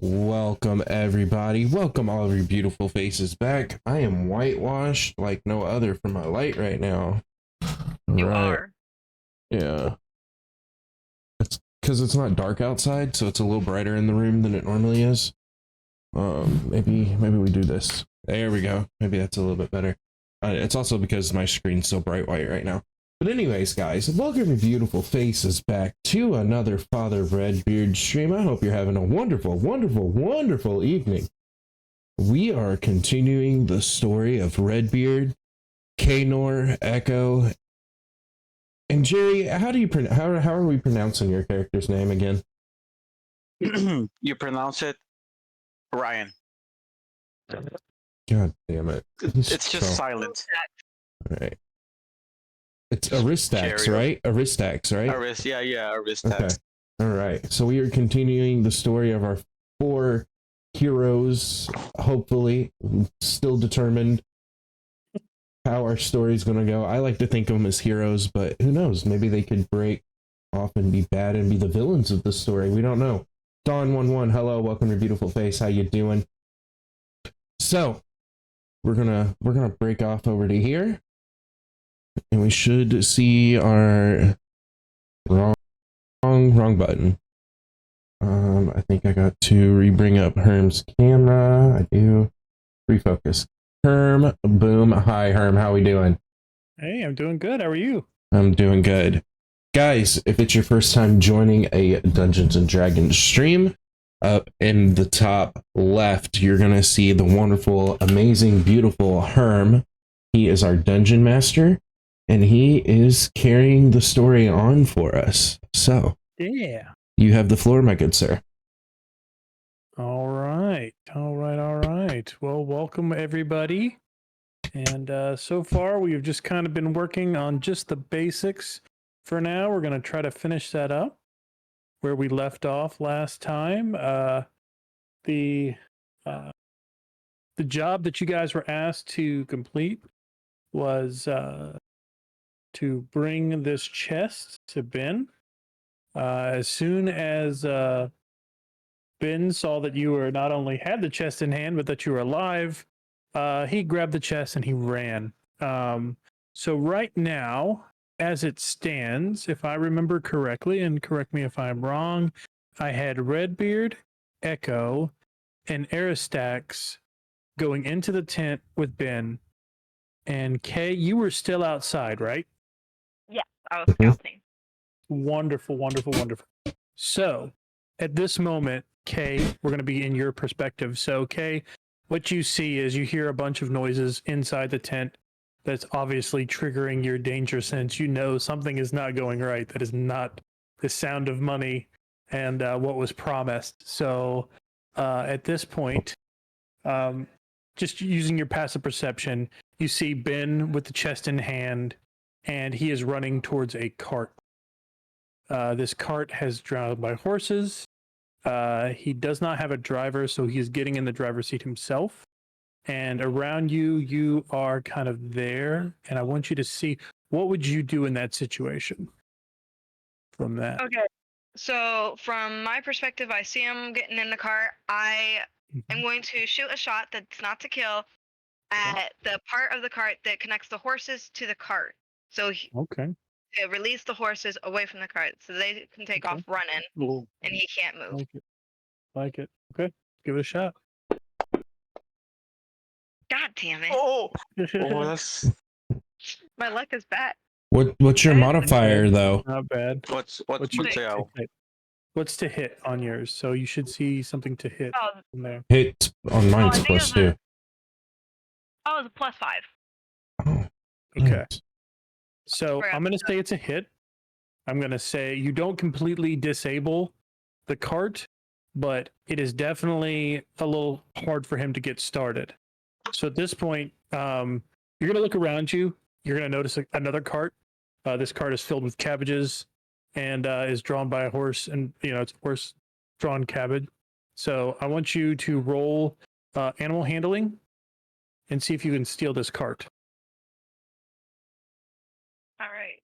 Welcome, everybody. Welcome, all of your beautiful faces back. I am whitewashed like no other for my light right now. You Right. are. Yeah. It's because it's not dark outside, so it's a little brighter in the room than it normally is. Maybe we do this. There we go. Maybe that's a little bit better. It's also because my screen's so bright white right now. But anyways, guys, welcome your beautiful faces back to another Father of Redbeard stream. I hope you're having a wonderful, wonderful, wonderful evening. We are continuing the story of Redbeard, Kanor, Echo, and Jerry. How do you how are we pronouncing your character's name again? You pronounce it Ryan. God damn it! It's just silent. All right. It's Aristax, right? Aristax, right? Aristax. Okay. All right. So we are continuing the story of our four heroes. Hopefully, still determined how our story's going to go. I like to think of them as heroes, but who knows? Maybe they could break off and be bad and be the villains of the story. We don't know. Dawn11, hello, welcome to your beautiful face. How you doing? So we're gonna break off over to here, and we should see our wrong button. I think I got to re-bring up Herm's camera. I do. Refocus. Herm, boom. Hi, Herm. How we doing? Hey, I'm doing good. How are you? I'm doing good. Guys, if it's your first time joining a Dungeons and Dragons stream, up in the top left, you're going to see the wonderful, amazing, beautiful Herm. He is our dungeon master, and he is carrying the story on for us. So, Yeah. you have the floor, my good sir. All right. Well, welcome everybody. And so far, we've just kind of been working on just the basics. For now, we're going to try to finish that up where we left off last time. The job that you guys were asked to complete was to bring this chest to Ben. As soon as Ben saw that you were not only had the chest in hand, but that you were alive, he grabbed the chest and he ran. So right now, as it stands, if I remember correctly, and correct me if I'm wrong, I had Redbeard, Echo, and Aristax going into the tent with Ben. And Kay, you were still outside, right? Yeah, I was scouting. Wonderful. So at this moment, Kay, we're going to be in your perspective. So, Kay, what you see is you hear a bunch of noises inside the tent that's obviously triggering your danger sense. You know something is not going right. That is not the sound of money and what was promised. So, at this point, just using your passive perception, you see Ben with the chest in hand, and he is running towards a cart. This cart has drawn by horses. He does not have a driver, so he's getting in the driver's seat himself. And around you, you are kind of there. And I want you to see, what would you do in that situation from that? Okay. So from my perspective, I see him getting in the car. I am going to shoot a shot that's not to kill at the part of the cart that connects the horses to the cart. So Okay. to release the horses away from the cart so they can take off running Cool. and he can't move. Like it. Okay. Give it a shot. God damn it. Oh, that's My luck is bad. What's your modifier though? Not bad. what's to What's to hit on yours? So you should see something to hit Oh, in there. Hit on mine's I think it was +2. it's a +5. Oh, Okay. nice. So I'm going to say it's a hit. I'm going to say you don't completely disable the cart, but it is definitely a little hard for him to get started. So at this point, you're going to look around you. You're going to notice another cart. This cart is filled with cabbages and is drawn by a horse, and it's horse-drawn cabbage. So I want you to roll animal handling and see if you can steal this cart. All right.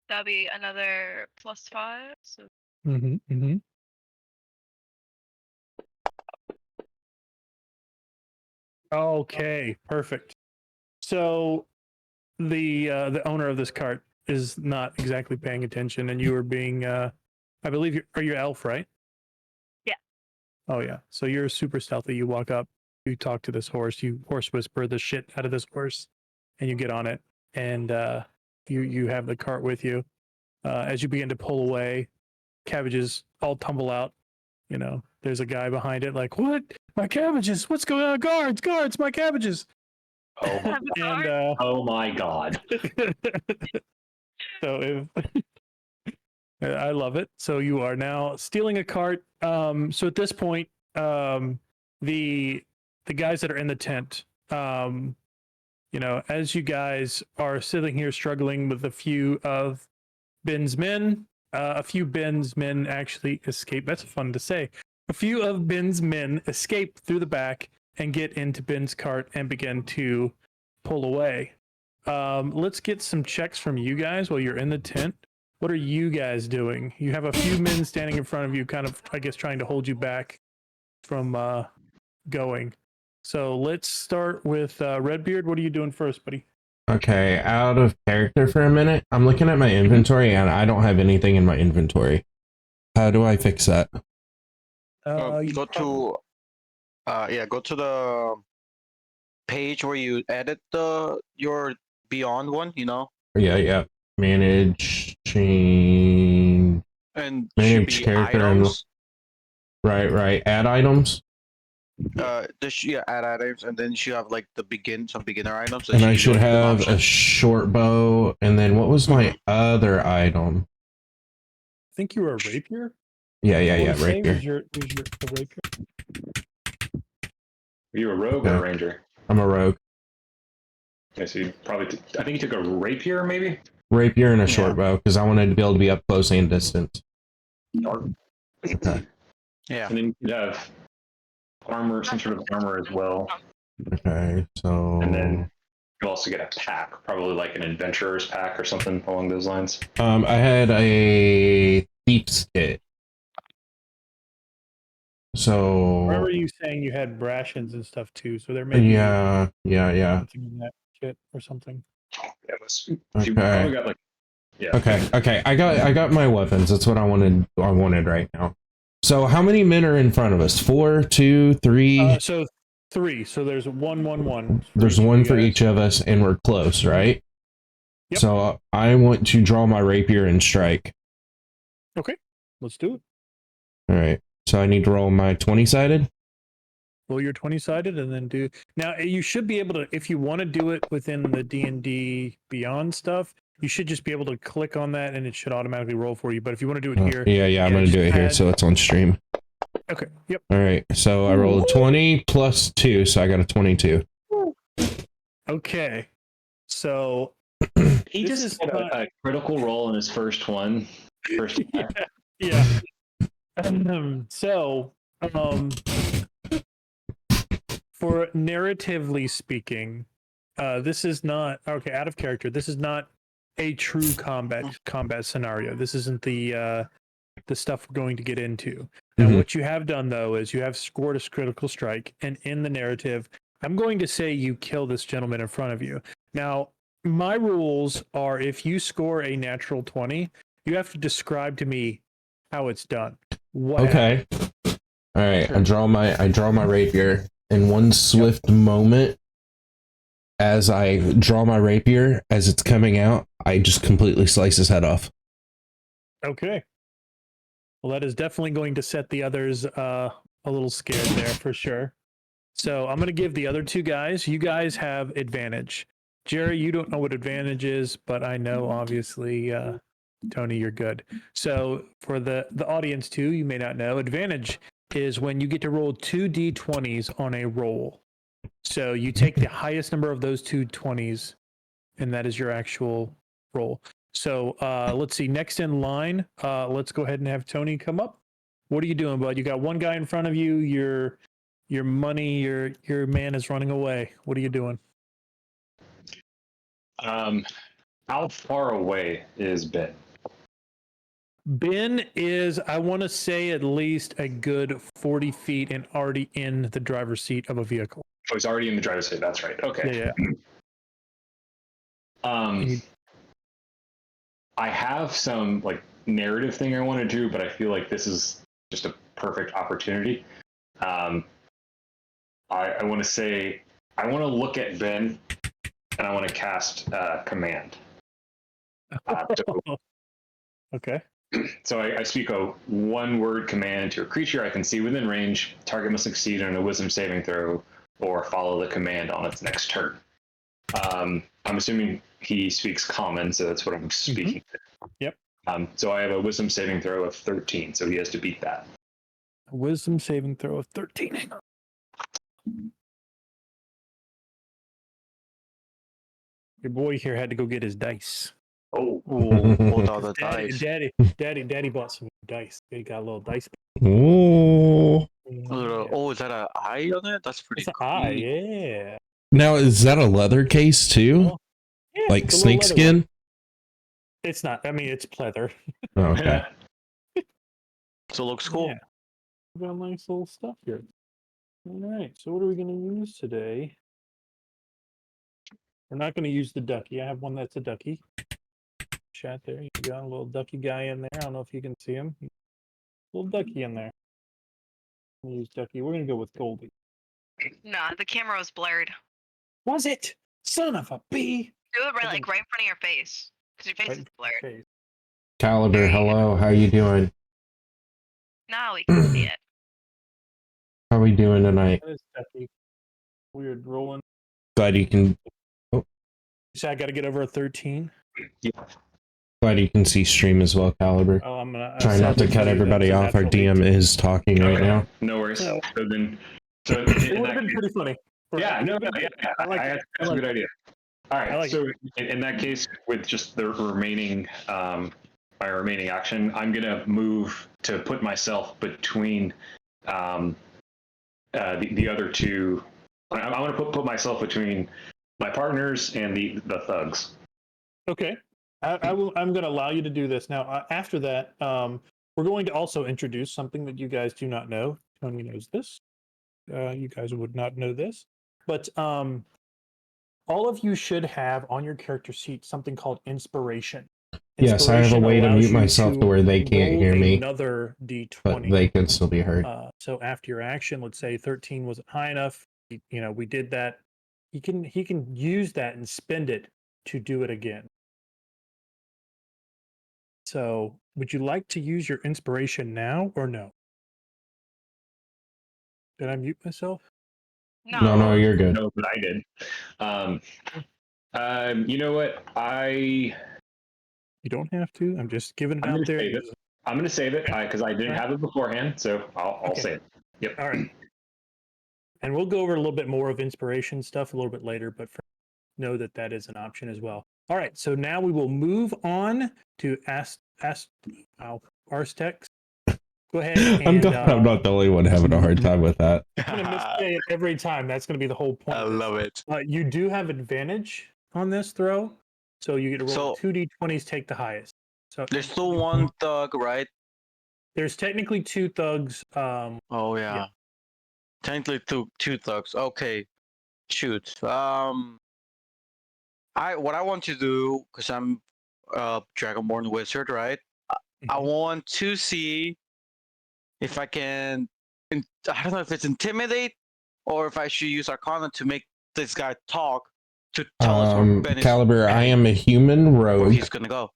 That'll be another +5. So Mm-hmm. Okay, perfect. So the owner of this cart is not exactly paying attention, and you are being, I believe, are you elf, right? Yeah. Oh yeah. So you're super stealthy. You walk up, you talk to this horse, you horse whisper the shit out of this horse, and you get on it, and you have the cart with you. As you begin to pull away, cabbages all tumble out. You know, there's a guy behind it, like, what? My cabbages! What's going on? Guards! My cabbages! Oh my, And oh my god. so if I love it. So you are now stealing a cart. So at this point, the guys that are in the tent, you know, as you guys are sitting here struggling with a few of Ben's men, a few Ben's men actually escape. That's fun to say. A few of Ben's men escape through the back and get into Ben's cart and begin to pull away. Let's get some checks from you guys while you're in the tent. What are you guys doing? You have a few men standing in front of you, kind of, I guess, trying to hold you back from going. So let's start with Redbeard. What are you doing first, buddy? Okay, out of character for a minute. I'm looking at my inventory and I don't have anything in my inventory. How do I fix that? Go to the page where you edit your Beyond one, you know, Yeah. Manage, change, and manage should be character items. and right. Add items. Add items, and then you should have like some beginner items. And I should usually an have option. a short bow. And then what was my other item? I think you were a rapier. Yeah, Rapier. rapier. Was your rapier? Are you a rogue or a ranger? I'm a rogue. Okay, so you probably, I think you took a rapier, maybe? Rapier and a short bow, because I wanted to be able to be up close and distance. Okay. Yeah. And then you could have armor, some sort of armor as well. Okay, so... And then you also get a pack, probably like an adventurer's pack or something along those lines. I had a thief's kit. So... I remember you saying you had rations and stuff too, so there may be Yeah. something in that kit or something. Yeah, that's, Okay. you probably got like, yeah. Okay. I got my weapons. That's what I wanted right now. So how many men are in front of us? 4, 2, 3? So 3. So there's 1. There's one for each of us, and we're close, right? Yep. So I want to draw my rapier and strike. Okay, let's do it. All right. So I need to roll my 20-sided. Roll your 20-sided and then do. Now you should be able to, if you want to do it within the D&D Beyond stuff, you should just be able to click on that and it should automatically roll for you. But if you want to do it here, Yeah, I'm going to do it here so it's on stream. Okay. Yep. All right. So I rolled 20 plus 2, so I got a 22. Okay. So He this just is had a critical roll in his first one. yeah. For narratively speaking, this is not okay. Out of character. This is not a true combat scenario. This isn't the stuff we're going to get into. Now, what you have done though is you have scored a critical strike, and in the narrative, I'm going to say you kill this gentleman in front of you. Now, my rules are if you score a natural 20, you have to describe to me how it's done. Okay. All right. I draw my rapier. In one swift moment, as I draw my rapier, as it's coming out, I just completely slice his head off. Okay. Well, that is definitely going to set the others a little scared there for sure. So I'm going to give the other 2 guys. You guys have advantage. Jerry, you don't know what advantage is, but I know obviously, Tony, you're good. So for the audience too, you may not know, advantage is when you get to roll 2 d20s on a roll. So you take the highest number of those 2 20s, and that is your actual roll. So let's see. Next in line, let's go ahead and have Tony come up. What are you doing, bud? You got one guy in front of you. Your money, your man is running away. What are you doing? How far away is Ben? Ben is, I want to say, at least a good 40 feet and already in the driver's seat of a vehicle. Oh, he's already in the driver's seat. That's right. Okay. Yeah. You- I have some like narrative thing I want to do, but I feel like this is just a perfect opportunity. I want to say I want to look at Ben, and I want to cast command. Okay. So I speak a one-word command to a creature I can see within range. Target must succeed on a Wisdom saving throw or follow the command on its next turn. I'm assuming he speaks Common, so that's what I'm speaking. Yep. So I have a Wisdom saving throw of 13, so he has to beat that. A wisdom saving throw of 13. Hang on. Your boy here had to go get his dice. Oh, Ooh, pulled out the Daddy, dice. daddy bought some dice. He got a little dice. Ooh. Oh, is that an eye on it? That's pretty It's an cool. eye, yeah. Now, is that a leather case too? Oh, yeah, Like it's a little leather snakeskin? one. It's not. I mean, it's pleather. Oh, okay. So it looks cool. Yeah. We got nice little stuff here. All right. So what are we going to use today? We're not going to use the ducky. I have one that's a ducky. Chat there. You got a little ducky guy in there. I don't know if you can see him. Little ducky in there. I'm gonna use ducky. We're going to go with Goldie. Nah, the camera was blurred. Was it? Son of a bee. Do it right, I like think- right in front of your face, because your face Right is blurred. Okay. Caliber, hello. How you doing? Now we can see it. How we doing tonight? That is ducky. Weird rolling. Glad you can. So I got to get over a 13. yeah. Glad you can see stream as well, Caliber. Oh, I'm gonna Try not to cut everybody off. Our DM is talking right Okay, now. no worries. Oh. So then, so It in would that have been case, pretty funny. yeah, no, yeah, I like it. that's I a like good idea. All right, I like so in that case, with just the remaining, my remaining action, I'm gonna move to put myself between the other two. I want to put myself between my partners and the thugs. Okay. I'm going to allow you to do this. Now, after that, we're going to also introduce something that you guys do not know. Tony knows this. You guys would not know this. But all of you should have on your character sheet something called inspiration. Yes, I have a way to allows mute you myself to where they can't roll hear me, Another D20. but they can still be heard. So after your action, let's say 13 wasn't high enough. We did that. He can use that and spend it to do it again. So would you like to use your inspiration now or no? Did I mute myself? No, you're good. No, but I did. You know what? You don't have to. I'm just giving it I'm out gonna there. save it. I'm going to save it because I didn't have it beforehand, so I'll Okay. save it. Yep. All right. And we'll go over a little bit more of inspiration stuff a little bit later, but know that that is an option as well. All right. So now we will move on to Arstex. Go ahead. And, I'm glad I'm not the only one having a hard time with that. I'm going to missay it every time. That's going to be the whole point. I love it. You do have advantage on this throw. So you get to roll So- 2d20s, take the highest. So There's still one thug, right? there's technically two thugs. Oh yeah. Yeah. Technically two thugs. Okay. Shoot. What I want to do, because I'm a Dragonborn wizard, right? I want to see if I can. I don't know if it's intimidate or if I should use Arcana to make this guy talk to tell us where Ben is, Caliber, I am a human where rogue he's gonna go.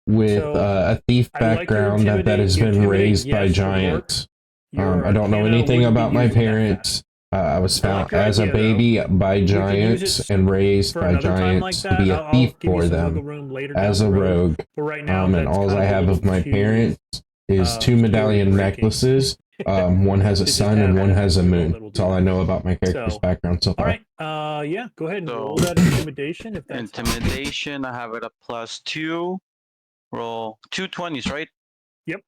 with So, a thief I like your background that has intimidate. been Intimidate, raised by yes, would giants. Your I don't know Arcana anything wouldn't be about my using that parents. I was I like found your as a idea, baby by could use giants it and raised for by another time like giants to that. be a I'll thief give you for some wiggle them room later as down a the road. rogue. But right now, And that's all kind I of a have of little my too, parents is two story medallion breaking. necklaces. One has a To just sun have and one that has a little moon. little That's all I know about my character's So, background so All far. right. Yeah. Go ahead and So- roll that intimidation if that's Intimidation. I have it a +2. Roll 2 20s, right? Yep.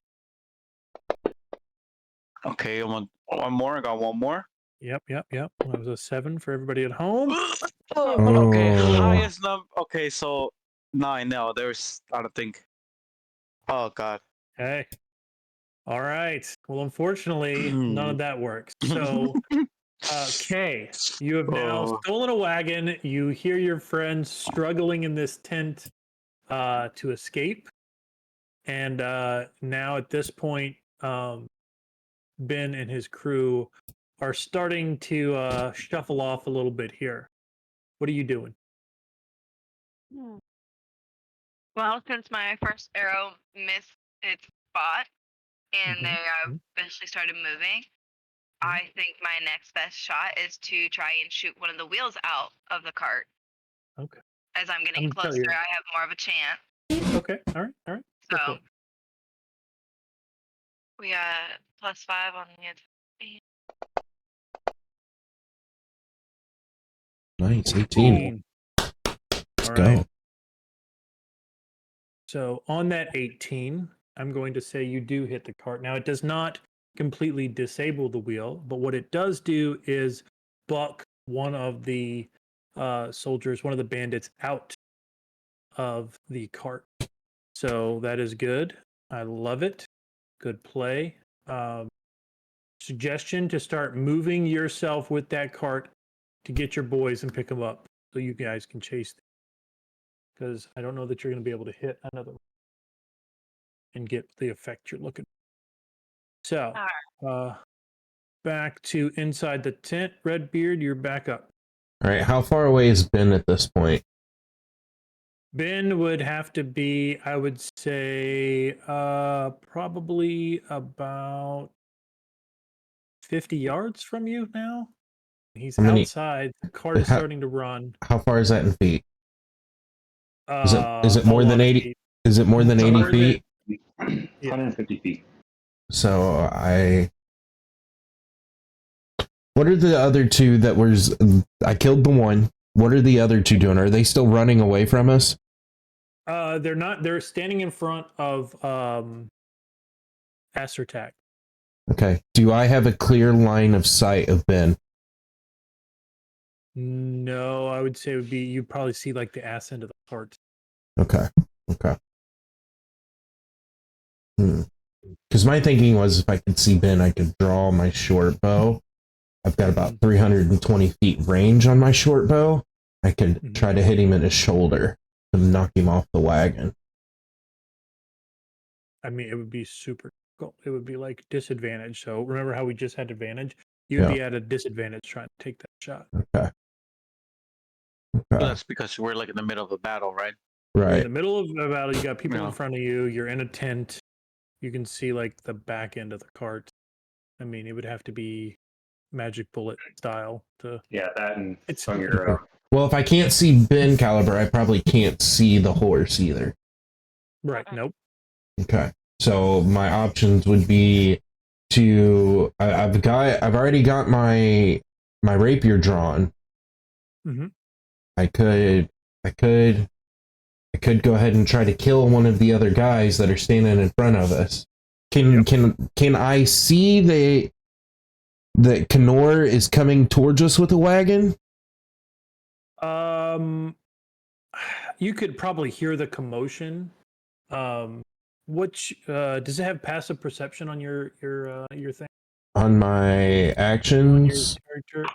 Okay, I want one more. I got one more. Yep. That was a 7 for everybody at home. Okay, Oh. highest number. Okay, so 9. No, there's. I don't think. Oh God. Okay. All right. Well, unfortunately, none of that works. So, Kay, you have now Oh. stolen a wagon. You hear your friends struggling in this tent to escape. And now at this point, Ben and his crew are starting to shuffle off a little bit here. What are you doing? Well, since my first arrow missed its spot and Mhm, they mhm. eventually started moving, I think my next best shot is to try and shoot one of the wheels out of the cart. Okay. As I'm getting I'm gonna tell closer, you. I have more of a chance. Okay. All right. All right. Go for So it. we got +5 on the attack. Nice, 18. 18. Let's All go. right. So on that 18, I'm going to say you do hit the cart. Now it does not completely disable the wheel, but what it does do is buck one of the soldiers, one of the bandits out of the cart. So that is good. I love it. Good play. Suggestion to start moving yourself with that cart to get your boys and pick them up so you guys can chase them. Because I don't know that you're going to be able to hit another one and get the effect you're looking for. So, back to inside the tent. Redbeard, you're back up. All right, how far away has Ben at this point? Ben would have to be, I would say, probably about 50 yards from you now. He's How many- outside. The cart is how- starting to run. How far is that in feet? Is it A more than lot of 80? feet. Is it more than 80 More than- feet? Yeah. 150 feet. So what are the other two that was? I killed the one. What are the other two doing? Are they still running away from us? They're not. They're standing in front of Astertak. Okay. Do I have a clear line of sight of Ben? No, I would say it would be. You'd probably see like the ass end of the cart. Okay. Okay. Because my thinking was if I could see Ben, I could draw my short bow. I've got about 320 feet range on my short bow. I could try to hit him in his shoulder to knock him off the wagon. I mean, it would be super cool. It would be like disadvantage. So remember how we just had advantage? You'd be at a disadvantage trying to take that shot. Okay. That's because we're like in the middle of a battle, right? You're in Right. the middle of a battle. You got people Yeah. in front of you. You're in a tent. You can see like the back end of the cart. I mean, it would have to be magic bullet style to. Yeah, that and It's- on your Well, if I can't see Ben Caliber, I probably can't see the horse either. Right. Nope. Okay. So my options would be to I've already got my rapier drawn. Mhm. I could go ahead and try to kill one of the other guys that are standing in front of us. Can I see that Kenor is coming towards us with a wagon? You could probably hear the commotion. Which does it have passive perception on your thing? On my actions?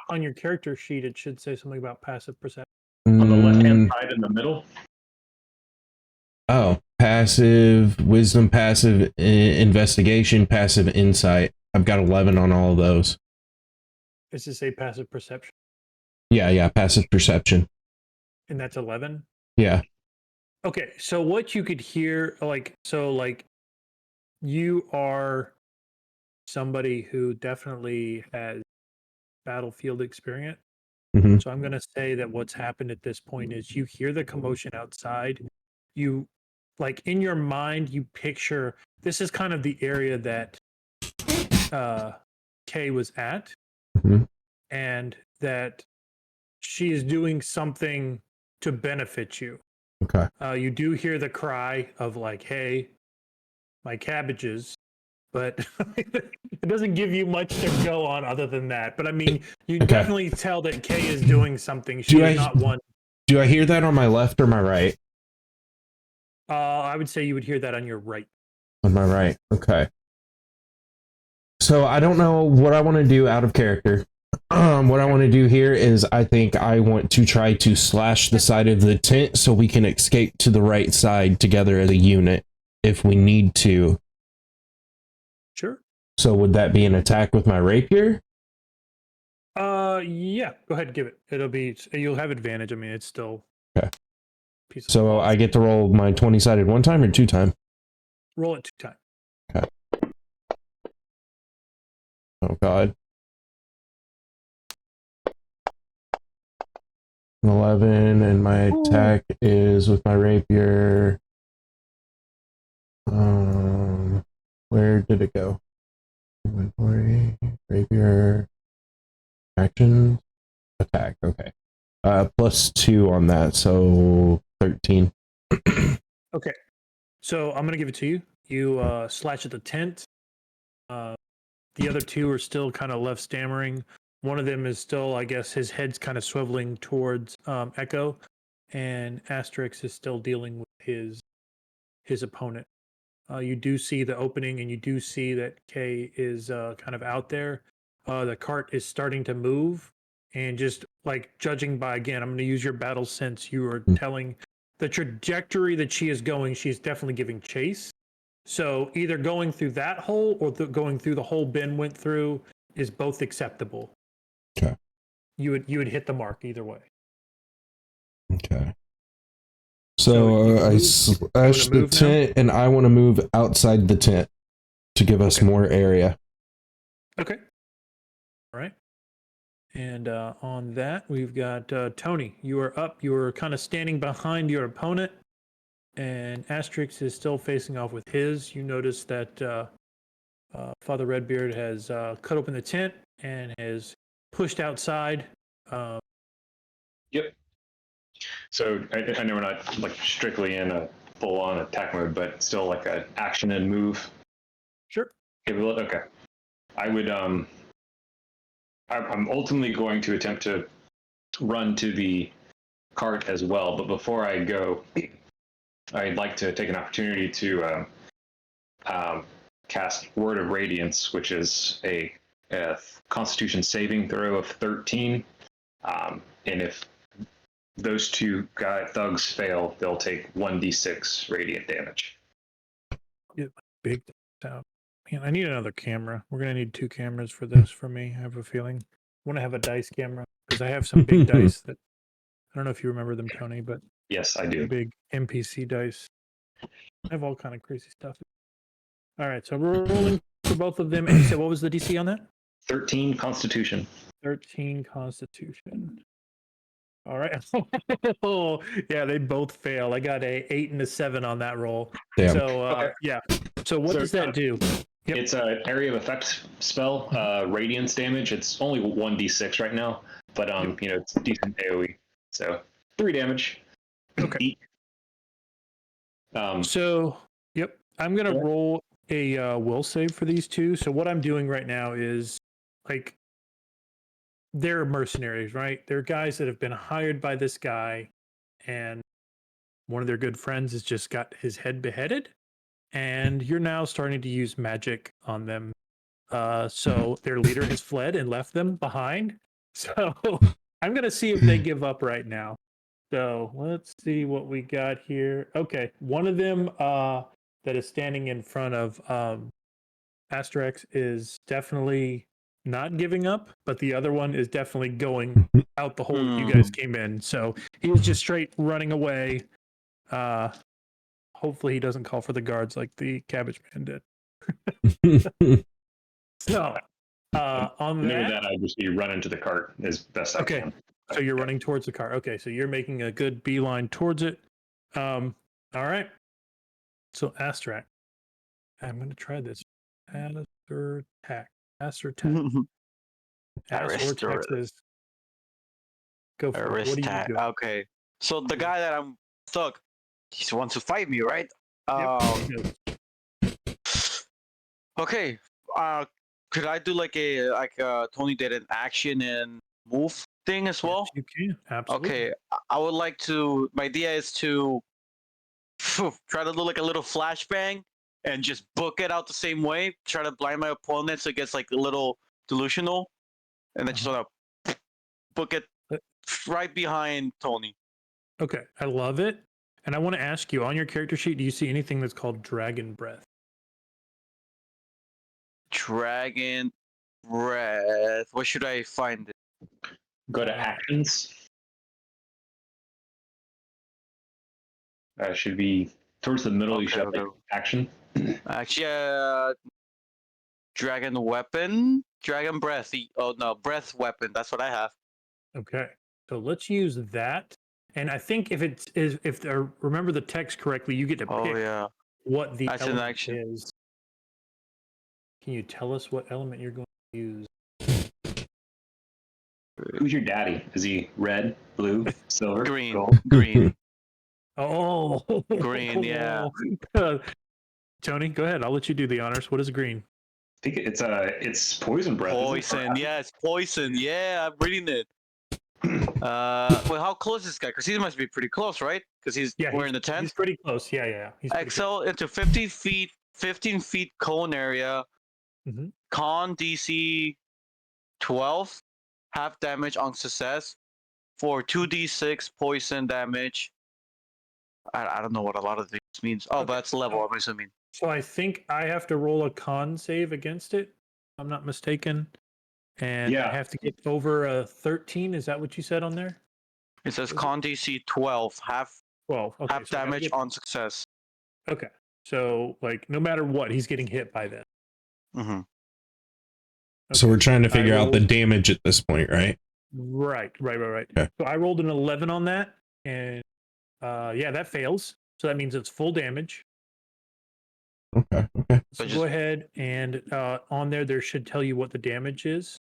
On your character sheet, it should say something about passive perception. on the left hand side in the middle. Oh, passive wisdom, passive investigation, passive insight. I've got 11 on all of those. Does it say passive perception? Yeah, passive perception. And that's 11? Yeah. Okay, so what you could hear, like you are somebody who definitely has battlefield experience. Mm-hmm. So I'm going to say that what's happened at this point is you hear the commotion outside. You, like in your mind, you picture this is kind of the area that Kay was at, and that she is doing something to benefit you. Okay. You do hear the cry of like, "Hey, my cabbages," but it doesn't give you much to go on other than that. But I mean, you definitely tell that Kay is doing something. She is not one. Do I hear that on my left or my right? I would say you would hear that on your right. On my right. Okay. So I don't know what I want to do out of character. What I want to do here is I think I want to try to slash the side of the tent so we can escape to the right side together as a unit if we need to. Sure. So would that be an attack with my rapier? Yeah. Go ahead and give it. You'll have advantage. I mean, it's still. Okay. Piece of So cloth. I get to roll my 20-sided one time or two time? Roll it 2 times. Okay. Oh god. 11, and my attack is with my rapier. Where did it go? Inventory, rapier, action, attack. Okay. +2 on that, so 13. Okay. So I'm gonna give it to you. You slash at the tent. The other two are still kind of left stammering. One of them is still, I guess, his head's kind of swiveling towards Echo, and Asterix is still dealing with his opponent. You do see the opening, and you do see that Kay is kind of out there. The cart is starting to move, and just like judging by, again, I'm going to use your battle sense. You are telling the trajectory that she is going. She's definitely giving chase. So either going through that hole or going through the hole Ben went through is both acceptable. Okay. You would hit the mark either way. Okay. So So I you slash the move now? tent, and I want to move outside the tent to give us Okay. more area. Okay. All right. And on that, we've got Tony. You are up. You are kind of standing behind your opponent, and Asterix is still facing off with his. You notice that Father Redbeard has cut open the tent and has pushed outside. Yep. So I know we're not like strictly in a full-on attack mode, but still like an action and move Sure. capability. Okay. I would I'm ultimately going to attempt to run to the cart as well, but before I go, I'd like to take an opportunity to cast Word of Radiance, which is a Constitution saving throw of 13. And if those two thugs fail, they'll take 1d6 radiant damage. Big out. Man, I need another camera. We're gonna need 2 cameras for this for me. I have a feeling. I want to have a dice camera because I have some big dice that I don't know if you remember them, Tony, but Yes, I do. big NPC dice. I have all kind of crazy stuff. All right, so we're rolling for both of them. And you said what was the DC on that? 13 Constitution. 13 Constitution. All right. Oh, yeah, they both fail. I got a 8 and a 7 on that roll. Damn. So Okay. yeah. So what does that do? Yep. It's an area of effect spell, radiance damage. It's only 1d6 right now, but it's decent AoE. So 3 damage. Okay. Um, So, yep, I'm gonna Yeah. roll a will save for these two. So what I'm doing right now is like they're mercenaries, right? They're guys that have been hired by this guy, and one of their good friends has just got his head beheaded, and you're now starting to use magic on them. So their leader has fled and left them behind. So I'm gonna see if they give up right now. So let's see what we got here. Okay, one of them that is standing in front of Asterix is definitely not giving up, but the other one is definitely going out the hole you guys came in. So he is just straight running away. Hopefully he doesn't call for the guards like the Cabbage Man did. So on that I just be running to the cart as best I Okay. can. So you're running towards the car. Okay, so you're making a good beeline towards it. All right. So Astrak. I'm going to try this. Aster Tack. Aster Tack. Aster says, go for it. What do you do? Okay. So the guy that I'm stuck, he wants to fight me, right? Yep. Okay. Could I do like Tony did an action and move thing as well? Yes, you can. Absolutely. Okay. I would like to. My idea is to try to do like a little flashbang and just book it out the same way. Try to blind my opponent so it gets like a little delusional, and then just want to book it right behind Tony. Okay, I love it. And I want to ask you, on your character sheet, do you see anything that's called Dragon Breath? Dragon Breath. Where should I find it? Go to actions. Should be towards the middle. You Okay, should have okay. like, action. Actually, Dragon Weapon, Dragon Breath. Oh no, Breath Weapon. That's what I have. Okay, so let's use that. And I think if it's if I remember the text correctly, you get to Oh pick yeah, what the that's an element action. is. Can you tell us what element you're going to use? Who's your daddy? Is he red, blue, silver, Green. gold? Green. Oh, Green, yeah. Tony, go ahead. I'll let you do the honors. What is green? I think it's poison breath. isn't it? Poison. Yes, poison. Yeah, I'm reading it. Well, how close is this guy? Because he must be pretty close, right? Because he's wearing the tent. He's pretty close. Yeah. He's pretty Excel into 15 feet cone area. Mhm. Con DC 12. Half damage on success. For 2d6 poison damage. I don't know what a lot of these means. Oh, but that's level, I'm assuming. So I think I have to roll a con save against it, if I'm not mistaken. And I Yeah. have to get over a 13. Is that what you said on there? It says con DC 12. Half 12. Okay. half so I gotta damage get- on success. Okay. So, like, no matter what, he's getting hit by that. Mm-hmm. So we're trying to figure out the rolled- damage at this point, right? Right. Okay. So I rolled an 11 on that. And yeah, that fails. So that means it's full damage. Okay. So just- go ahead and on there should tell you what the damage is.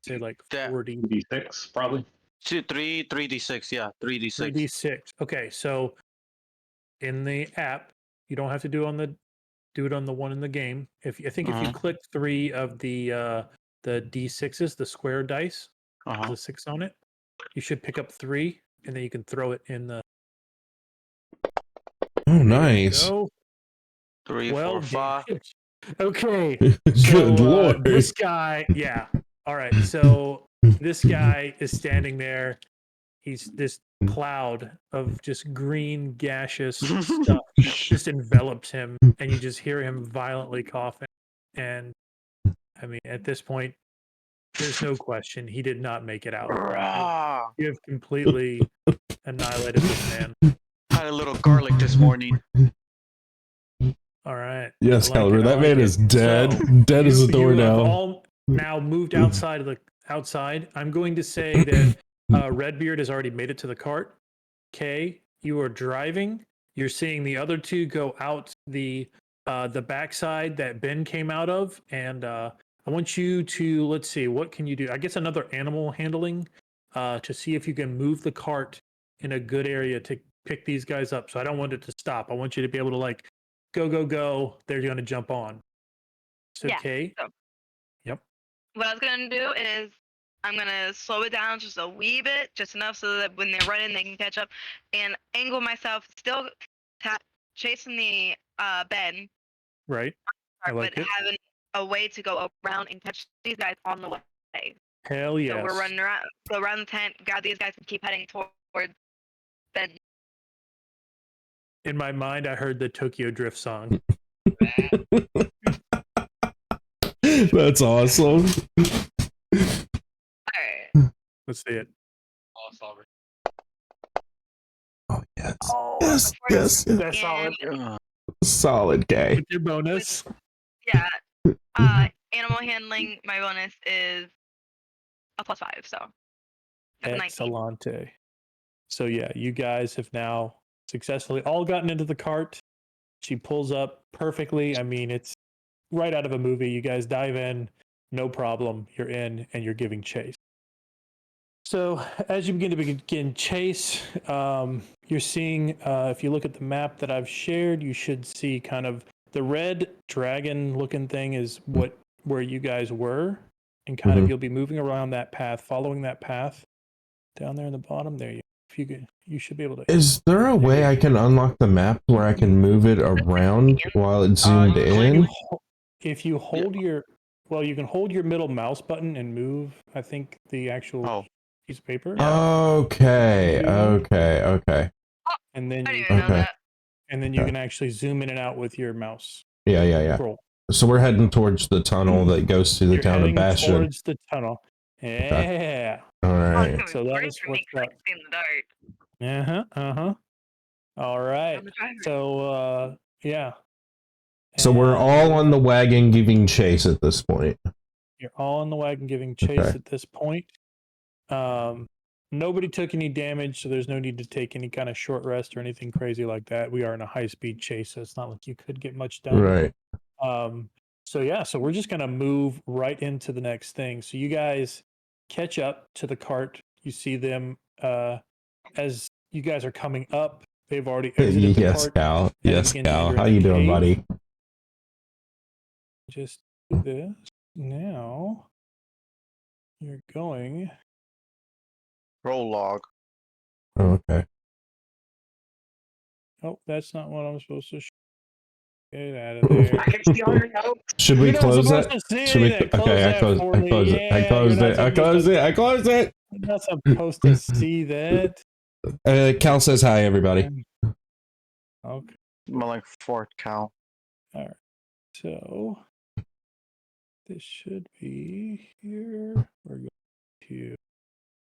Say like That- 40. D6 probably. 3d6, yeah, 3d6. 3d6. Okay, so in the app, you don't have to do it on the one in the game. If you Uh-huh. click 3 of the d6s, the square dice, Uh-huh. the 6 on it, you should pick up 3, and then you can throw it in the. Oh, nice. Go. 3, Well, 4, 5. okay. Good So, lord. this guy, yeah. All right. So this guy is standing there. He's this cloud of just green gaseous stuff just envelops him, and you just hear him violently coughing. And I mean, at this point, there's no question he did not make it out. Rah! You have completely annihilated this man. Had a little garlic this morning. All right. Yes, I like Caliber, it, I that like man it. is dead. So, Dead as a you have doornail. all now moved outside of the outside. I'm going to say that Redbeard has already made it to the cart. Kay, you are driving. You're seeing the other two go out the backside that Ben came out of, and I want you to, let's see, what can you do? I guess another animal handling to see if you can move the cart in a good area to pick these guys up. So I don't want it to stop. I want you to be able to like go. They're going to jump on. So Yeah, Kay, so- yep. What I was gonna do is I'm gonna slow it down just a wee bit, just enough so that when they're running they can catch up, and angle myself, still chasing the Ben, Right. I like but it. having a way to go around and catch these guys on the way. Hell yes. So we're running around, go around the tent, grab these guys, and keep heading towards Ben. In my mind, I heard the Tokyo Drift song. That's awesome. All right. Let's see it. Oh, yes. Oh, Yes, yes. that's solid. Ugh. Solid guy. With your bonus. Yeah. Animal handling. My bonus is a +5, so that's a 19. Excellente. So yeah, you guys have now successfully all gotten into the cart. She pulls up perfectly. I mean, it's right out of a movie. You guys dive in, no problem. You're in, and you're giving chase. So as you begin chase, you're seeing. If you look at the map that I've shared, you should see kind of the red dragon-looking thing is where you guys were, and kind of Mhm. you'll be moving around that path, following that path down there in the bottom. There you. if you could, you should be able to. Is there a way I can unlock the map where I can move it around while it's zoomed you click- in? If you hold your, well, you can hold your middle mouse button and move. I think the actual Oh. piece of paper, Okay, okay. and then I you, didn't even know Okay. that. and then you Okay. can actually zoom in and out with your mouse Yeah. scroll. So we're heading towards the tunnel that goes to the You're town of heading Bastion. towards the tunnel. Yeah. All Oh, right. it's So gonna be that boring is for me what's 'cause I up. can see in the dark. All right. I'm a driver. So yeah. So we're And all on the wagon giving chase at this point. You're all in the wagon giving chase Okay. at this point. Nobody took any damage, so there's no need to take any kind of short rest or anything crazy like that. We are in a high speed chase, so it's not like you could get much done. Right. So yeah, so we're just gonna move right into the next thing. So you guys catch up to the cart. You see them as you guys are coming up. They've already exited the Yes, cart. Cal. and Yes, begin to Cal. enter How the you doing, cave. buddy? Just do this now. You're going. Roll log. Oh, okay. Oh, that's not what I'm supposed to. Get out of there. I can see all your notes. Should we You're not close supposed that? to see Should we? that. Close Okay, I that closed. for I me. closed it. I Yeah, closed you're it. not I closed supposed it. I closed it. You're not supposed to see that. Cal says hi, everybody. Okay. I'm like fourth cow. All right. So this should be here. We're going to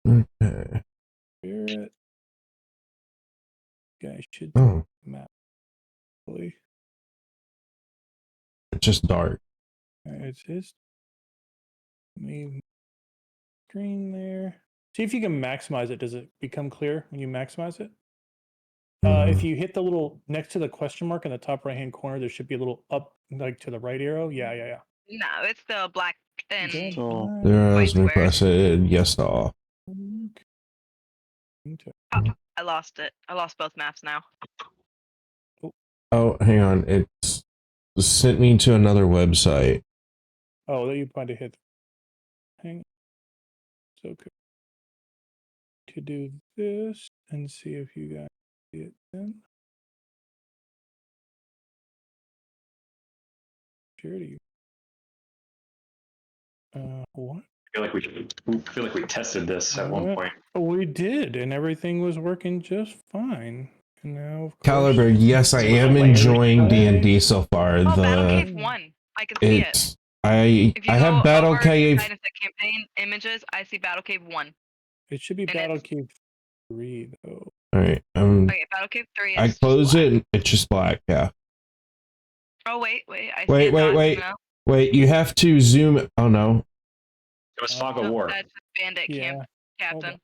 Okay. clear it. Guys should Oh, map. It's it's just dark. just me screen there. See if you can maximize it. Does it become clear when you maximize it? If you hit the little next to the question mark in the top right hand corner, there should be a little up, like to the right arrow. Yeah. No, it's the black and Good. So- There White as we square. press it. Yes, all. I lost it. I lost both maps now. Oh, hang on. It's sent me to another website. Oh, that you might have hit. Hang on. It's okay. To do this and see if you guys see it then. Sure do you. What? I feel like we tested this at one point. We did, and everything was working just fine. And now, of course, Caliber, yes, I am enjoying D&D so far. Oh, Battle The Cave 1. I can see it. it's I If you I go have Battle over to Cave. guidance at campaign images, I see Battle Cave 1. It should be and Battle it's- Cave 3 though. All right. Okay, Battle Cave 3 is I just close black. it. It's just black. Yeah. Oh, wait. I Wait, see it dodging wait. now. Wait. You have to zoom. Oh no. It was Fog of No, War. that's just Bandit Yeah. Camp Captain.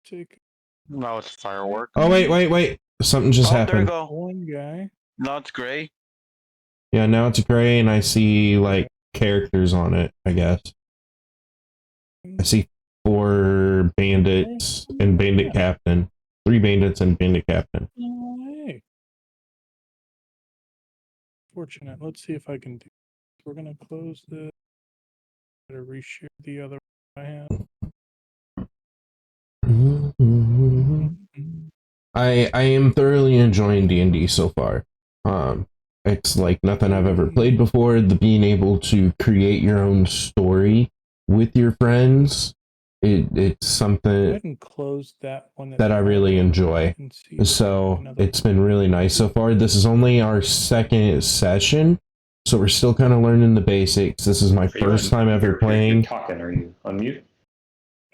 Take No, it's firework. Oh wait. Something just There you happened. go. one guy. No, it's gray. Yeah. Now it's gray, and I see like characters on it. I guess I see 4 bandits and bandit captain. 3 bandits and bandit captain. Oh, hey. Fortunate. Let's see if I can do. We're gonna close the. Better reshare the other one I have. I am thoroughly enjoying D&D so far. It's like nothing I've ever played before. The being able to create your own story with your friends, it's Go something ahead and close that one. that I really enjoy. and see if So another- it's been really nice so far. This is only our second session, so we're still kind of learning the basics. This is my Are you first on- time ever you're playing. talking. Are you on mute?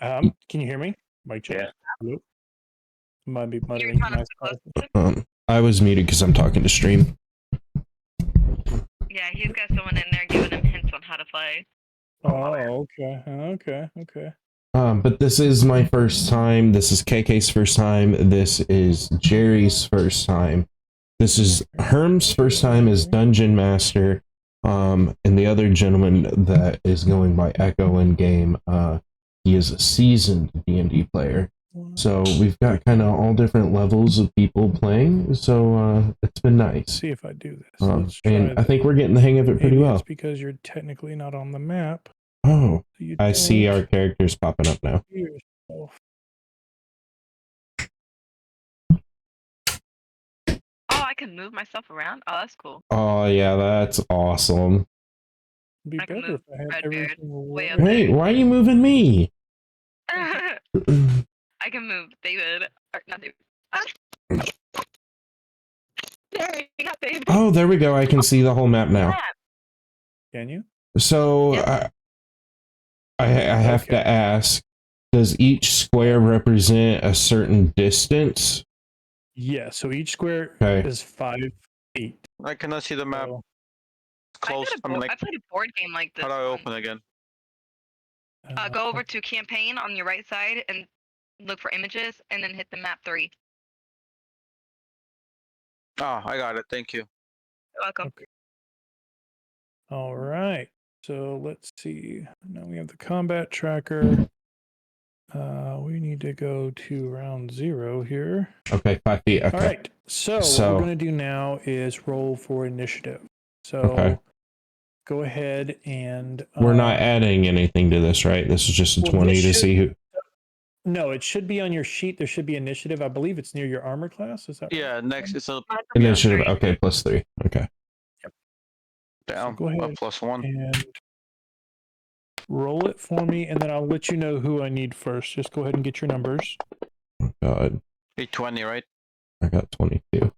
Can you hear me? Mic check. Yeah. Hello? Might be You're muttering to trying to myself. close. I was muted because I'm talking to stream. Yeah, he's got someone in there giving him hints on how to play. Oh, okay. But this is my first time. This is KK's first time. This is Jerry's first time. This is Herm's first time as Dungeon Master. And the other gentleman that is going by Echo in game, he is a seasoned D&D player. So we've got kind of all different levels of people playing. So it's been nice. See if I do this. Let's try And I this. think we're getting the hang of it pretty Maybe well. it's because you're technically not on the map. Oh, So you I see don't our characters popping up now. see yourself. can move myself around. Oh, that's cool. Oh yeah, that's awesome. It'd be I can better move if I had Redbeard everything way up Wait, why are you moving me? I can move David. Or not David. There, you got David. Oh, there we go. I can see the whole map now. Yeah. Can you? So Yeah. I have Okay. to ask: does each square represent a certain distance? Yeah. So each square Okay. is 5 feet. I cannot see the map. So, Close. I like, played a board game like this. how do I once. open again? Go over to campaign on your right side and look for images, and then hit the map 3. Oh, I got it. Thank you. You're welcome. Okay. All right. So let's see. Now we have the combat tracker. We need to go to round 0 here. Okay, 5 feet. Okay. All right. So what So- we're going to do now is roll for initiative. So Okay. go ahead and We're not adding anything to this, right? This is just a well, 20 this to should- see who. No, it should be on your sheet. There should be initiative. I believe it's near your armor class. Is that right? Yeah, next it's a Initiative. Three. Okay, +3. Okay. down. go ahead. +1. And roll it for me, and then I'll let you know who I need first. Just go ahead and get your numbers. Oh, God. 820, right? I got 22.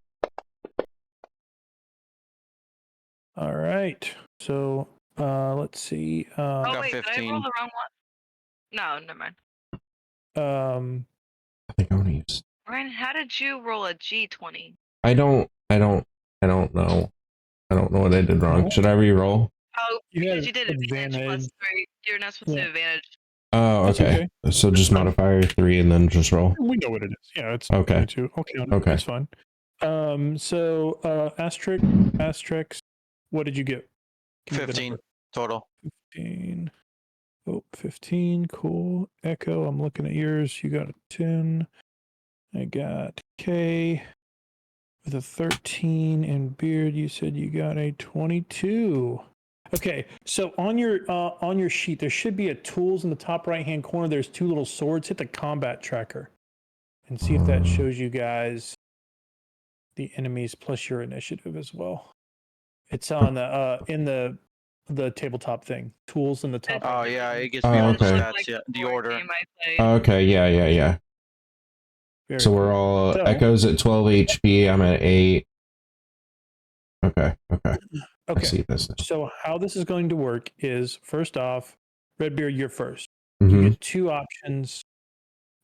All right. So let's see. Oh got wait, did I 15. roll the wrong one? No, never mind. I think I'm gonna use. Ryan, how did you roll a G20? I don't know. I don't know what I did wrong. Should I re-roll? Oh, You because had you did advantage advantage. +3. You're not supposed to Yeah. do advantage. Oh, That's okay. So just modifier 3 and then just roll. We know what it is. Yeah, it's Okay. 22. Okay, Okay. that's fine. So asterisk, what did you get? Give me the 15 number. total. 15. Oh, 15. Cool. Echo, I'm looking at yours. You got a 10. I got K with a 13, and Beard, you said you got a 22. Okay, so on your sheet, there should be a tools in the top right-hand corner. There's 2 little swords. Hit the combat tracker and see if that shows you guys the enemies plus your initiative as well. It's on the in the tabletop thing. Tools in the top. Oh, right. yeah, it gives Oh, me all the okay. stats. Yeah, the order. Game I played. Okay, yeah. Very So we're cool. all So- Echo's at 12 HP. I'm at 8. Okay. I Okay. see this. So how this is going to work is, first off, Redbeard, you're first. Mm-hmm. You get 2 options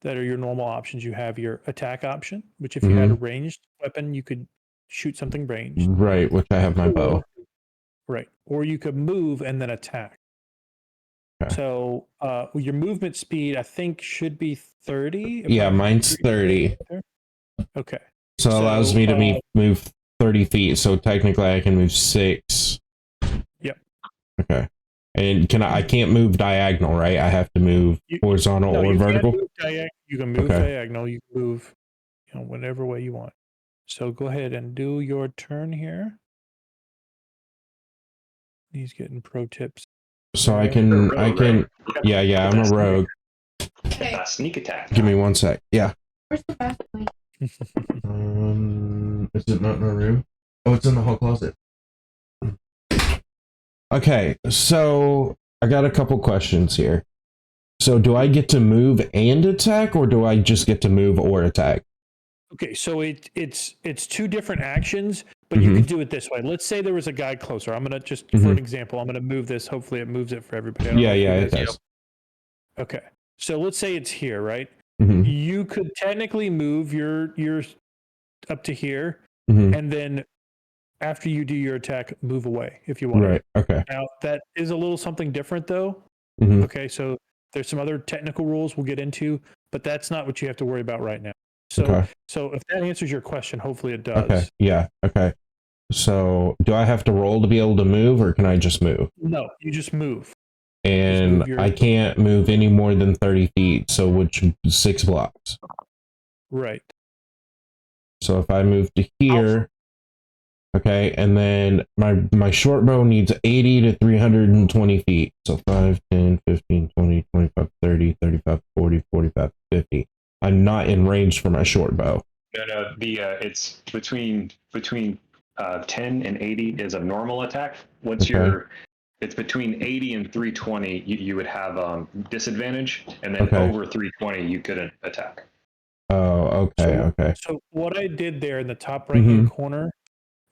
that are your normal options. You have your attack option, which if you had a ranged weapon, you could shoot something ranged. Right, which I have my bow. Right. Or you could move and then attack. Okay. So your movement speed, I think, should be 30. if Yeah, I'm mine's 30. Okay. So it allows So, me to move 30 feet. So technically I can move 6. Yep. Okay. And I can't move diagonal, right? I have to move horizontal No, or you can vertical? move you can move Okay. diagonal. You can move, whatever way you want. So go ahead and do your turn here. He's getting pro tips. So I You're a can, rogue, right? yeah, I'm a rogue. Sneak attack. Give me 1 sec. Yeah. Where's the bathroom? Is it not in our room? Oh, it's in the hall closet. Okay, so I got a couple questions here. So do I get to move and attack, or do I just get to move or attack? Okay, so it's 2 different actions, but you could do it this way. Let's say there was a guy closer. I'm gonna just, for an example, I'm gonna move this. Hopefully, it moves it for everybody. I don't know if you It guys- does. Okay, so let's say it's here, right? Mhm. You could technically move your up to here, Mhm. and then after you do your attack, move away if you want. Right. Okay. Now that is a little something different, though. Mhm. Okay, so there's some other technical rules we'll get into, but that's not what you have to worry about right now. So, Okay. so if that answers your question, hopefully it does. Okay. Yeah. Okay. So do I have to roll to be able to move, or can I just move? No, you just move. And move your- I can't move any more than 30 feet. So which 6 blocks? Right. So if I move to here, okay, and then my short bow needs 80 to 320 feet. So 5, 10, 15, 20, 25, 30, 35, 40, 45, 50. I'm not in range for my short bow. No. It's between 10 and 80 is a normal attack. Once Okay. it's between 80 and 320, you would have disadvantage, and then Okay. over 320 you couldn't attack. Oh, okay, okay. So what I did there in the top right hand corner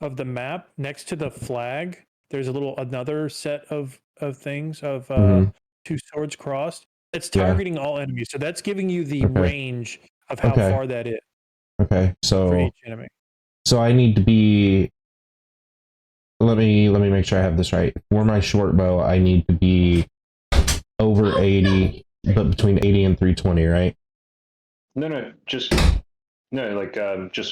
of the map, next to the flag, there's another set of things of two swords crossed. That's targeting all enemies. So that's giving you the range of how far that is Okay. for So each enemy. I need to be. Let me make sure I have this right. For my short bow, I need to be over 80, but between 80 and 320, right? No, just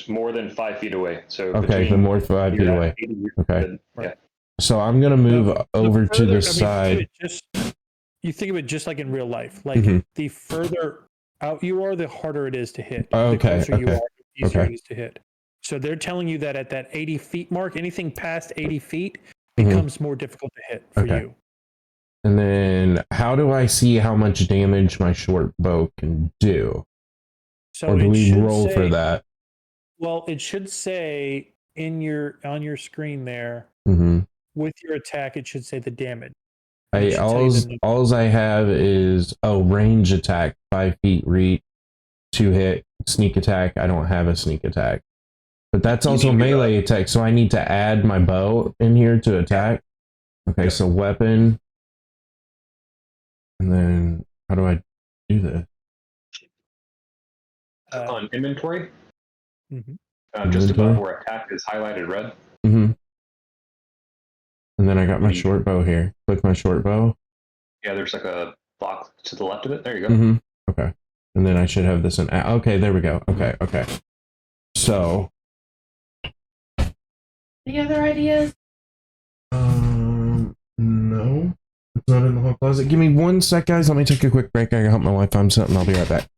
more than 5 feet away. So Okay, between but more 5 feet away. 80, Okay. good. Yeah. So I'm gonna move over to the side. You think of it just like in real life. Like the further out you are, the harder it is to hit. The Okay. closer you are, the easier Okay. it is to hit. So they're telling you that at that 80 feet mark, anything past 80 feet becomes more difficult to hit for you. And then how do I see how much damage my short bow can do? So Or do we roll for that? Well, it should say on your screen there with your attack, it should say the damage. Alls I have is range attack, 5 feet reach, 2 hit, sneak attack. I don't have a sneak attack. But that's also melee attack, so I need to add my bow in here to attack. Okay, so weapon. And then how do I do this? On inventory, Just just above where attack is highlighted red. And then I got my short bow here. Click my short bow. Yeah, there's like a block to the left of it. There you go. Okay. And then I should have this in. Okay, there we go. Okay. So. Any other ideas? No. It's not in the hall closet. Give me 1 sec, guys. Let me take a quick break. I gotta help my wife find something. I'll be right back.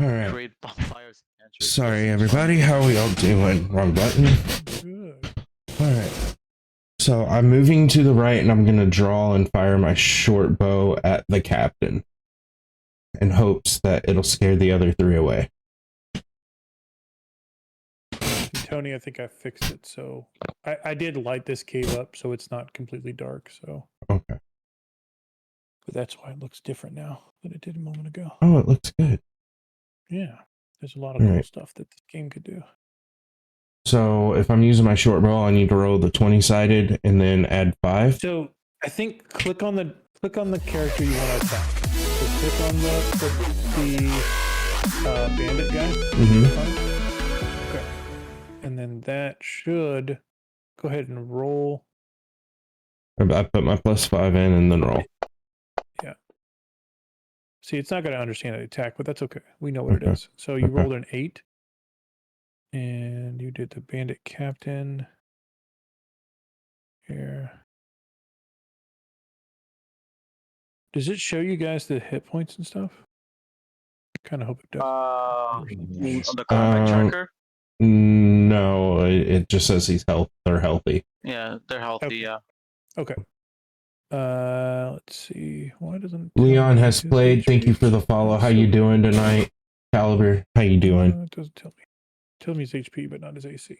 All right. create bonfires. Sorry, everybody. How are we all doing? Wrong button. Good. All right. So I'm moving to the right, and I'm gonna draw and fire my short bow at the captain, in hopes that it'll scare the other three away. Tony, I think I fixed it. So I did light this cave up so it's not completely dark. So, Okay. but that's why it looks different now than it did a moment ago. Oh, it looks good. Yeah, there's a lot of All cool right. stuff that this game could do. So if I'm using my short bow, I need to roll the 20-sided and then add 5. So I think click on the character you want to attack. So click on the bandit guy. Mm-hmm. Okay, and then that should go ahead and roll. I put my +5 in and then roll. See, it's not going to understand the attack, but that's okay. We know what Okay. it is. So you Okay. rolled an 8, and you did the bandit captain here. Does it show you guys the hit points and stuff? Kind of hope it does. On the combat tracker. No, it just says they're healthy. Yeah, they're healthy. Okay. Yeah. Okay. Let's see. Why doesn't Leon has played. Thank you for the follow. How you doing tonight? Caliber, how you doing? It doesn't tell me. Tell me his HP, but not his AC.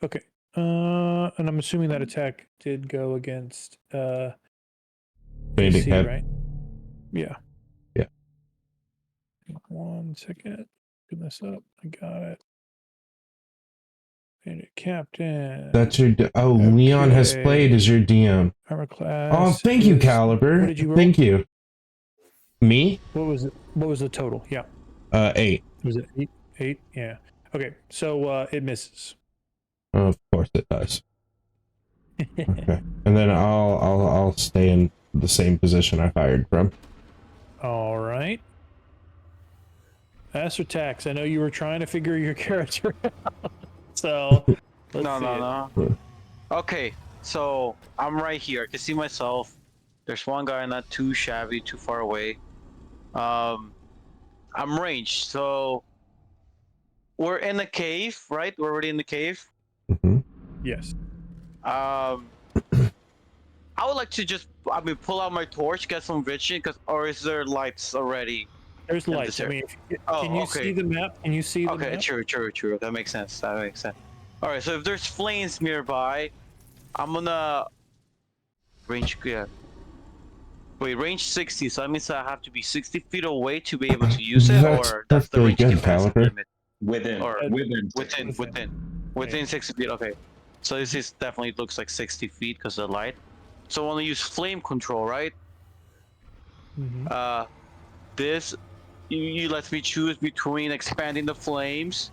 Okay. And I'm assuming that attack did go against Bandit AC, Cap. right? Yeah. Yeah. 1 second. Open this up. I got it. Bandit Captain. That's your. Leon has played as your DM. Armor class. Oh, thank you, Caliber. What did you roll? Thank you. Me? What was it? What was the total? Yeah. 8. Was it 8? 8? Yeah. Okay. So it misses. Of course it does. Okay, and then I'll stay in the same position I fired from. All right. Aster Tax, I know you were trying to figure your character out. So let's see it. No. Okay, so I'm right here. I can see myself. There's one guy not too shabby, too far away. I'm ranged, so we're in the cave, right? We're already in the cave. Mm-hmm. Yes. I would like to just, pull out my torch, get some vision, or is there lights already? There's Yeah, lights. I sir. mean, Oh, can you okay. see the map? Can you see the Okay, map? true. That makes sense. All right, so if there's flames nearby, I'm gonna range. Yeah. Wait, range 60. So that means I have to be 60 feet away to be able to use it, That's or that's the perfectly range good, capacity Caliber. limit. Within. Or within Yeah. 60 feet. Okay. So this is definitely looks like 60 feet because of the light. So I want to use flame control, right? Mhm. This you lets me choose between expanding the flames.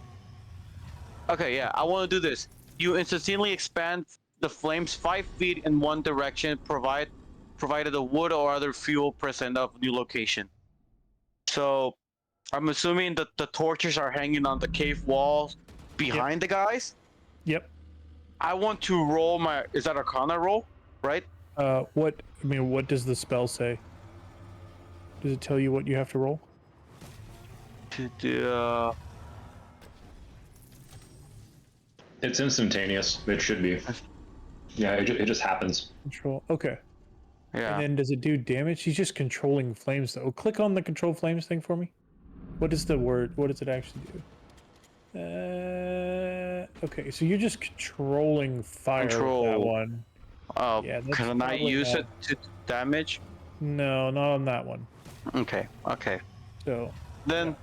Okay, yeah, I want to do this. You instantly expand the flames 5 feet in one direction, provided the wood or other fuel present of new location. So I'm assuming that the torches are hanging on the cave walls behind the guys. Yep. I want to roll my. Is that Arcana roll? Right? What does the spell say? Does it tell you what you have to roll? It's instantaneous. It should be. Yeah, it just happens. Control. Okay. Yeah. And then does it do damage? He's just controlling flames though. Click on the control flames thing for me. What is the word? What does it actually do? Okay, so you're just controlling fire with that Control. one. Yeah, that's Can I probably use not- it to damage? No, not on that one. Okay. So Then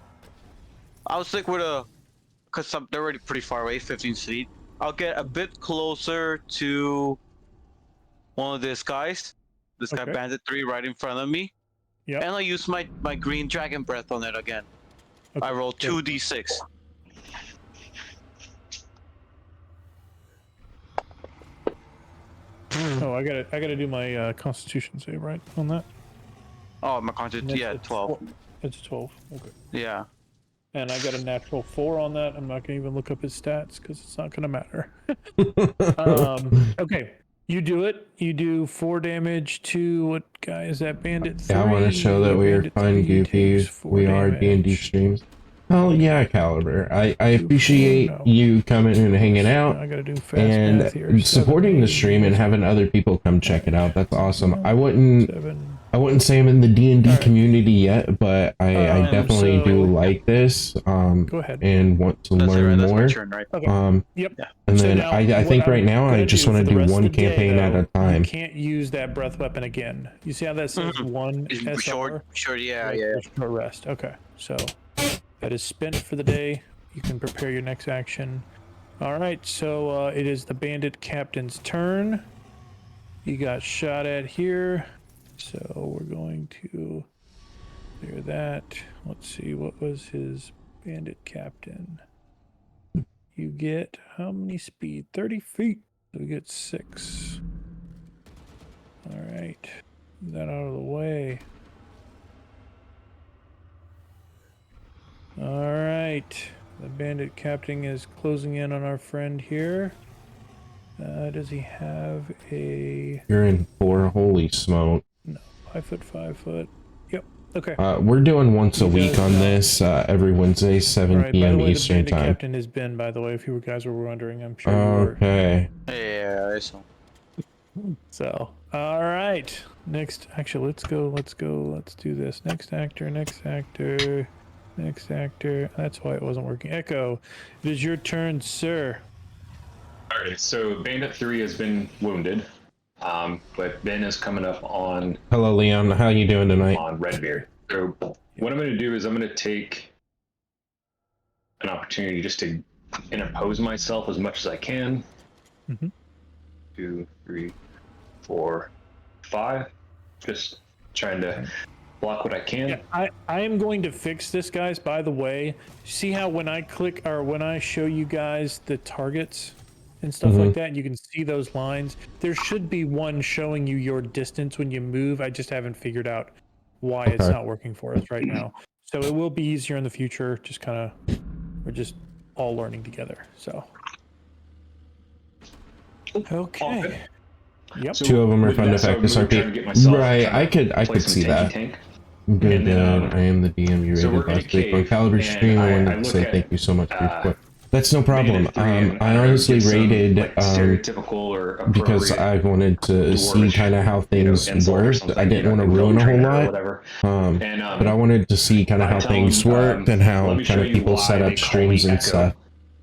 I'll stick with because they're already pretty far away, 15 feet. I'll get a bit closer to one of these guys. This guy Okay. Bandit 3 right in front of me. Yeah. And I'll use my green dragon breath on it again. okay. I roll good. 2d6. Oh, I gotta do my Constitution save right on that. Oh, my content, And yeah, it's a 12. It's a 12. Okay. Yeah. And I got a natural 4 on that. I'm not gonna even look up his stats because it's not gonna matter. Okay. You do it. You do 4 damage to what guy is that? Bandit 3. Yeah, I want to show that we are Bandit fun 3 goofy. takes 4 We are D&D damage. streams. Oh yeah, Caliber. I 2, 4, appreciate no. you coming and hanging out I gotta do fast math here. and supporting 7, the 8, stream and having other people come check it out. That's awesome. 7. I wouldn't say I'm in the D&D All right. community yet, but I definitely do so- like this. Go ahead. And want to That's it, learn right? That's my more. turn, right? Okay. Yep. And So then now, I what think right I'm now I gonna just do want for to the do rest of one the day, campaign at a though, time. You can't use that breath weapon again. You see how that says one SR? Short, yeah. Short rest. Okay, so that is spent for the day. You can prepare your next action. All right, so it is the bandit captain's turn. He got shot at here, so we're going to clear that. Let's see, what was his bandit captain? You get how many speed? 30 feet. So we get 6. All right, get that out of the way. All right, the bandit captain is closing in on our friend here. Does he have a You're in 4. Holy smoke. 5 foot, 5 foot? Yep. Okay. We're doing once a He week does on now. this every Wednesday, 7 All right. By the p.m. way, the Eastern bandit time. captain is Ben. By the way, if you guys were wondering, I'm sure you were. Okay. Yeah, I saw. So, all right. Next, actually, let's go. Let's do this. Next actor. That's why it wasn't working. Echo, it is your turn, sir. All right, so Bandit 3 has been wounded, but Ben is coming up on Hello, Leon. How you doing tonight? Redbeard. So what I'm going to do is I'm going to take an opportunity just to interpose myself as much as I can. Mm-hmm. 2, 3, 4, 5. Just trying to block what I can. Yeah, I am going to fix this, guys. By the way, see how when I click or when I show you guys the targets and stuff like that, you can see those lines. There should be one showing you your distance when you move. I just haven't figured out why it's not working for us right now. So it will be easier in the future. Just kind of, we're just all learning together. So. Okay. Yep. So 2 of them are with fun to that, so I'm practice really RP. trying to get myself Right, kind I of could play some see tanky that. tank. Good, And then, I am the DM. You so rated we're in a last week on cave, Caliber and stream. I I wanted to look say at, thank you so much for your support. That's no problem. Bandit 3 and I don't know, honestly give some, rated like, stereotypical or because appropriate I wanted to see dwarvish, kind of how things insult or worked. something, I didn't want to like ruin a whole trainer or lot. whatever. But I wanted to see kind of I how tell things them, worked and how let me show kind of you people why set they up call me streams and Echo. stuff.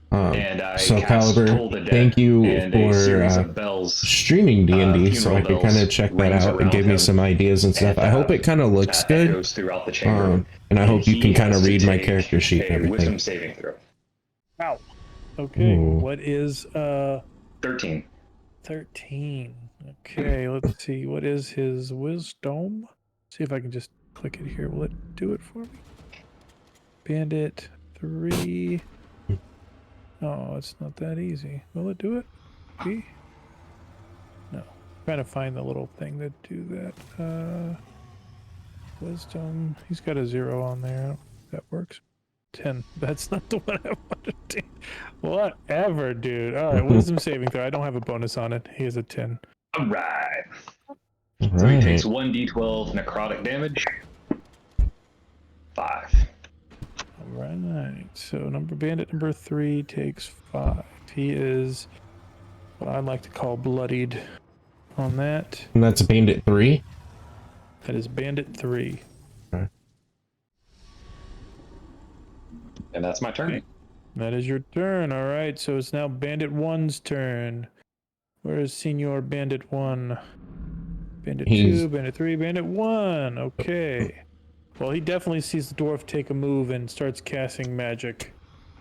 And I So cast Caliber, Toll the Dead thank you and for a series of bells, streaming D&D, so I funeral could kind of bells check that rings out. It around gave me him, some ideas and stuff. and, I hope it kind of looks that good. echoes throughout the chamber. And I hope you he can kind has of to read my take character sheet and a everything. wisdom saving throw. Wow. Okay. Ooh. What is 13. 13? Okay, let's see. What is his wisdom? See if I can just click it here. Will it do it for me? Bandit 3. Oh, it's not that easy. Will it do it? B? No. Trying to find the little thing that do that. Wisdom. He's got a 0 on there. I don't think that works. 10. That's not the one I wanted to. Whatever, dude. All right, wisdom saving throw. I don't have a bonus on it. He has a 10. All right. All So he right. takes 1d12 necrotic damage. 5. All right. So bandit number 3 takes 5. He is what I like to call bloodied on that. And that's Bandit 3. That is bandit 3. Okay. And that's my turn. Okay. That is your turn. All right. So it's now bandit 1's turn. Where is Senior Bandit 1? Bandit 2, Bandit 3, Bandit 1. Okay. Well, he definitely sees the dwarf take a move and starts casting magic.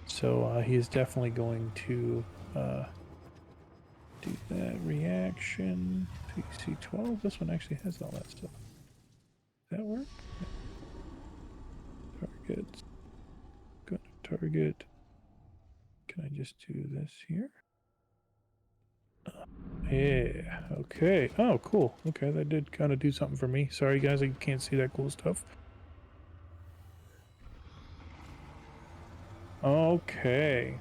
So he is definitely going to do that reaction. PC 12. This one actually has all that stuff. Does that work? Targets. Go to target. Can I just do this here? Yeah, okay. Oh, cool. Okay, that did kind of do something for me. Sorry, guys, I can't see that cool stuff. Okay.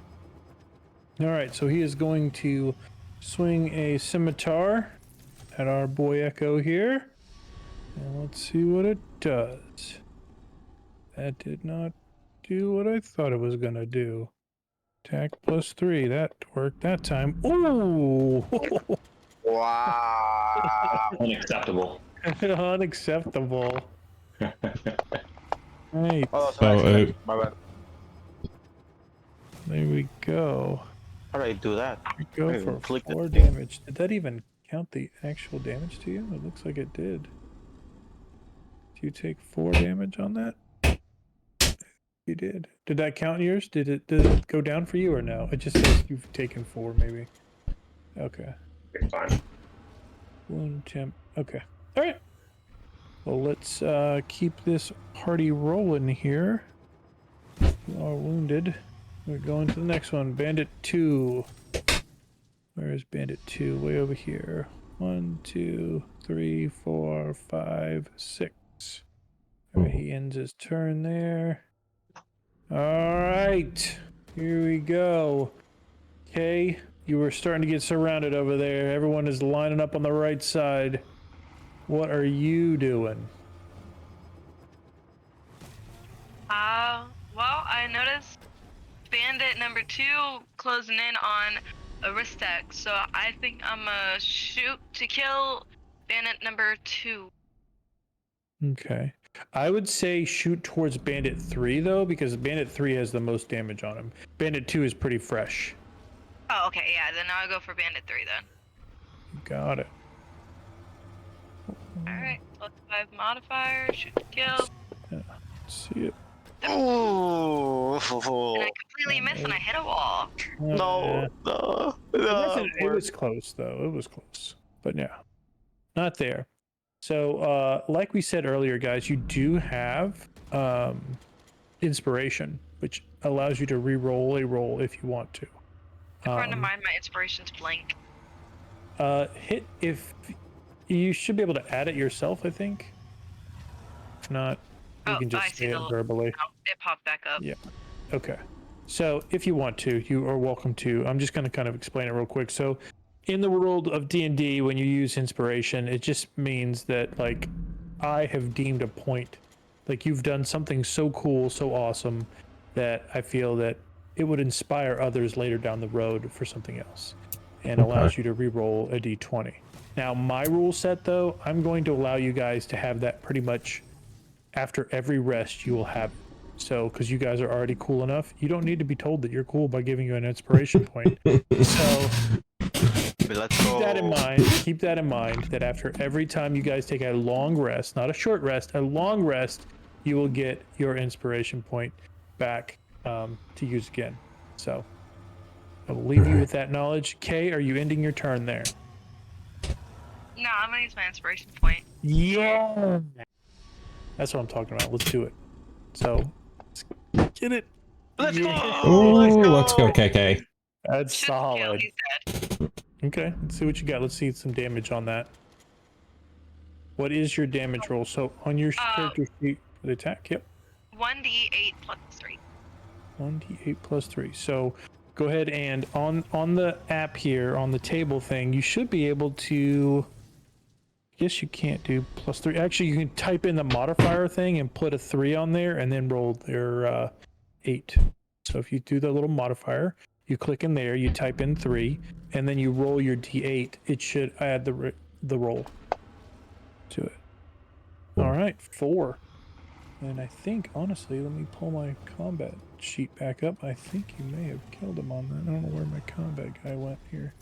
All right, so he is going to swing a scimitar at our boy Echo here. And let's see what it does. That did not do what I thought it was gonna do. Attack +3. That worked that time. Ooh! Wow. Unacceptable. Unacceptable. Right. Oh, that's So, an accident. My bad. There we go. How did I do that? We go I for clicked it. 4 damage. Did that even count the actual damage to you? It looks like it did. Do you take 4 damage on that? You did. Did that count yours? Did it go down for you or no? It just says you've taken 4 maybe. Okay. Okay, fine. Wound temp. Okay. All right. Well, let's keep this party rolling here. You are wounded. We're going to the next one. Bandit 2. Where is Bandit 2? Way over here. 1, 2, 3, 4, 5, 6. All right, he ends his turn there. All right. Here we go. Okay. You were starting to get surrounded over there. Everyone is lining up on the right side. What are you doing? Well, I noticed bandit number 2 closing in on Aristek, so I think I'm gonna shoot to kill bandit number 2. Okay. I would say shoot towards Bandit 3, though, because Bandit 3 has the most damage on him. Bandit 2 is pretty fresh. Oh, okay, yeah, then I'll go for bandit 3 then. You got it. Alright, +5 modifier, shoot to kill. Yeah, see it. Oh. And I completely miss and I hit a wall. No. No. It was close, though. It was close. But yeah, not there. So, like we said earlier, guys, you do have inspiration, which allows you to re-roll a roll if you want to. According to mine, my inspiration's blank. Hit if you should be able to add it yourself, I think. If not, you can just say it verbally. Oh, it popped back up. Yeah. Okay. So if you want to, you are welcome to. I'm just going to kind of explain it real quick. So in the world of D&D, when you use inspiration, it just means that, like, I have deemed a point, like, you've done something so cool, so awesome, that I feel that it would inspire others later down the road for something else, and allows you to re-roll a d20. Now, my rule set, though, I'm going to allow you guys to have that pretty much after every rest. You will have it. So, because you guys are already cool enough, you don't need to be told that you're cool by giving you an inspiration point. So Let's go. keep that in mind. Keep that in mind, that after every time you guys take a long rest, not a short rest, a long rest, you will get your inspiration point back to use again. So I will leave you with that knowledge. Kay, are you ending your turn there? No, I'm gonna use my inspiration point. Yeah. That's what I'm talking about. Let's do it. So, let's get it. Let's go. Let's go, KK. That's Shoot to kill, solid. he's dead. Okay, let's see what you got. Let's see some damage on that. What is your damage roll? So on your character sheet for the attack, yep. 1d8 plus 3. 1d8 plus 3. So go ahead and on the app here, on the table thing, you should be able to, I guess you can't do plus 3. Actually, you can type in the modifier thing and put a 3 on there and then roll their 8. So if you do the little modifier, you click in there, you type in 3, and then you roll your d8. It should add the roll to it. All right, 4. And I think, honestly, let me pull my combat sheet back up. I think you may have killed him on that. I don't know where my combat guy went here.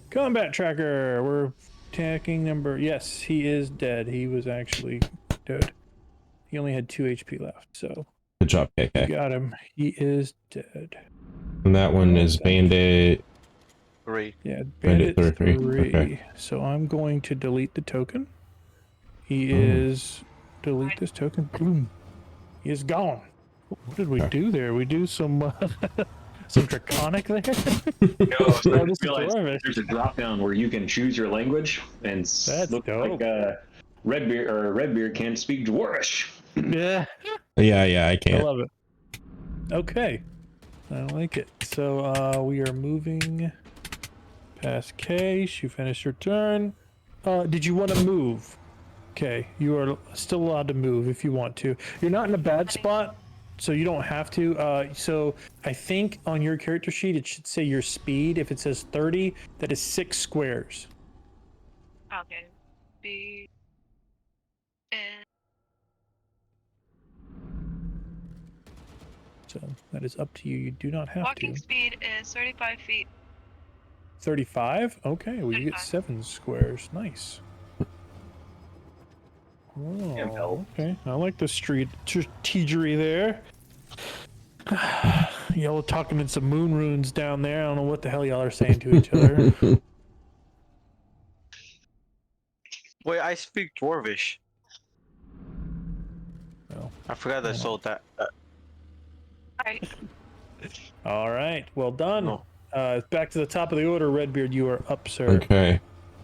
Combat tracker. We're attacking number. Yes, he is dead. He was actually dead. He only had 2 HP left, so. Good job, KK. Got him. He is dead. And that one is Bandit. 3. Yeah, Bandit Bandit 3. 3. Okay. So I'm going to delete the token. He is. Delete this token. Boom. He is gone. What did we do there? We do some some draconic there. No, so I Oh, this is realized enormous. there's a drop down where you can choose your language, and That's look dope. like Redbeard can't speak Dwarvish. Yeah, Yeah, I I can't. love it. Okay, I like it. So we are moving past Kay. You finished your turn. Did you want to move? Okay, you are still allowed to move if you want to. You're not in a bad spot. So you don't have to. So I think on your character sheet it should say your speed. If it says 30, that is 6 squares. Okay. Speed is So that is up to you. You do not have walking to. speed is 35 feet. 35? Okay, well, you get 35. 7 squares. Nice. Oh, okay. I like the strategery there. Y'all are talking in some moon runes down there. I don't know what the hell y'all are saying to each other. Wait, I speak Dwarvish. Well, I forgot I sold that. Alright. all right. Well done. No. Back to the top of the order, Redbeard. You are up, sir. Okay.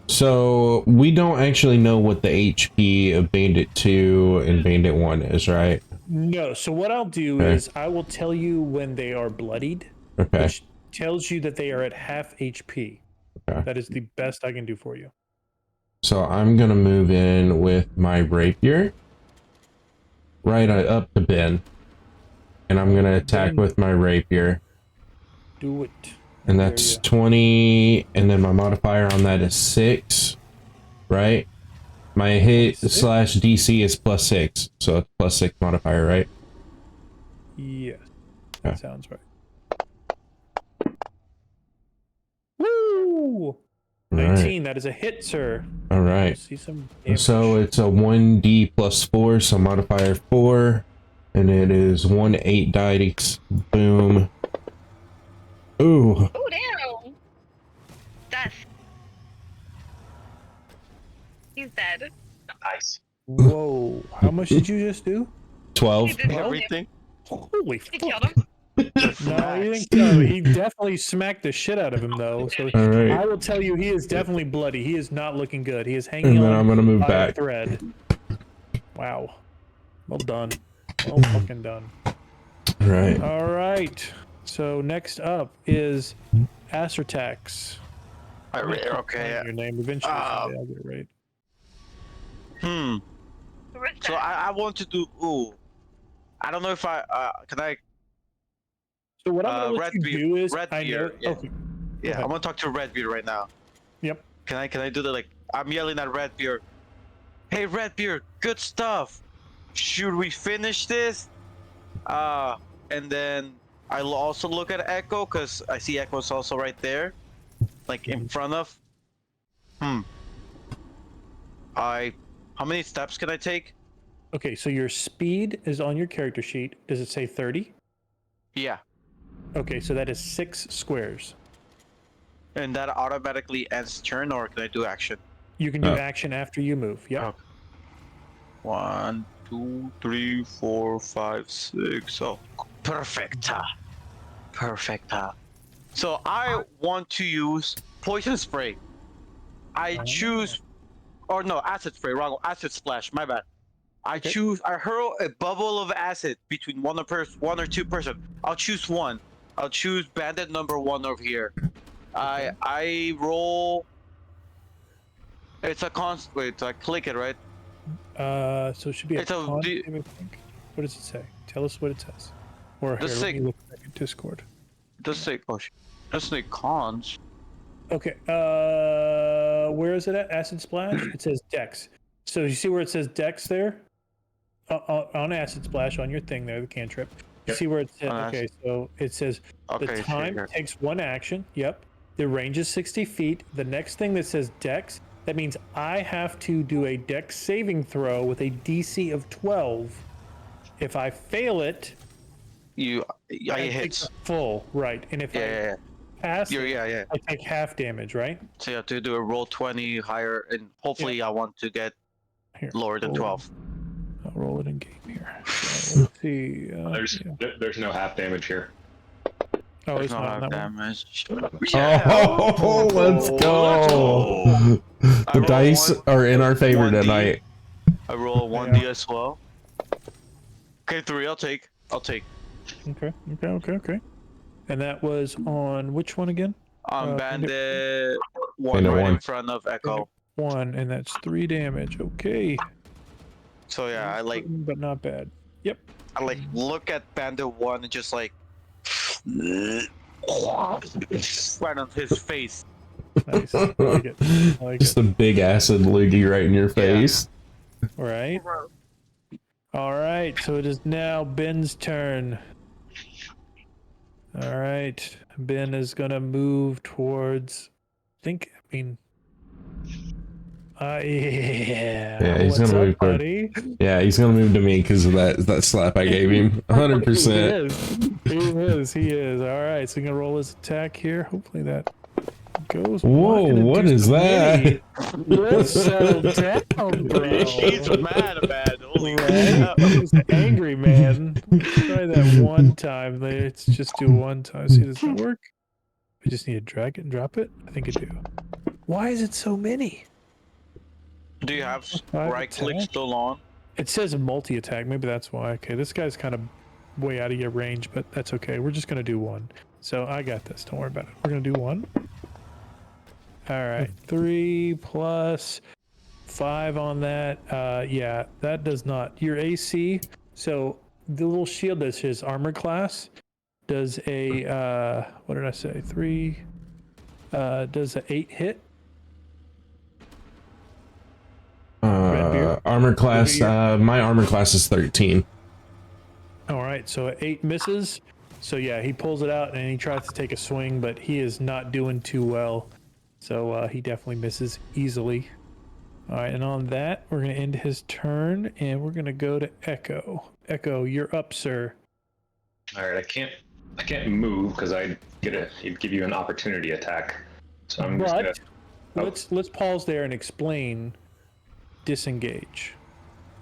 So we don't actually know what the HP of Bandit 2 and Bandit 1 is, right? No. So what I'll do Okay. is I will tell you when they are bloodied, Okay. which tells you that they are at half HP. Okay. That is the best I can do for you. So I'm gonna move in with my rapier right up to Ben, and I'm gonna attack Ben. with my rapier, Do it. and I that's hear 20, and then my modifier on that is 6, right? My hit 26? slash DC is +6, so it's +6 modifier, right? ya. Yes. Okay. That sounds right. Woo! All 19. right. That is a hit, sir. All right. Let's see some damage. So it's a 1d +4, so modifier 4, and it is 1 8 dice. Boom. Ooh. Oh, damn. Death. He's dead. Nice. Whoa. How much did you just do? 12. He did kill him. Everything. Holy He fuck. killed him. No, he didn't kill him. He definitely smacked the shit out of him, though. So All right. I will tell you, he is definitely bloody. He is not looking good. He is hanging And then on I'm gonna move by a back. thread. Wow. Well done. Well fucking done. All right. All right. So next up is Acertax. Okay. Your name eventually. Someday I'll get it right. Who is So that? I want to do. Ooh. I don't know if I can I. So what I'm gonna let you Redbeard- do is Redbeard, I know. yeah. Okay. Yeah, ahead. I'm gonna talk to Redbeard right now. Yep. Can I do that? Like I'm yelling at Redbeard. Hey Redbeard, good stuff. Should we finish this? And then I'll also look at Echo because I see Echo's also right there, like in front of. How many steps can I take? Okay. So your speed is on your character sheet. Does it say 30? Yeah, Okay. So that is 6 squares. and that automatically ends turn, or can I do action? You can do Oh. action after you move. Yep. Oh. 1, 2, 3, 4, 5, 6. Oh, perfecta. Perfecta. So I want to use poison spray. I choose, or no, acid spray. Wrong. Acid splash. My bad. I Okay. choose. I hurl a bubble of acid between one or two person. I'll choose one. I'll choose bandit number 1 over here. I roll. It's a const. Wait, I click it right. So it should be a It's a con D- save, I think. What does it say? Tell us what it says. Or The here, let me sig- look back at Discord. Does say doesn't say cons. Okay. Where is it at? Acid Splash? It says Dex. So you see where it says Dex there? On Acid Splash on your thing there, the cantrip. You Yep. see where it says? On Okay, so it says Okay, the see time here. takes 1 action. Yep. The range is 60 feet. The next thing that says Dex, that means I have to do a Dex saving throw with a DC of 12. If I fail it, I I take hits. the full, right? And if I Yeah. pass, You're, it, yeah. I take half damage, right? So you have to do a roll 20 higher, and hopefully I want to get Here, lower than roll it. 12. I'll roll it in game here. So let's see. There's no half damage here. Oh, There's it's no not half that one. damage. Oh, let's go. I The roll dice one- are in our favor 1D. tonight. I roll 1D as well. Okay, 3. I'll take. Okay. And that was on which one again? Bandit 1 Bandit right 1. in front of Echo. 1, and that's 3 damage. Okay. So yeah, I like. But not bad. Yep. I like look at Bandit 1 and just like right on his face. Nice. I like it. I like Just it. a big acid loogie right in your face. Right. All right. So it is now Ben's turn. All right. Ben is gonna move towards. Yeah. Yeah, he's What's gonna up, move toward. buddy? Yeah, he's gonna move to me because of that slap I gave him. 100%. He is. All right. So he's gonna roll his attack here. Hopefully that goes. Whoa, what is that? Let's settle down, bro. He's mad. Holy Right? He's an angry man. Let's try that one time. Let's just do one time. See, does that work? I just need to drag it and drop it. I think I do. Why is it so many? Do you have Five right click attack? still on? It says multi-attack. Maybe that's why. Okay, this guy's kind of way out of your range, but that's okay. We're just gonna do one. So I got this. Don't worry about it. We're gonna do one. All right, 3 plus 5 on that. Yeah, that does not. Your AC. So the little shield that says armor class does a what did I say? 3. Does a 8 hit? Armor class. My armor class is 13. All right, so 8 misses. So yeah, he pulls it out and he tries to take a swing, but he is not doing too well. So he definitely misses easily. All right, and on that, we're gonna end his turn, and we're gonna go to Echo. Echo, you're up, sir. All right, I can't move because he'd give you an opportunity attack. So I'm just gonna. But let's pause there and explain disengage.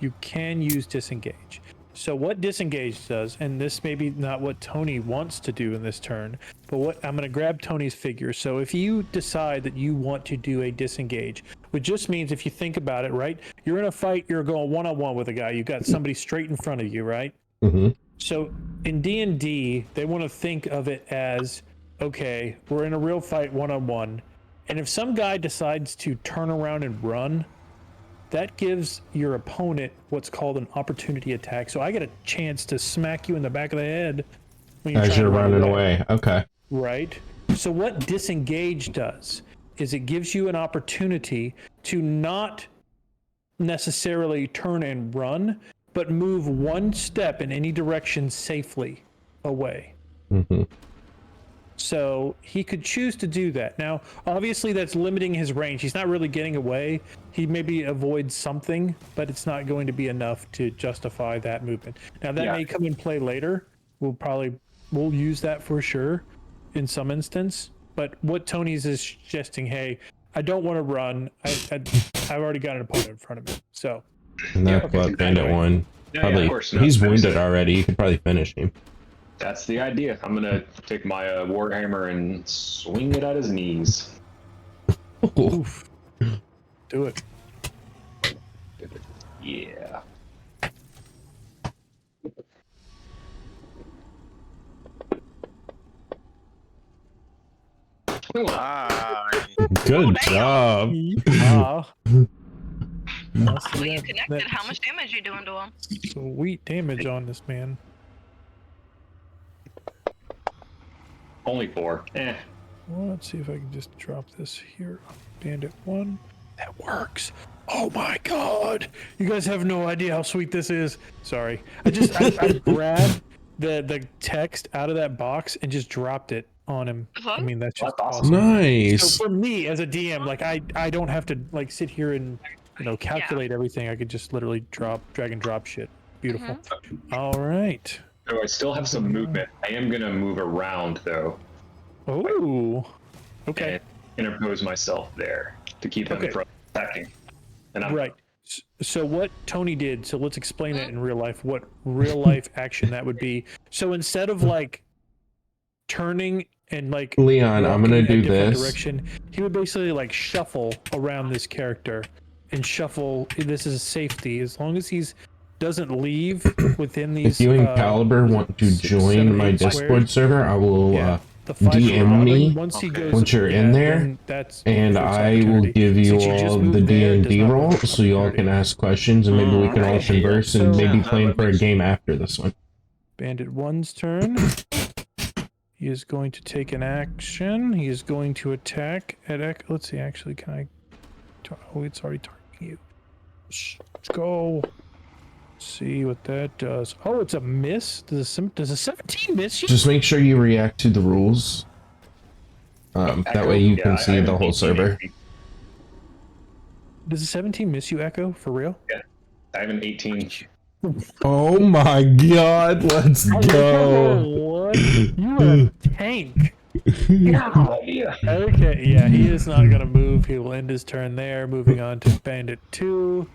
You can use disengage. So what disengage does, and this may be not what Tony wants to do in this turn, but what I'm going to grab Tony's figure. So if you decide that you want to do a disengage, which just means if you think about it, right? You're in a fight, you're going one-on-one with a guy. You've got somebody straight in front of you, right? Mm-hmm. So in D&D, they want to think of it as, okay, we're in a real fight one-on-one. And if some guy decides to turn around and run, that gives your opponent what's called an opportunity attack. So I get a chance to smack you in the back of the head when As trying you're to run running away. Okay. Right? So what disengage does is it gives you an opportunity to not necessarily turn and run, but move one step in any direction safely away. Mm-hmm. So he could choose to do that. Now, obviously, that's limiting his range. He's not really getting away. He maybe avoids something, but it's not going to be enough to justify that movement. Now, that may come in play later. We'll use that for sure in some instance. But what Tony's is suggesting, hey, I don't want to run. I've already got an opponent in front of me. So. And that's what Bandit won. Probably, of course. No, he's wounded already. You could probably finish him. That's the idea. I'm gonna take my warhammer and swing it at his knees. Oof. Do it. Yeah. Good job. Well, you connected. How much damage are you doing to him? Sweet damage on this man. Only 4. Eh. Well, let's see if I can just drop this here. Bandit 1. That works. Oh my god. You guys have no idea how sweet this is. Sorry. I grabbed the text out of that box and just dropped it on him. I mean, that's just awesome. Nice. So for me as a DM, like I don't have to like sit here and calculate everything. I could just literally drag and drop shit. Beautiful. All right. So I still have some movement. I am gonna move around though. Oh. Okay. And interpose myself there to keep him from attacking. And I'm right. So what Tony did, so let's explain it in real life, what real life action that would be. So instead of like turning and like Leon, I'm gonna do this direction, he would basically like shuffle around this character and shuffle. This is safety as long as he's doesn't leave within these. If you and Caliber want to join my Discord server, I will the 5 DM round, me once he Okay. goes, once you're in there, then that's and first I will opportunity. give you Since you all just the moved there, it does D&D not roll, count so y'all opportunity. can ask questions, and maybe we can all Okay. converse and So- maybe Yeah, plan that for a makes- game after this one. Bandit 1's turn. He is going to take an action. He is going to attack at. Let's see. Actually, can I? Oh, it's already targeting you. Let's go. See what that does. Oh, it's a miss. Does a 17 miss you? Just make sure you react to the rules. That way you can I see have the an whole 18 server. AC. Does a 17 miss you, Echo? For real? I have an 18. Oh my god, let's go. What? You are a tank. Yeah. Okay, yeah, he is not going to move. He will end his turn there. Moving on to Bandit 2.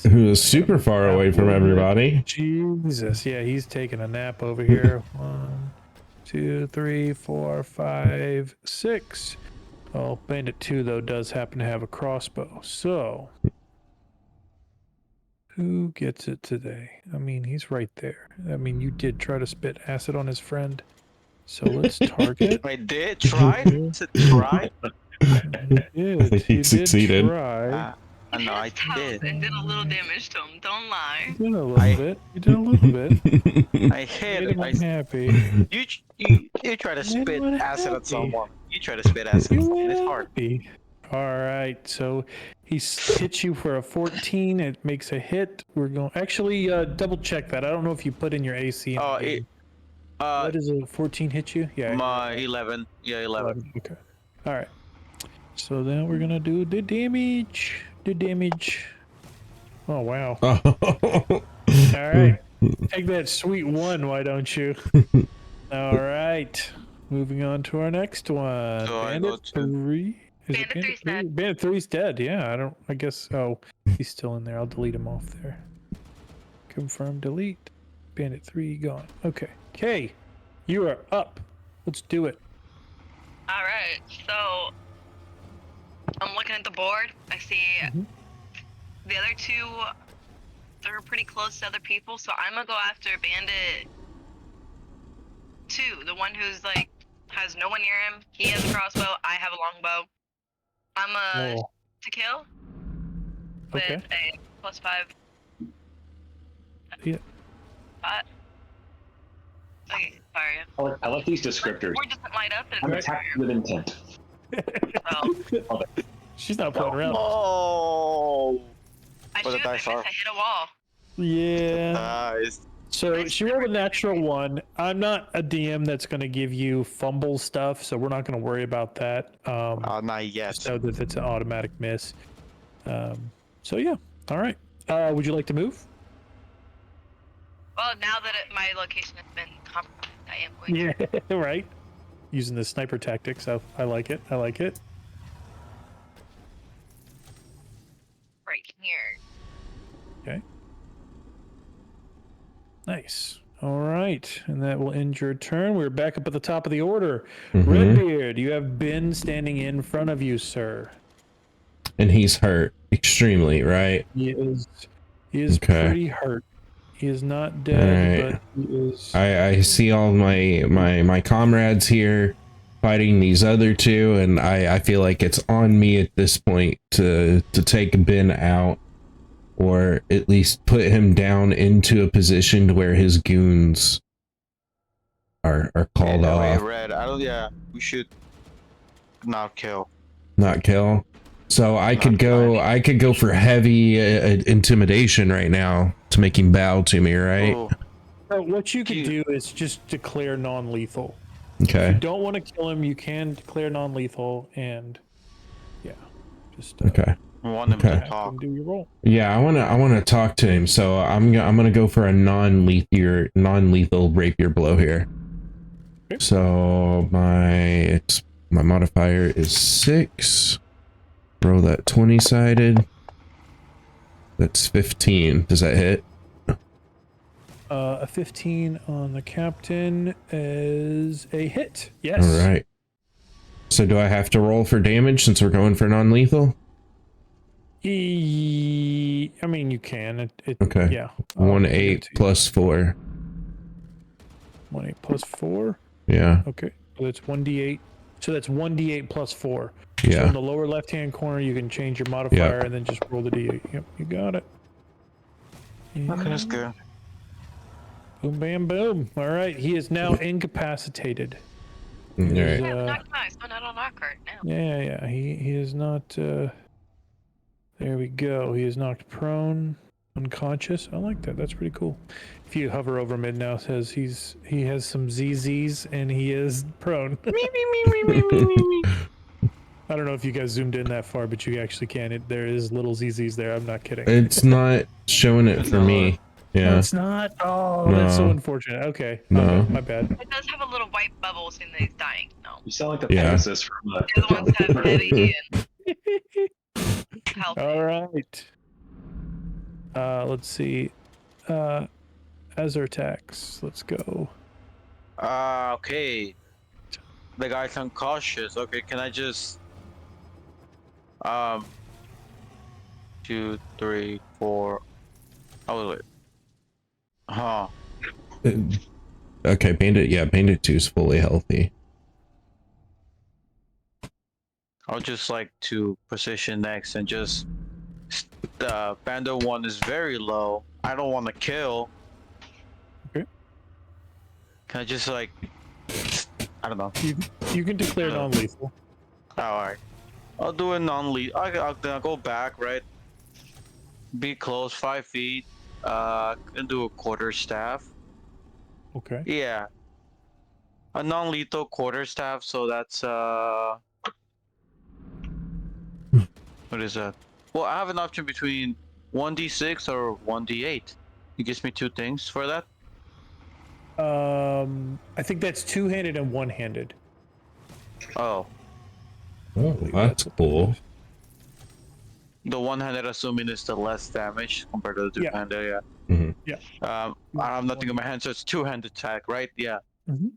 Who is super far away from everybody. Jesus, yeah, he's taking a nap over here. 1, 2, 3, 4, 5, 6. Oh, Bandit 2, though, does happen to have a crossbow. So, who gets it today? I mean, he's right there. I mean, you did try to spit acid on his friend. So let's target. I did try. It's a try. He succeeded. Try. I know I His house did. and did a little damage to him. Don't lie. You did a little bit. You did a little bit. I hit Made it. him I, unhappy. you try to Made spit him acid at unhappy. someone. You try to spit acid at someone. It's hard. Happy. All right, so he hits you for a 14. It makes a hit. We're going. Actually, double check that. I don't know if you put in your AC. Oh, What does a 14 hit you? Yeah. my 11. Yeah, 11. Okay. All right. So then we're gonna do the damage. The damage. Oh wow. All right. Take that sweet 1, why don't you? All right. Moving on to our next one. So I Bandit go to- 3. Is it Bandit 3's dead. Bandit 3's dead. Yeah, I guess. Oh, he's still in there. I'll delete him off there. Confirm delete. Bandit 3 gone. Okay. Kay, you are up. Let's do it. All right, so I'm looking at the board. I see Mhm. the other two. They're pretty close to other people, so I'm gonna go after Bandit 2, the one who's like has no one near him. He has a crossbow. I have a longbow. I'm Oh, to kill with okay. a +5. Yeah. Okay, sorry. I like these descriptors. Board doesn't light up. I'm And attacked with intent. so She's not playing around. Oh, I Where the shoot. I miss. dice are. I hit a wall. Yeah. nice. So she rolled a natural 1. I'm not a DM that's going to give you fumble stuff, so we're not going to worry about that. Not yet. So that it's an automatic miss. So yeah. All right. Would you like to move? Well, now that my location has been compromised, I am going to. Yeah. Right. Using the sniper tactics. I like it. I like it. Right here. Okay. Nice. All right. And that will end your turn. We're back up at the top of the order. Mhm. Redbeard, you have Ben standing in front of you, sir. And he's hurt extremely, right? He is Okay. pretty hurt. He is not dead, Alright. but he is. I see all my comrades here fighting these other two, and I feel like it's on me at this point to take Ben out, or at least put him down into a position to where his goons are called off, Red. I don't. Yeah, we should not kill. not kill. So I Not could go. fine. I could go for heavy intimidation right now to make him bow to me, right? Oh, So what you could You- do is just declare non-lethal. If Okay. you don't want to kill him, you can declare non-lethal, and yeah, just Okay. I want him Okay. to have him talk. do your roll. Yeah, I wanna talk to him. So I'm gonna go for a non-lethal rapier blow here. Okay. So my modifier is 6. Roll that 20-sided. That's 15. Does that hit? A 15 on the captain is a hit. Yes. All right. So do I have to roll for damage since we're going for non-lethal? I mean, you can. Okay. Yeah. I'll 1 give it 8 to you. plus 4. 1 8 plus 4. Yeah. Okay. So that's 1d8. So that's 1d8 plus 4. So in Yeah. the lower left-hand corner, you can change your modifier and then just roll the d8. Yep, you got it. Okay, that's And good. boom, bam, boom. All right, he is now incapacitated. All He is, right. Yeah, knocked him out. He's not on our cart now. yeah. He is not. There we go. He is knocked prone, unconscious. I like that. That's pretty cool. If you hover over mid now, it says he has some ZZs and he is prone. I don't know if you guys zoomed in that far, but you actually can. There is little ZZs there. I'm not kidding. It's not showing it for me. No, Yeah. it's not. Oh, that's so No. unfortunate. Okay. No. Okay, my bad. It does have a little white bubble saying that he's dying. No. You sound like the Yeah. Pegasus from They're the ones that have heavy and healthy. All right. Let's see. Azure attacks. Let's go. Okay. The guy's unconscious. Okay, can I just 2, 3, 4. Oh wait. Huh. Okay, Bandit. Yeah, Bandit 2 is fully healthy. I'll just like to position next and just the Bandit 1 is very low. I don't want to kill. Okay. Can I just like I don't know. You can declare non-lethal. Oh, alright. I'll do a non-lead. I'll go back, right? Be close, 5 feet. Can do a quarter staff. Okay. Yeah. A non-lethal quarter staff, so that's what is that? Well, I have an option between 1d6 or 1d8. It gives me 2 things for that. I think that's two-handed and one-handed. Oh. Oh, that's cool. The one-handed assuming is the less damage compared to the two-handed, yeah. Mhm. Yeah. I have nothing in my hand, so it's two-handed attack, right? Yeah. Mhm.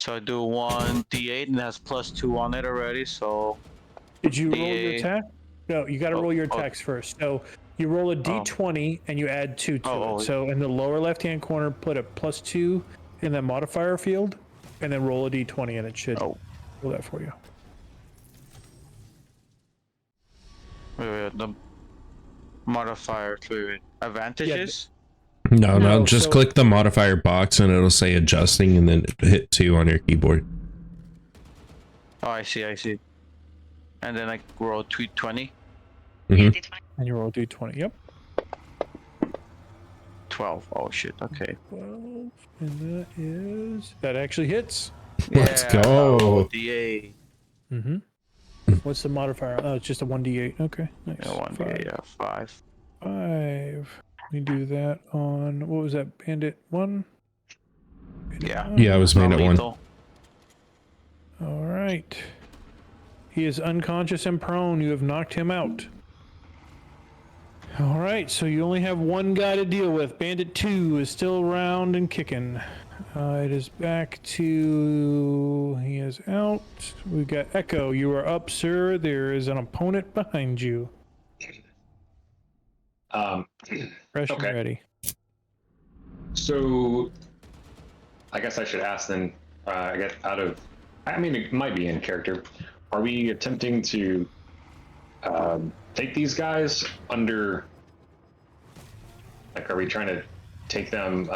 So I do 1d8 and it has +2 on it already, so Did you roll your D8. attack? No, you got to Oh, roll your oh. attacks first. So you roll a d20 and you add 2 to Oh, it. So in the lower left-hand corner, put a +2 in that modifier field, and then roll a d20, and it should roll that for you. Wait, the modifier, wait. Advantages? No, No, just so- click the modifier box and it'll say adjusting and then hit 2 on your keyboard. Oh, I see. And then I roll 20, Yeah, Mhm. D20. And you roll a d20. Yep. 12. Oh shit, okay. 12, and that actually hits. Let's Yeah, go. roll D8. Mm-hmm. What's the modifier? Oh, it's just a 1d8. Okay, nice. Yeah, 1d8, yeah, 5. 5. We do that on, what was that, Bandit 1? Yeah. Yeah, I was made at 1. Non-lethal. All right. He is unconscious and prone. You have knocked him out. All right, so you only have one guy to deal with. Bandit 2 is still around and kicking. It is back to... He is out. We got Echo. You are up, sir. There is an opponent behind you. Fresh and Okay. ready. So, I guess I should ask then. I get out of. I mean, it might be in character. Are we attempting to take these guys under? Like, are we trying to take them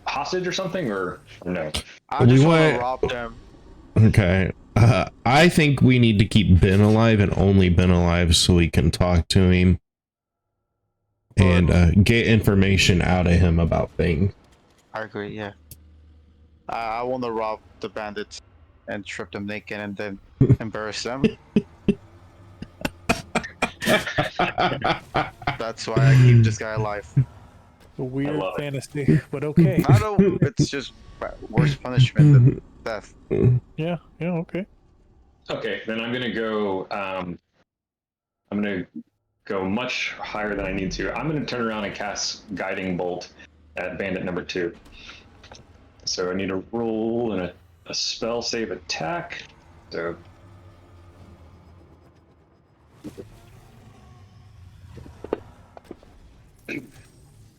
hostage or something, or no? I just want want- to rob them. Okay. I think we need to keep Ben alive and only Ben alive so we can talk to him and get information out of him about things. I agree, yeah. I want to rob the bandits and strip them naked and then embarrass them. That's why I keep this guy alive. A weird love it. fantasy, but okay. I don't. It's just worse punishment than death. Yeah, okay. Okay, then I'm gonna go. I'm gonna go much higher than I need to. I'm gonna turn around and cast Guiding Bolt at Bandit number 2. So I need a roll and a spell save attack. So.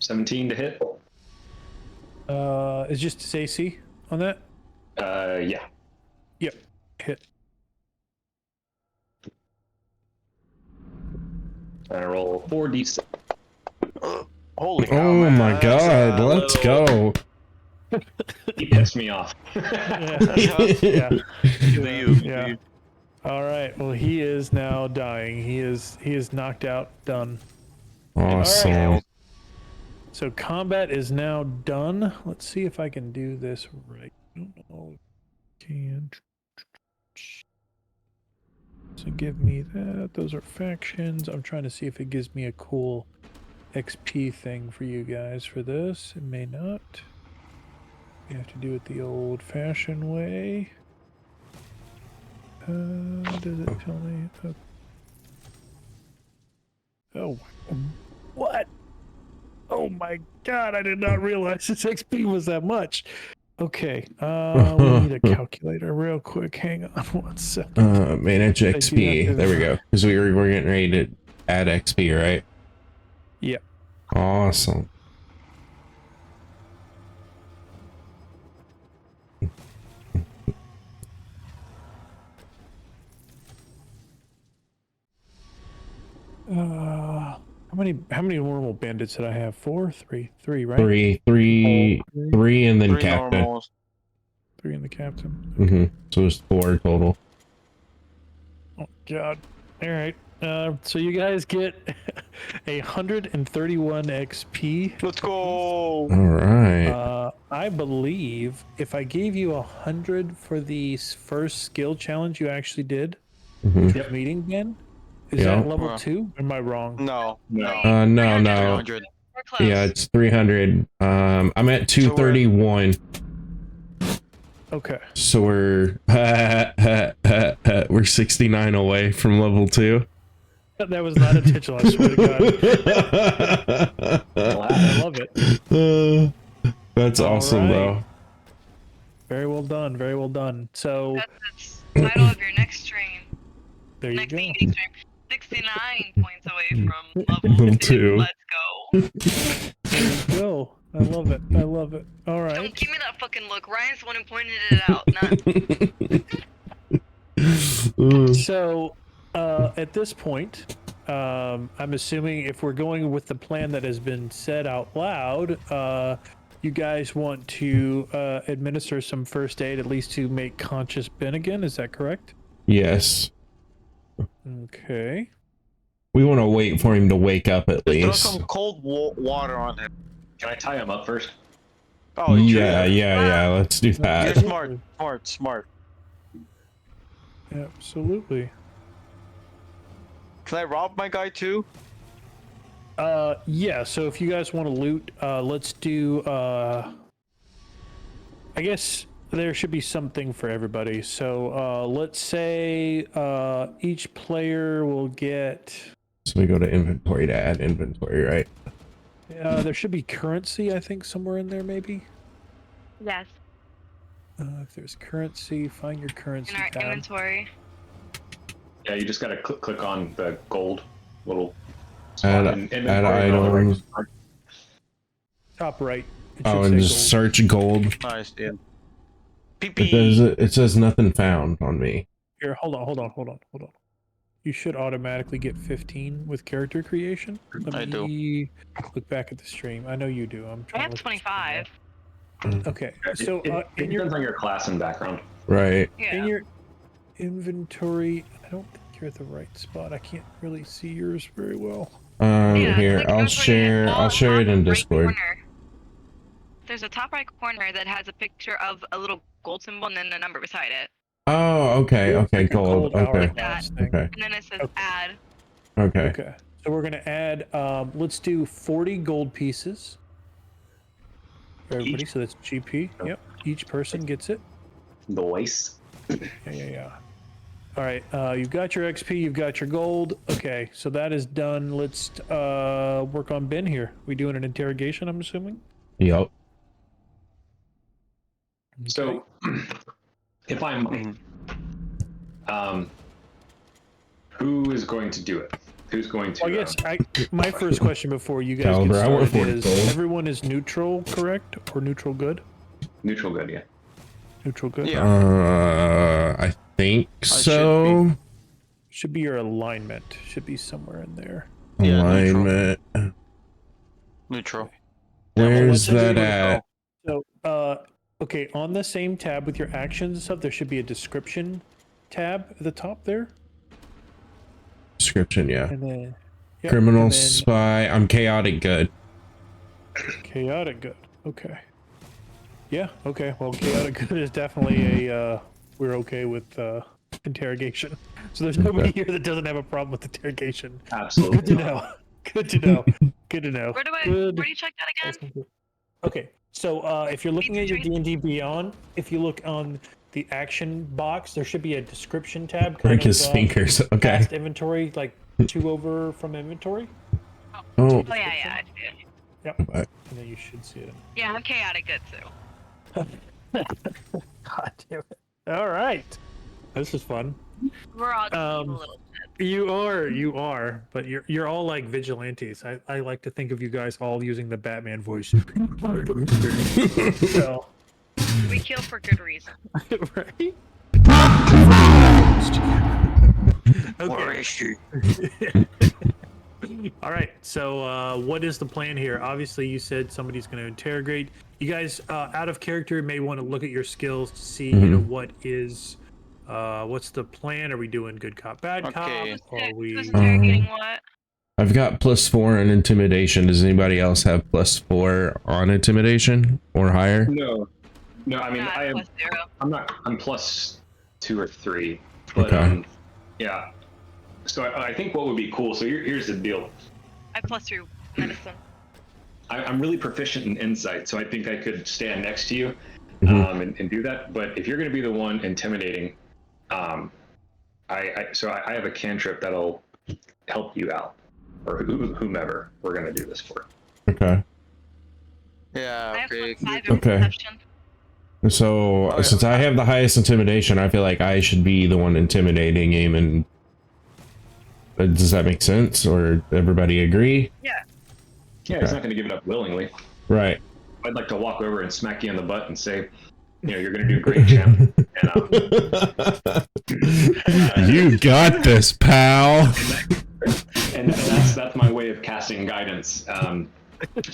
$17 to hit. Is just AC on that? Yeah. Yep. Hit. And I roll 4d6. Holy cow, Oh man. my That's god, a let's little- go. He pissed me off. Yeah. Yeah. Yeah. All right. Well, he is now dying. He is knocked out. Done. Awesome. All right. So combat is now done. Let's see if I can do this right. I don't know. Can. So give me that. Those are factions. I'm trying to see if it gives me a cool XP thing for you guys for this. It may not. You have to do it the old-fashioned way. Does it tell me? Oh, what? Oh my god, I did not realize this XP was that much. Okay, we need a calculator real quick. Hang on 1 second. Manage do XP. have to- There we go. Because we're getting ready to add XP, right? Yeah. Awesome. How many normal bandits did I have? 4, 3, right? Three, and then 3 captain. normals. 3 in the captain. Mm-hmm. So it's 4 total. Oh god. All right. So you guys get 131 XP. Let's go. All right. I believe if I gave you 100 for the first skill challenge you actually did, Mhm. the meeting Ben, is Yeah. that level Wow. 2? Am I wrong? No. No. No. 300. We're close. Yeah, it's 300. I'm at 231. Okay. So we're we're 69 away from level 2. That was not intentional, I swear to God. I love it. That's All awesome, right. though. Very well done. Very well done. So That's the title of your next stream. there you Next go. meeting stream. 69 points away from Level level 2. 2. Let's go. There you go. I love it. I love it. All right. Don't give me that fucking look. Ryan's the one who pointed it out, not So, at this point, I'm assuming if we're going with the plan that has been said out loud, you guys want to administer some first aid, at least to make conscious Ben again. Is that correct? Yes. Okay. We want to wait for him to wake up at Throw least. some cold water on him. Can I tie him up first? Oh, you Yeah. Let's do You're that. smart. Absolutely. Can I rob my guy too? Yeah. So if you guys want to loot, let's do. I guess there should be something for everybody. So let's say each player will get. So we go to inventory to add inventory, right? There should be currency, I think, somewhere in there, maybe. Yes. If there's currency, find your currency In our tab. inventory. Yeah, you just gotta click on the gold little Add- spot in add inventory and all the items. right- Top right. It Oh, should and say just gold. search gold. Nice, yeah. It says nothing found on me. Here, hold on. You should automatically get 15 with character creation. Let I do. me look back at the stream. I know you do. I'm I trying have to look at the stream 25. now. Okay, so it in your depends on your class and background. Right. Yeah. in your inventory, I don't think you're at the right spot. I can't really see yours very well. Yeah, Here, like I'll inventory share. at I'll the share it in top right Discord. corner. There's a top right corner that has a picture of a little gold symbol and then the number beside it. Oh, okay. It's like a Gold. Okay. hourglass thing. Okay. And then it says Okay. add. Okay. Okay. So we're gonna add. Let's do 40 gold pieces. For everybody, so that's GP. Yep. Each person gets it. The waist. Yeah. All right. You've got your XP. You've got your gold. Okay. So that is done. Let's work on Ben here. We doing an interrogation? I'm assuming. Yep. So, if I'm, who is going to do it? Who's going to? Well, I guess my first question before you guys Caliber, get I work started for it, is: gold. everyone is neutral, correct, or neutral good? neutral good, yeah. Neutral good. Yeah. I think should so. Should be your alignment. Should be somewhere in there. Yeah, neutral. Alignment. Neutral. Where's Yeah, well, that at? So, okay, on the same tab with your actions and stuff, there should be a description tab at the top there. Description, yeah. And then yep, Criminal, and then spy. I'm chaotic good. chaotic good. Okay. Yeah, okay. Well, chaotic good is definitely a we're okay with interrogation. So there's nobody here that doesn't have a problem with interrogation. Absolutely. Good to know. Good to know. Good to know. Where do you check that again? Okay, so if you're looking at your D&D Beyond, if you look on the action box, there should be a description tab. Break his fingers. Okay. Past inventory, like 2 over from inventory. Oh. Oh yeah, I see it. Yep. Right. And then you should see it. Yeah, I'm chaotic good too. God damn it. All right. This is fun. We're all just evil little shit. You are, but you're all like vigilantes. I like to think of you guys all using the Batman voice. So, We kill for good reason. right? Where is she? All right. So, what is the plan here? Obviously, you said somebody's going to interrogate. You guys, out of character, may want to look at your skills to see, you know, what is, what's the plan? Are we doing good cop, bad cop? Okay. Are we? Who's interrogating what? I've got +4 on intimidation. Does anybody else have +4 on intimidation or higher? No, I mean, Not I am. +0. I'm +2 or 3. But, Okay. yeah. So I think what would be cool. So here's the deal. I +3 medicine. I'm really proficient in insight, so I think I could stand next to you Mhm. and do that. But if you're going to be the one intimidating, I have a cantrip that'll help you out, or whomever we're going to do this for. Okay. Yeah, I have okay. +5 in Okay. perception. So Oh, yeah. since I have the highest intimidation, I feel like I should be the one intimidating him. And does that make sense, or everybody agree? Yeah, he's Okay. not going to give it up willingly. Right. I'd like to walk over and smack you on the butt and say, you're going to do great, champ. And, You got this, pal. and that's my way of casting guidance.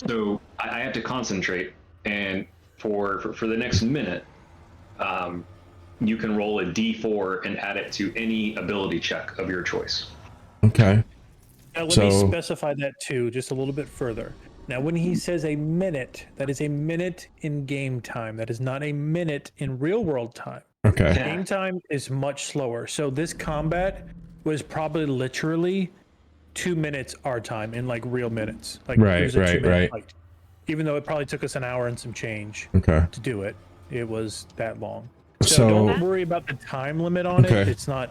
So I have to concentrate, and for the next minute, you can roll a d4 and add it to any ability check of your choice. Okay. Now, let me So- specify that too, just a little bit further. Now, when he says a minute, that is a minute in game time. That is not a minute in real world time. Okay. Yeah. Game time is much slower. So this combat was probably literally 2 minutes our time in like real minutes. Like Right, it was a right, 2-minute right. fight. Even though it probably took us an hour and some change Okay. to do it, it was that long. So, So don't worry about the time limit on it. Okay. It's not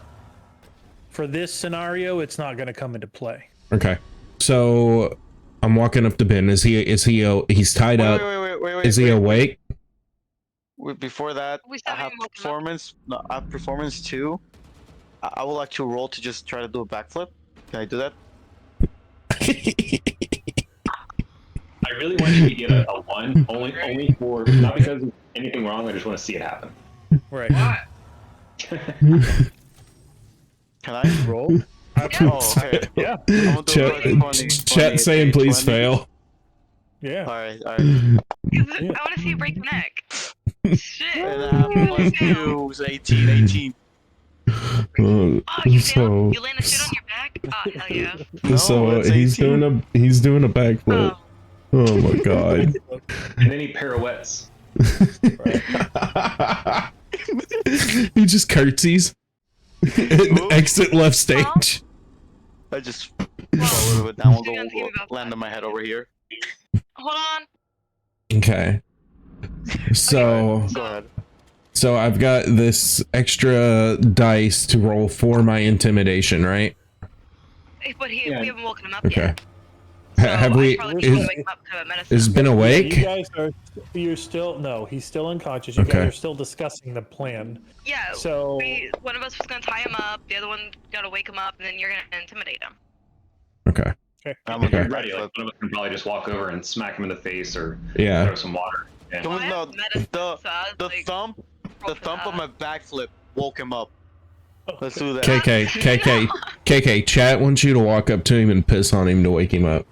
for this scenario. It's not going to come into play. okay. So I'm walking up to Ben. He's tied up. Wait. Is he awake? Before that, We I still have haven't woken up. performance. No, I have performance 2. I would like to roll to just try to do a backflip. Can I do that? I really want you to get a 1, only for, not because of anything wrong, I just want to see it happen. Right. What? Can I roll? Oh, okay. Yeah. I'm gonna do Chat, like 20, chat saying 20, please 20. fail. Yeah. Alright. I want to see you break the neck. Shit. And I have +2 is 18. Oh, you so failed? You land a shit on your back? Oh, hell yeah. so it's he's 18. doing a backflip. Oh, Oh my god. And then he pirouettes. He just curtsies. And exit left stage. I just fall a little bit down. We'll Hang on, think about land that. on my head over here. hold on. Okay. So Go ahead. so I've got this extra dice to roll for my intimidation, right? But we haven't woken him up Okay. yet. So Have I we probably should is, wake him up to a medicine. is Ben awake? You guys are. You're still no. He's still unconscious. You Okay. guys are still discussing the plan. Yeah. So One of us was gonna tie him up. The other one gotta wake him up, and then you're gonna intimidate him. Okay. I'm If you're gonna ready, backflip. like, one of us can probably just walk over and smack him in the face or Yeah. throw some water. And Come I on, have no, medicine, the so I was the like, thumb, the thump of my backflip woke him up. Let's do that. KK, chat wants you to walk up to him and piss on him to wake him up.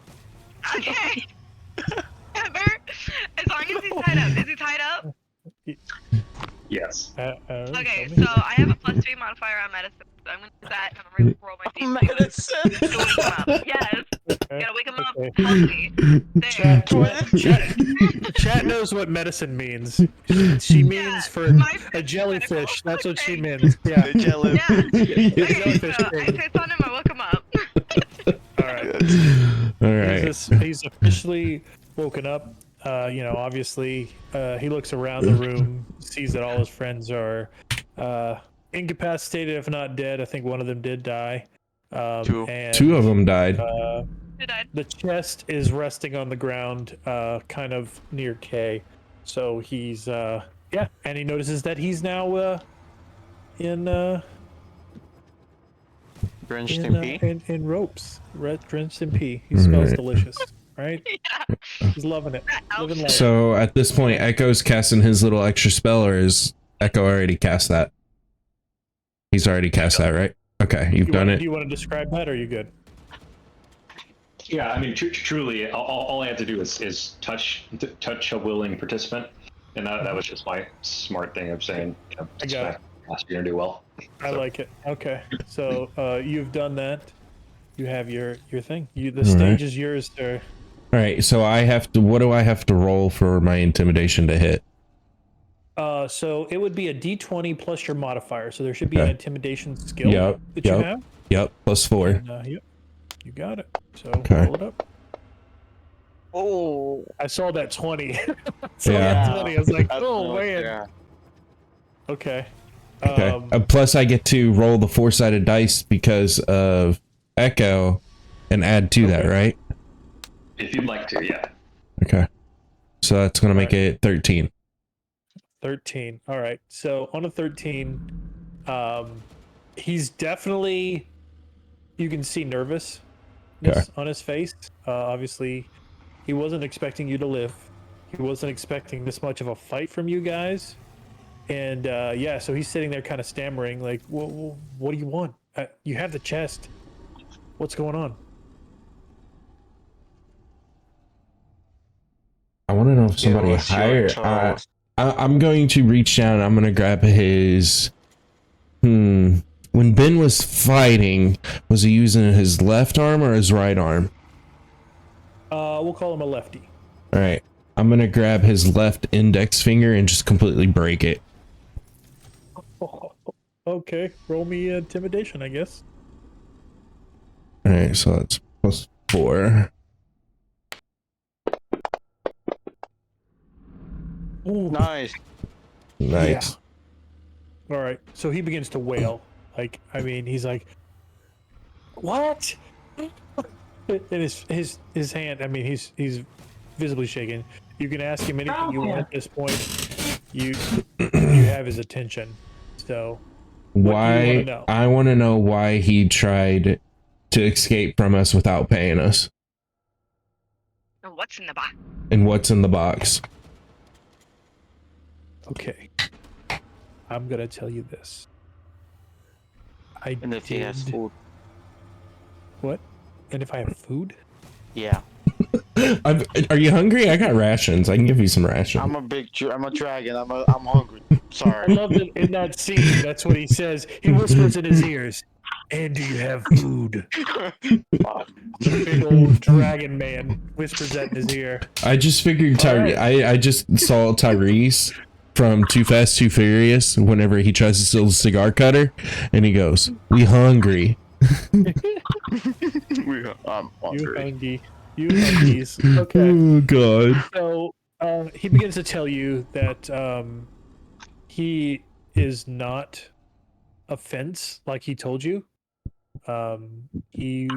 Okay. Ever. As long as he's tied up. Is he tied up? Yes. Okay, so I have a +3 modifier on medicine, so I'm gonna use that and I'm gonna roll my D2 Medicine. to wake him up. Yes. Gotta wake him up Okay. healthy. There. Chat knows what medicine means. She means for my a jellyfish. That's what she okay. means. Yeah. The jelly. Yeah. Okay, Jellyfish so I thing. piss on him, I woke him up. All right. All right. He's officially woken up. Obviously, he looks around the room, sees that all his friends are incapacitated, if not dead. I think one of them did die. Two. And, Two of them died. Who died? the chest is resting on the ground, kind of near Kay. So he's, and he notices that he's now Drenched in pee. in ropes, drenched in pee. He smells Right. delicious, right? Yeah. He's loving it. That Living outfit. life. So at this point, Echo's casting his little extra spell, or is Echo already cast that? He's already cast that, right? Okay, you've done Do it. you want to describe that, or are you good? Yeah, I mean, truly, all I have to do is touch a willing participant, and that was just my smart thing of saying, I got it. You're gonna do well. I like it. Okay, so you've done that. You have your thing. The All stage right. is yours, sir. All right, so I have to. What do I have to roll for my intimidation to hit? So it would be a D20 plus your modifier. So there should be an Okay. intimidation skill Yep, that you yep. have. Yep, +4. And, yep, you got it. So Okay. roll it up. Oh. I saw that 20. So Yeah. that 20. I was like, That's oh nice, man. yeah. Okay. Okay. Plus, I get to roll the 4-sided dice because of Echo, and add to that, Okay. right? If you'd like to, yeah. Okay. So that's gonna make it 13. 13. All right. So on a 13, he's definitely, you can see nervous on his face. Obviously, he wasn't expecting you to live. He wasn't expecting this much of a fight from you guys. And so he's sitting there kind of stammering, like, what do you want? You have the chest. What's going on? I want to know if somebody Give us your higher. toast. I'm going to reach down. I'm going to grab his. When Ben was fighting, was he using his left arm or his right arm? We'll call him a lefty. All right. I'm going to grab his left index finger and just completely break it. Okay, roll me intimidation, I guess. All right. So that's +4. Ooh. Nice. Nice. All right, so he begins to wail. Like, I mean, he's like, "What?" And his hand. I mean, he's visibly shaking. You can ask him anything you want at this point. You have his attention. So what do you Why? wanna know? I want to know why he tried to escape from us without paying us, What's in the box? and what's in the box. Okay, I'm gonna tell you this. And if he has food. What? And if I have food? Yeah. Are you hungry? I got rations. I can give you some rations. I'm a dragon. I'm hungry. I Sorry. love that in that scene. That's what he says. He whispers in his ears. And do you have food? Big old dragon man whispers that in his ear. I just figured Alright. I just saw Tyrese from Too Fast, Too Furious whenever he tries to steal the cigar cutter, and he goes, "We hungry." I'm You hungry. hungry. You hungies. Okay. Oh God. So he begins to tell you that he is not a fence like he told you. He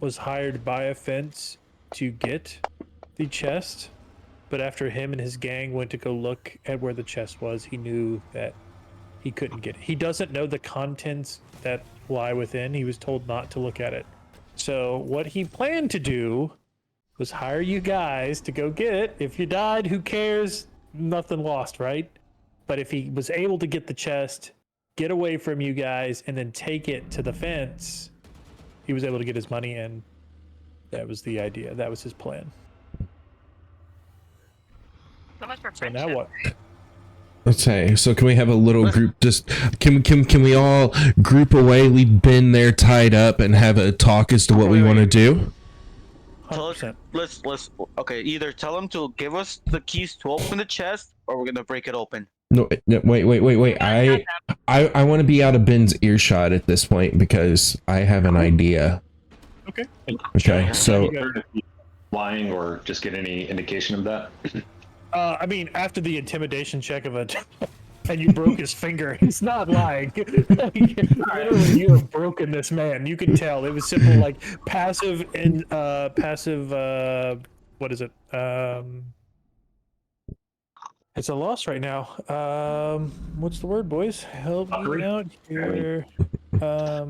was hired by a fence to get the chest, but after him and his gang went to go look at where the chest was, he knew that he couldn't get it. He doesn't know the contents that lie within. He was told not to look at it. So what he planned to do was hire you guys to go get it. If you died, who cares? Nothing lost, right? But if he was able to get the chest, get away from you guys, and then take it to the fence, he was able to get his money, and that was the idea. That was his plan. So much for So friendship. now what? Okay, so can we have a little group? Just can we all group away, leave Ben there tied up, and have a talk as to what we want to do? Tell us, 100%. let's okay. Either tell him to give us the keys to open the chest, or we're gonna break it open. No, wait. I want to be out of Ben's earshot at this point because I have an idea. Okay. Okay, so Lying or just get any indication of that? I mean, after the intimidation check of it, and you broke his finger, he's not lying. Literally, you have broken this man. You can tell. It was simple, like passive and passive. What is it? It's a loss right now. What's the word, boys? Help me out here. What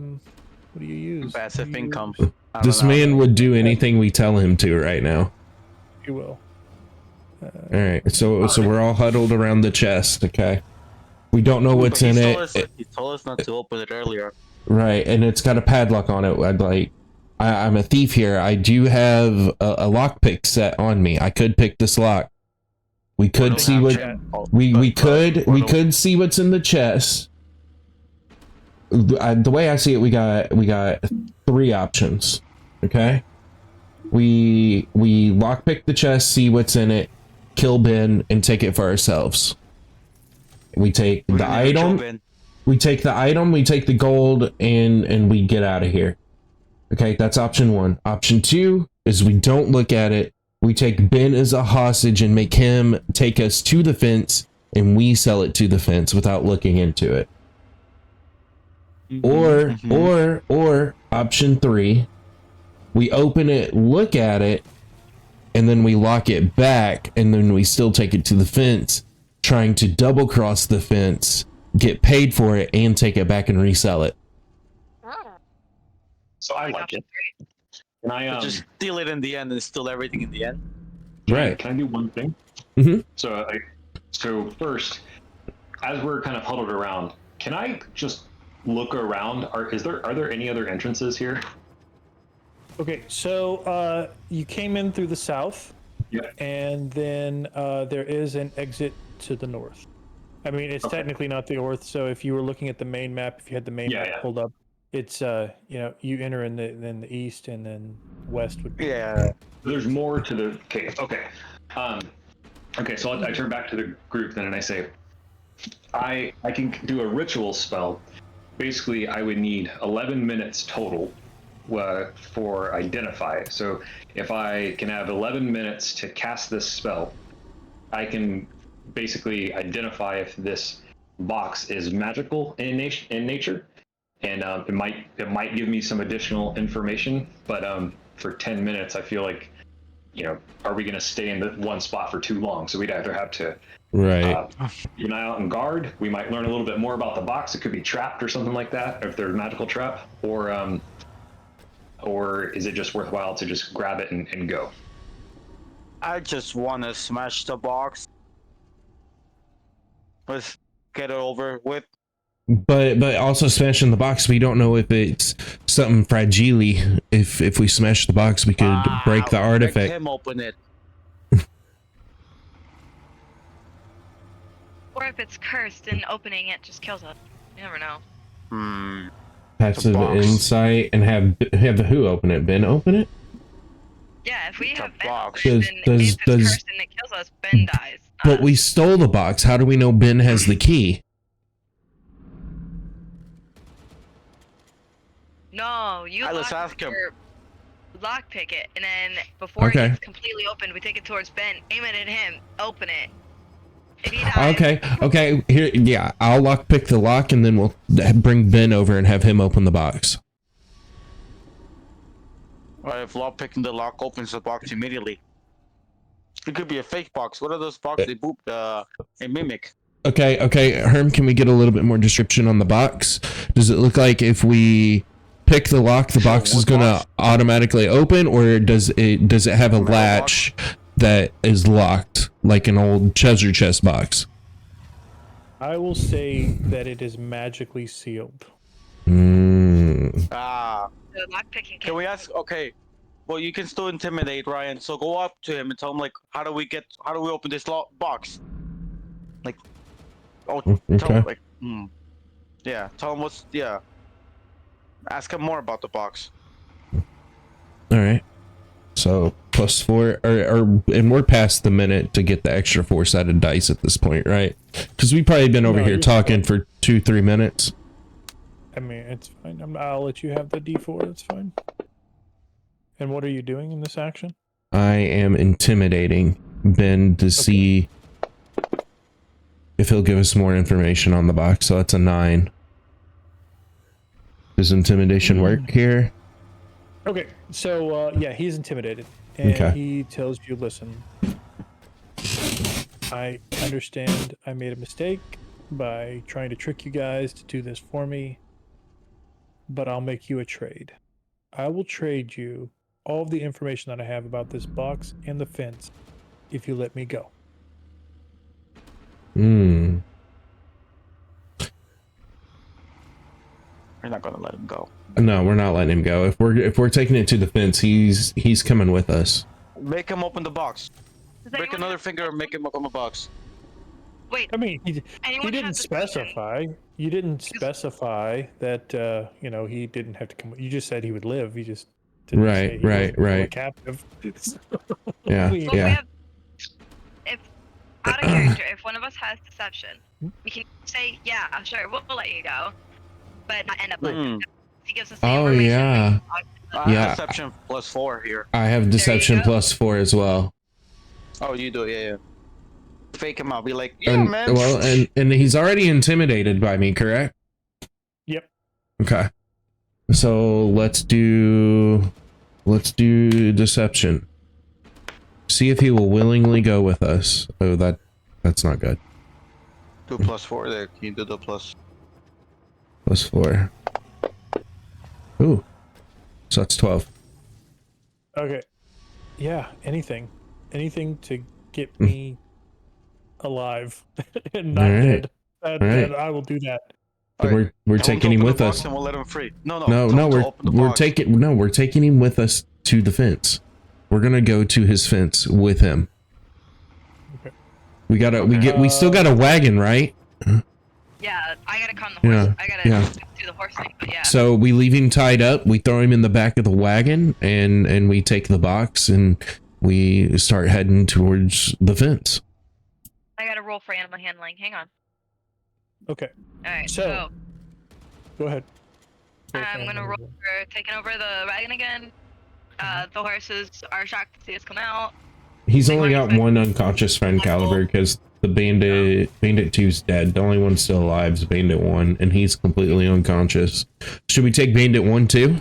do you use? Passive You- income. I this don't know. man would do anything we tell him to right now. You will. All right, so we're all huddled around the chest. Okay, we don't know what's But in he told us not to open it earlier. right? And it's got a padlock on it. I'm a thief here. I do have a lockpick set on me. I could pick this lock. We could don't see have what chat. we could see what's in the chest. The way I see it, we got 3 options. Okay, we lockpick the chest, see what's in it, kill Ben, and take it for ourselves. We take We're the gonna have item. Jobin. We take the item, we take the gold, and we get out of here. Okay, that's option 1. Option 2 is we don't look at it. We take Ben as a hostage and make him take us to the fence, and we sell it to the fence without looking into it. Or option 3, we open it, look at it, and then we lock it back, and then we still take it to the fence, trying to double cross the fence, get paid for it, and take it back and resell it. So I like it. Can I Just steal it in the end and steal everything in the end. Right. Can I do one thing? Mhm. So first, as we're kind of huddled around, can I just look around? Are there any other entrances here? Okay, so you came in through the south, Yeah. and then there is an exit to the north. I mean, it's Okay. technically not the north, so if you were looking at the main map, if you had the main map Yeah. pulled up, it's you enter in the east, and then west would be. Yeah. There's more to the cave. Okay. Okay. So I turn back to the group then, and I say, I can do a ritual spell. Basically, I would need 11 minutes total for identify. So if I can have 11 minutes to cast this spell, I can basically identify if this box is magical in nature, and it might give me some additional information. But for 10 minutes, I feel like, are we going to stay in the one spot for too long? So we'd either have to Right. keep an eye out and guard. We might learn a little bit more about the box. It could be trapped or something like that, if there's a magical trap, or is it just worthwhile to just grab it and go? I just want to smash the box. Let's get it over with. But also smashing the box, we don't know if it's something fragile. If we smash the box, we could break the Make artifact. him open it. Or if it's cursed and opening it just kills it. You never know. Passive box. insight, and have who open it? Ben open it? Yeah, if we It's a have Ben box. open it, Does- then does- if it's does- cursed and it kills us, Ben dies. But we stole the box. How do we know Ben has the key? No, you Let's ask him. lockpick it, and then before Okay. it gets completely open, we take it towards Ben, aim it at him, open it. If he dies, Okay. Here, yeah, I'll pick the lock, and then we'll bring Ben over and have him open the box. Or if picking the lock opens the box immediately. It could be a fake box. What are those boxes? They boop a mimic. Okay, Herm, can we get a little bit more description on the box? Does it look like if we pick the lock, the box is what gonna box? automatically open, or does it have a latch that is locked, like an old treasure chest box? I will say that it is magically sealed. Ah, The lockpicking can we ask? Okay, well, you can still intimidate Ryan. So go up to him and tell him like, how do we open this box? Like, oh, tell Okay. him like, yeah, tell him ask him more about the box. All right. So +4, and we're past the minute to get the extra 4-sided dice at this point, right? Because we've probably been over No, here you're talking for 2-3 minutes. I mean, it's fine. I'll let you have the D4. It's fine. And what are you doing in this action? I am intimidating Ben to see if he'll give us more information on the box. So that's a 9. Does intimidation work here? Okay, so yeah, he's intimidated, and Okay. he tells you, "Listen, I understand I made a mistake by trying to trick you guys to do this for me, but I'll make you a trade. I will trade you all of the information that I have about this box and the fence if you let me go." Hmm. We're not gonna let him go. No, we're not letting him go. If we're taking it to the fence, he's coming with us. Make him open the box. Does Break anyone another have finger and make him open the box. Wait, I mean, he anyone didn't have deception? specify. You didn't specify that. You know, he didn't have to come. You just said he would live. He just didn't say Right, he wasn't right. a captive. Yeah, We- Well, we yeah. have, if out of character, if one of us has deception, we can say, yeah, sure, we'll let you go, but not end up letting him go. He gives us the Oh, information. yeah. I Yeah. have deception +4 here. I have deception go. +4 as well. Oh, you do it, yeah. Fake him out. Be like, yeah, man. Well, and he's already intimidated by me, correct? Yep. Okay. So let's do deception. See if he will willingly go with us. Oh, that's not good. Do +4 there. Can you do the plus? +4. Ooh. So that's 12. Okay. Yeah. Anything to get me alive and not Alright. dead. Alright. That I will do that. Alright, We're tell him to taking him open with the box us. and we'll let him free. No, No, tell him to open the box. we're taking him with us to the fence. We're gonna go to his fence with him. Okay. We still got a wagon, right? Yeah, I gotta calm the horse. I gotta do the horse thing, but yeah. So we leave him tied up, we throw him in the back of the wagon, and we take the box and we start heading towards the fence. I gotta roll for animal handling. Hang on. Okay. Alright, So- so Go ahead. I'm gonna roll for taking over the wagon again. The horses are shocked to see us come out. He's only got one unconscious friend caliber because the bandit 2's dead. The only one still alive is bandit 1, and he's completely unconscious. Should we take bandit 1 too?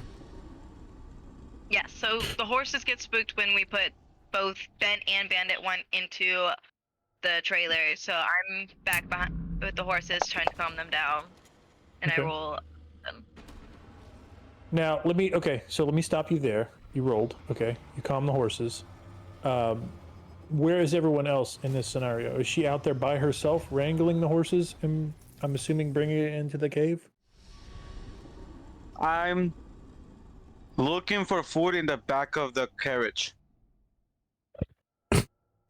Yeah, so the horses get spooked when we put both Ben and Bandit 1 into the trailer. So I'm back behind with the horses trying to calm them down. And Okay. I roll them. Now let me stop you there. You rolled. Okay. You calm the horses. Where is everyone else in this scenario? Is she out there by herself wrangling the horses? And I'm assuming bringing it into the cave. I'm looking for food in the back of the carriage.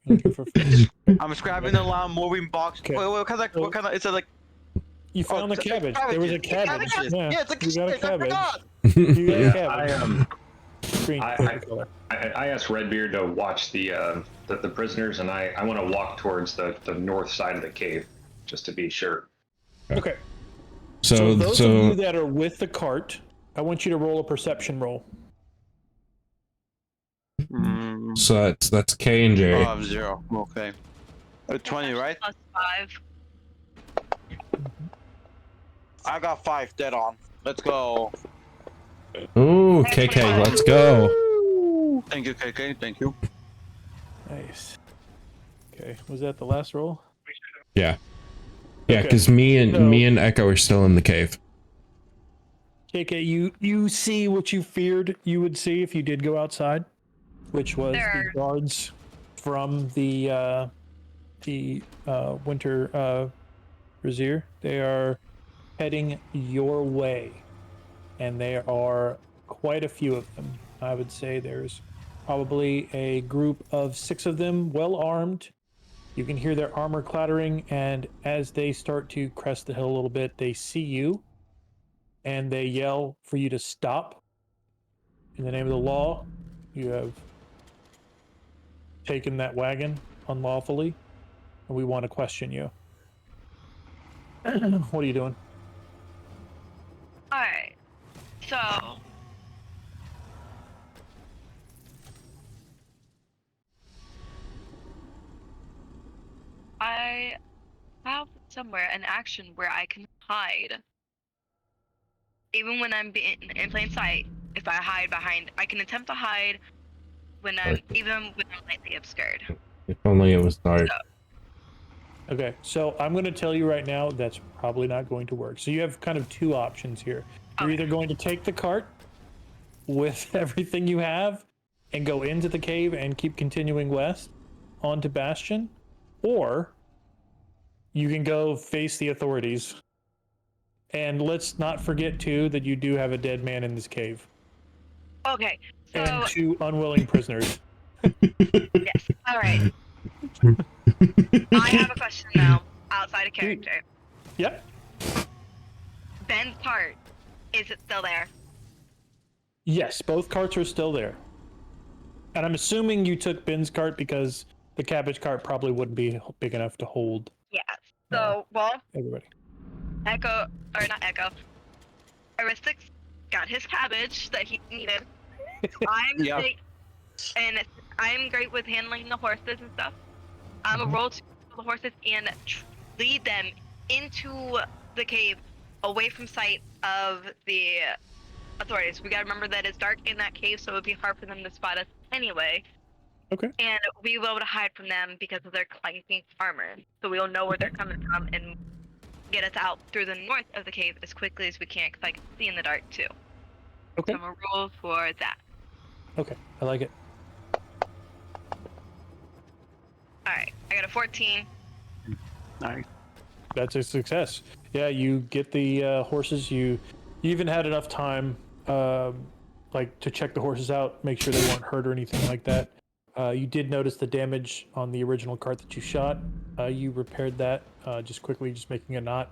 Looking for food. I'm grabbing a lot of moving box. Okay. Wait, what kind of? Is it like? You found the it's cabbage. There was a cabbage. Yeah, it's a you got a cabbage. I cabbage. forgot. You got a Yeah, cabbage. Green color. I asked Redbeard to watch the prisoners, and I want to walk towards the north side of the cave, just to be sure. Okay. So So those of you that are with the cart, I want you to roll a perception roll. that's K and J. 0. Okay. 20, right? Plus 5. I got 5 dead on. Let's go. Ooh, KK, let's go. Thank you, KK. Thank you. Nice. Okay. Was that the last roll? Yeah. Yeah, Okay. because me and Echo are still in the cave. KK, you see what you feared you would see if you did go outside, which was There the guards from the winter Brazier. They are heading your way, and there are quite a few of them. I would say there's probably a group of 6 of them, well armed. You can hear their armor clattering, and as they start to crest the hill a little bit, they see you, and they yell for you to stop. In the name of the law, you have taken that wagon unlawfully, and we want to question you. What are you doing? All right. So I have somewhere an action where I can hide, even when I'm in plain sight. If I hide behind, I can attempt to hide when I'm even when I'm lightly obscured. If only it was dark. So, Okay, so I'm going to tell you right now that's probably not going to work. So you have kind of 2 options here. You're Okay. either going to take the cart with everything you have and go into the cave and keep continuing west onto Bastion, or you can go face the authorities. And let's not forget too that you do have a dead man in this cave okay. So and 2 unwilling prisoners. yes. All right. I have a question now, outside of character. Yep. Ben's cart, is it still there? Yes, both carts are still there. And I'm assuming you took Ben's cart because the cabbage cart probably wouldn't be big enough to hold Yeah. So, well, everybody. Echo, or not Echo, Aristix got his cabbage that he needed. I'm Yeah. great, and I'm great with handling the horses and stuff. I'm a roll to the horses and lead them into the cave, away from sight of the authorities. We gotta remember that it's dark in that cave, so it would be hard for them to spot us anyway. Okay. And we will be able to hide from them because of their clanking armor, so we'll know where they're coming from and get us out through the north of the cave as quickly as we can, because I can see in the dark too. Okay. So I'm gonna roll for that. Okay. I like it. All right, I got a 14. Nice. That's a success. Yeah, you get the horses. You even had enough time, like to check the horses out, make sure they weren't hurt or anything like that. You did notice the damage on the original cart that you shot. You repaired that just quickly, just making a knot.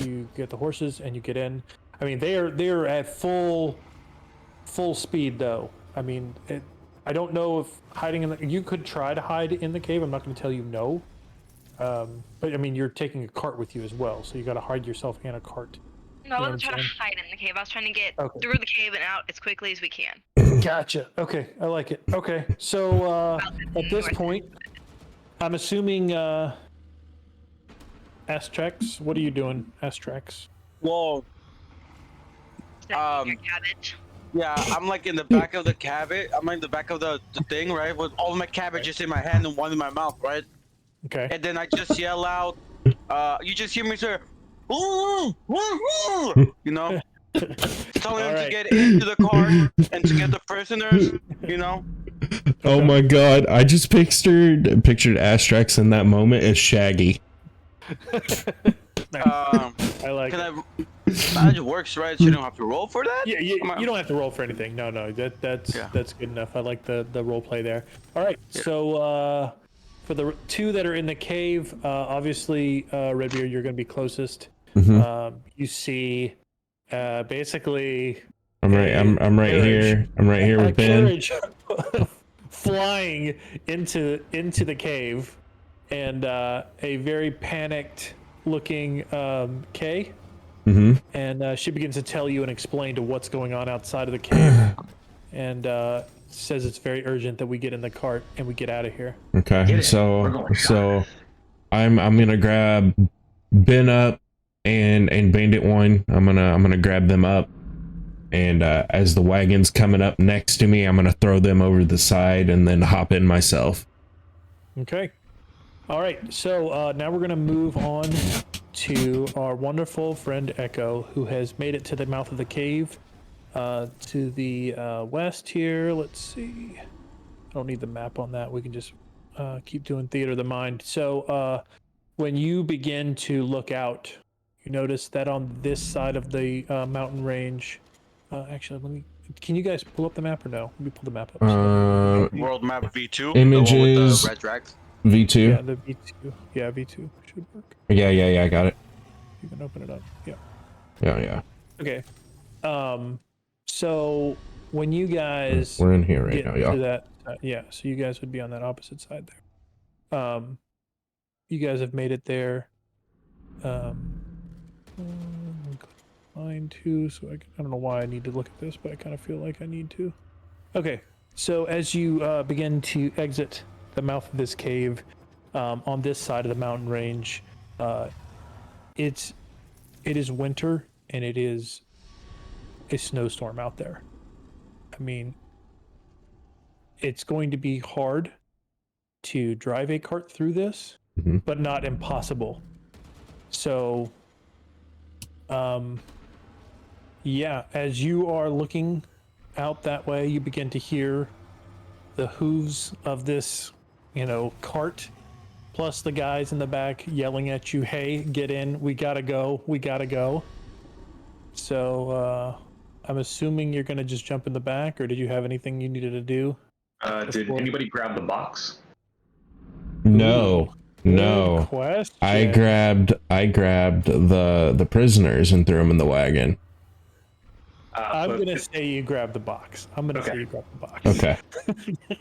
You get the horses and you get in. I mean, they're at full speed though. I mean, I don't know if hiding in the, you could try to hide in the cave. I'm not going to tell you no. But I mean, you're taking a cart with you as well, so you got to hide yourself and a cart. No, I You know wasn't what I'm trying to hide in the cave. I was trying to get Okay. through the cave and out as quickly as we can. Gotcha. Okay, I like it. Okay, so at this point, I'm assuming Astrax. What are you doing, Astrax? Well, Setting your cabbage. yeah, I'm like in the back of the cabbage. I'm in the back of the thing, right? With all my cabbages in my hand and one in my mouth, right? Okay. And then I just yell out, you just hear me say, "Ooh, ooh, ooh," you know, telling them to Alright. get into the car and to get the prisoners, you know. Oh my god, I just pictured Astrax in that moment as Shaggy. Um, I like can it. that works, right? So you don't have to roll for that? Yeah, you don't have to roll for anything. No, that's Yeah. that's good enough. I like the role play there. All right, so for the 2 that are in the cave, obviously Redbeard, you're going to be closest. Mhm. You see, basically, I'm right carriage. here. I'm right here a with Ben. carriage flying into the cave, and a very panicked looking Kay. Mm-hmm. And she begins to tell you and explain to what's going on outside of the cave, and says it's very urgent that we get in the cart and we get out of here. Okay, Get it. We're so going I'm gonna grab Ben up and Bandit One. I'm gonna grab them up, and as the wagon's coming up next to me, I'm gonna throw them over the side and then hop in myself. Okay. All right. So now we're gonna move on to our wonderful friend Echo, who has made it to the mouth of the cave, to the west here. Let's see. I don't need the map on that. We can just keep doing theater of the mind. So when you begin to look out, you notice that on this side of the mountain range, actually, can you guys pull up the map or no? Let me pull the map up. World map V2. Images. The one with the red drags. V2. Yeah, the V2. Yeah, V2 should work. Yeah, I got it. You can open it up. Yeah. Yeah. Okay. So when you guys We're in here right get now, yeah. to that, so you guys would be on that opposite side there. You guys have made it there. Line 2, so I don't know why I need to look at this, but I kind of feel like I need to. Okay, so as you begin to exit the mouth of this cave, on this side of the mountain range, it is winter and it is a snowstorm out there. I mean, it's going to be hard to drive a cart through this, but not impossible. So, yeah, as you are looking out that way, you begin to hear the hooves of this, cart, plus the guys in the back yelling at you, "Hey, get in, we gotta go." So, I'm assuming you're gonna just jump in the back, or did you have anything you needed to do? Did anybody grab the box? No. Good question. I grabbed the prisoners and threw them in the wagon. I'm gonna say you grabbed the box. Okay. Say you grabbed the box. Okay.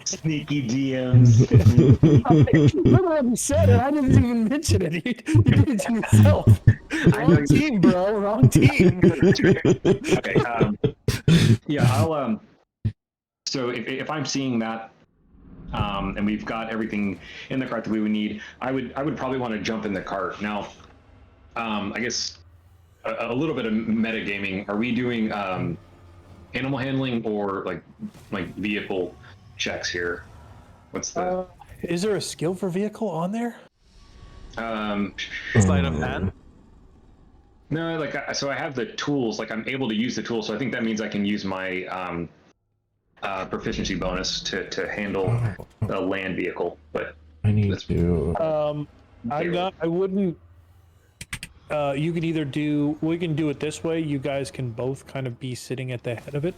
Sneaky DMs. Look what you said, and I didn't even mention it. You did it to yourself. Wrong team, bro. Wrong team. Okay. Yeah, I'll. So if I'm seeing that, and we've got everything in the cart that we would need, I would probably want to jump in the cart. Now, I guess a little bit of metagaming. Are we doing animal handling or like vehicle checks here? What's the? Is there a skill for vehicle on there? Sleight of hand. No, so I have the tools. Like I'm able to use the tools. So I think that means I can use my proficiency bonus to handle a land vehicle. But I need to. I wouldn't. You can either do. We can do it this way. You guys can both kind of be sitting at the head of it,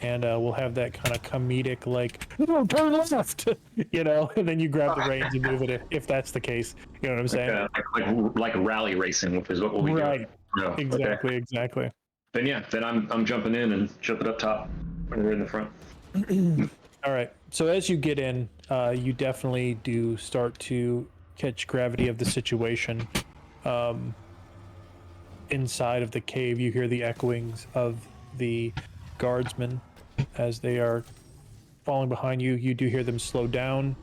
and we'll have that kind of comedic, like, "Oh, turn left," and then you grab the reins and move it if that's the case. You know what I'm saying? Like rally racing, which is what we'll be doing. Right. No, Exactly. okay. Exactly. Then yeah, then I'm jumping in and jumping up top when we're in the front. All right. So as you get in, you definitely do start to catch gravity of the situation. Inside of the cave, you hear the echoings of the guardsmen as they are falling behind you. You do hear them slow down.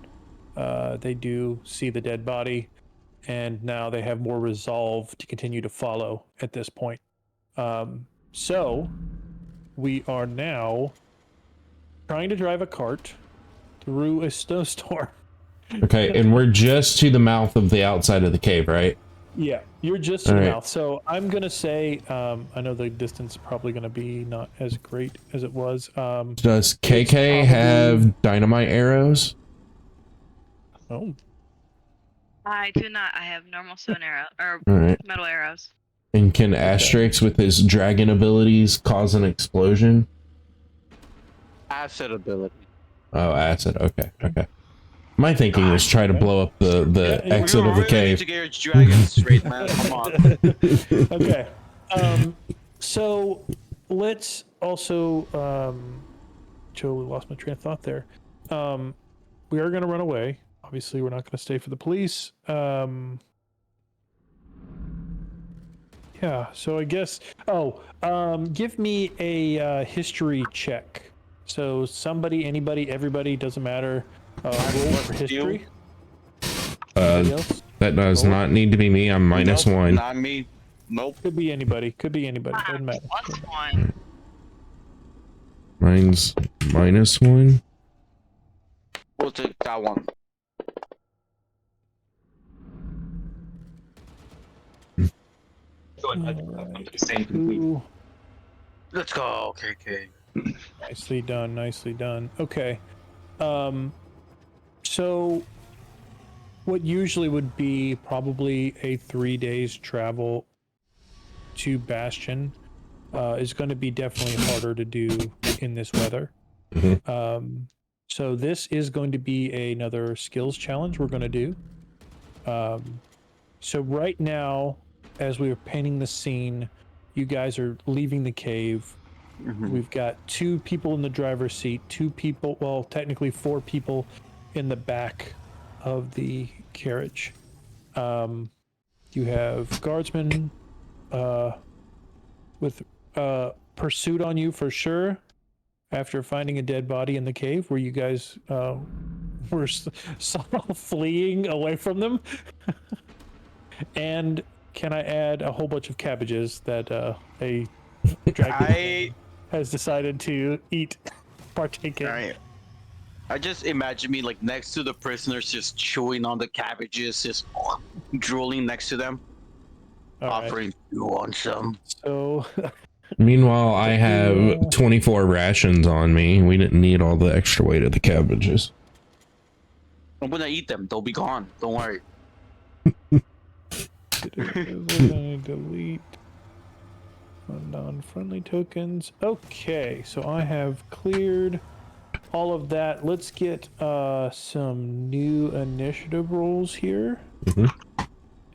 They do see the dead body, and now they have more resolve to continue to follow at this point. So we are now trying to drive a cart through a snowstorm. Okay, and we're just to the mouth of the outside of the cave, right? Yeah, you're just to the Alright. mouth. So I'm gonna say, I know the distance is probably gonna be not as great as it was. Does KK probably- have dynamite arrows? Oh, I do not. I have normal stone arrow or All right. metal arrows. And can Asterix, with his dragon abilities, cause an explosion? Acid ability. Oh, acid. Okay. My thinking was try to blow up the Yeah, exit of the Need cave. to get your dragons straight, man. Come on. okay. So let's also, totally lost my train of thought there. We are gonna run away. Obviously, we're not gonna stay for the police. Yeah. So I guess. Oh, give me a history check. So somebody, anybody, everybody, doesn't matter. Roll for history. Anybody else? That does Roll. not need to be me. I'm minus Nope, one. Not me. Nope. Could be anybody. Doesn't matter. Plus one. Mine's minus one. We'll take that one. Two. Let's go, KK. Nicely done. Okay. So what usually would be probably a 3 days travel to Bastion is going to be definitely harder to do in this weather. So this is going to be another skills challenge we're going to do. So right now, as we are painting the scene, you guys are leaving the cave. We've got 2 people in the driver's seat, 2 people, well, technically 4 people in the back of the carriage. You have guardsmen with pursuit on you for sure after finding a dead body in the cave where you guys were fleeing away from them. And can I add a whole bunch of cabbages that a dragon has decided to partake in? I just imagine me like next to the prisoners, just chewing on the cabbages, just drooling next to them, offering, "You want some?" So, Meanwhile, I have 24 rations on me. We didn't need all the extra weight of the cabbages. I'm gonna eat them. They'll be gone. Don't worry. Delete non-friendly tokens. Okay, so I have cleared all of that. Let's get some new initiative rolls here.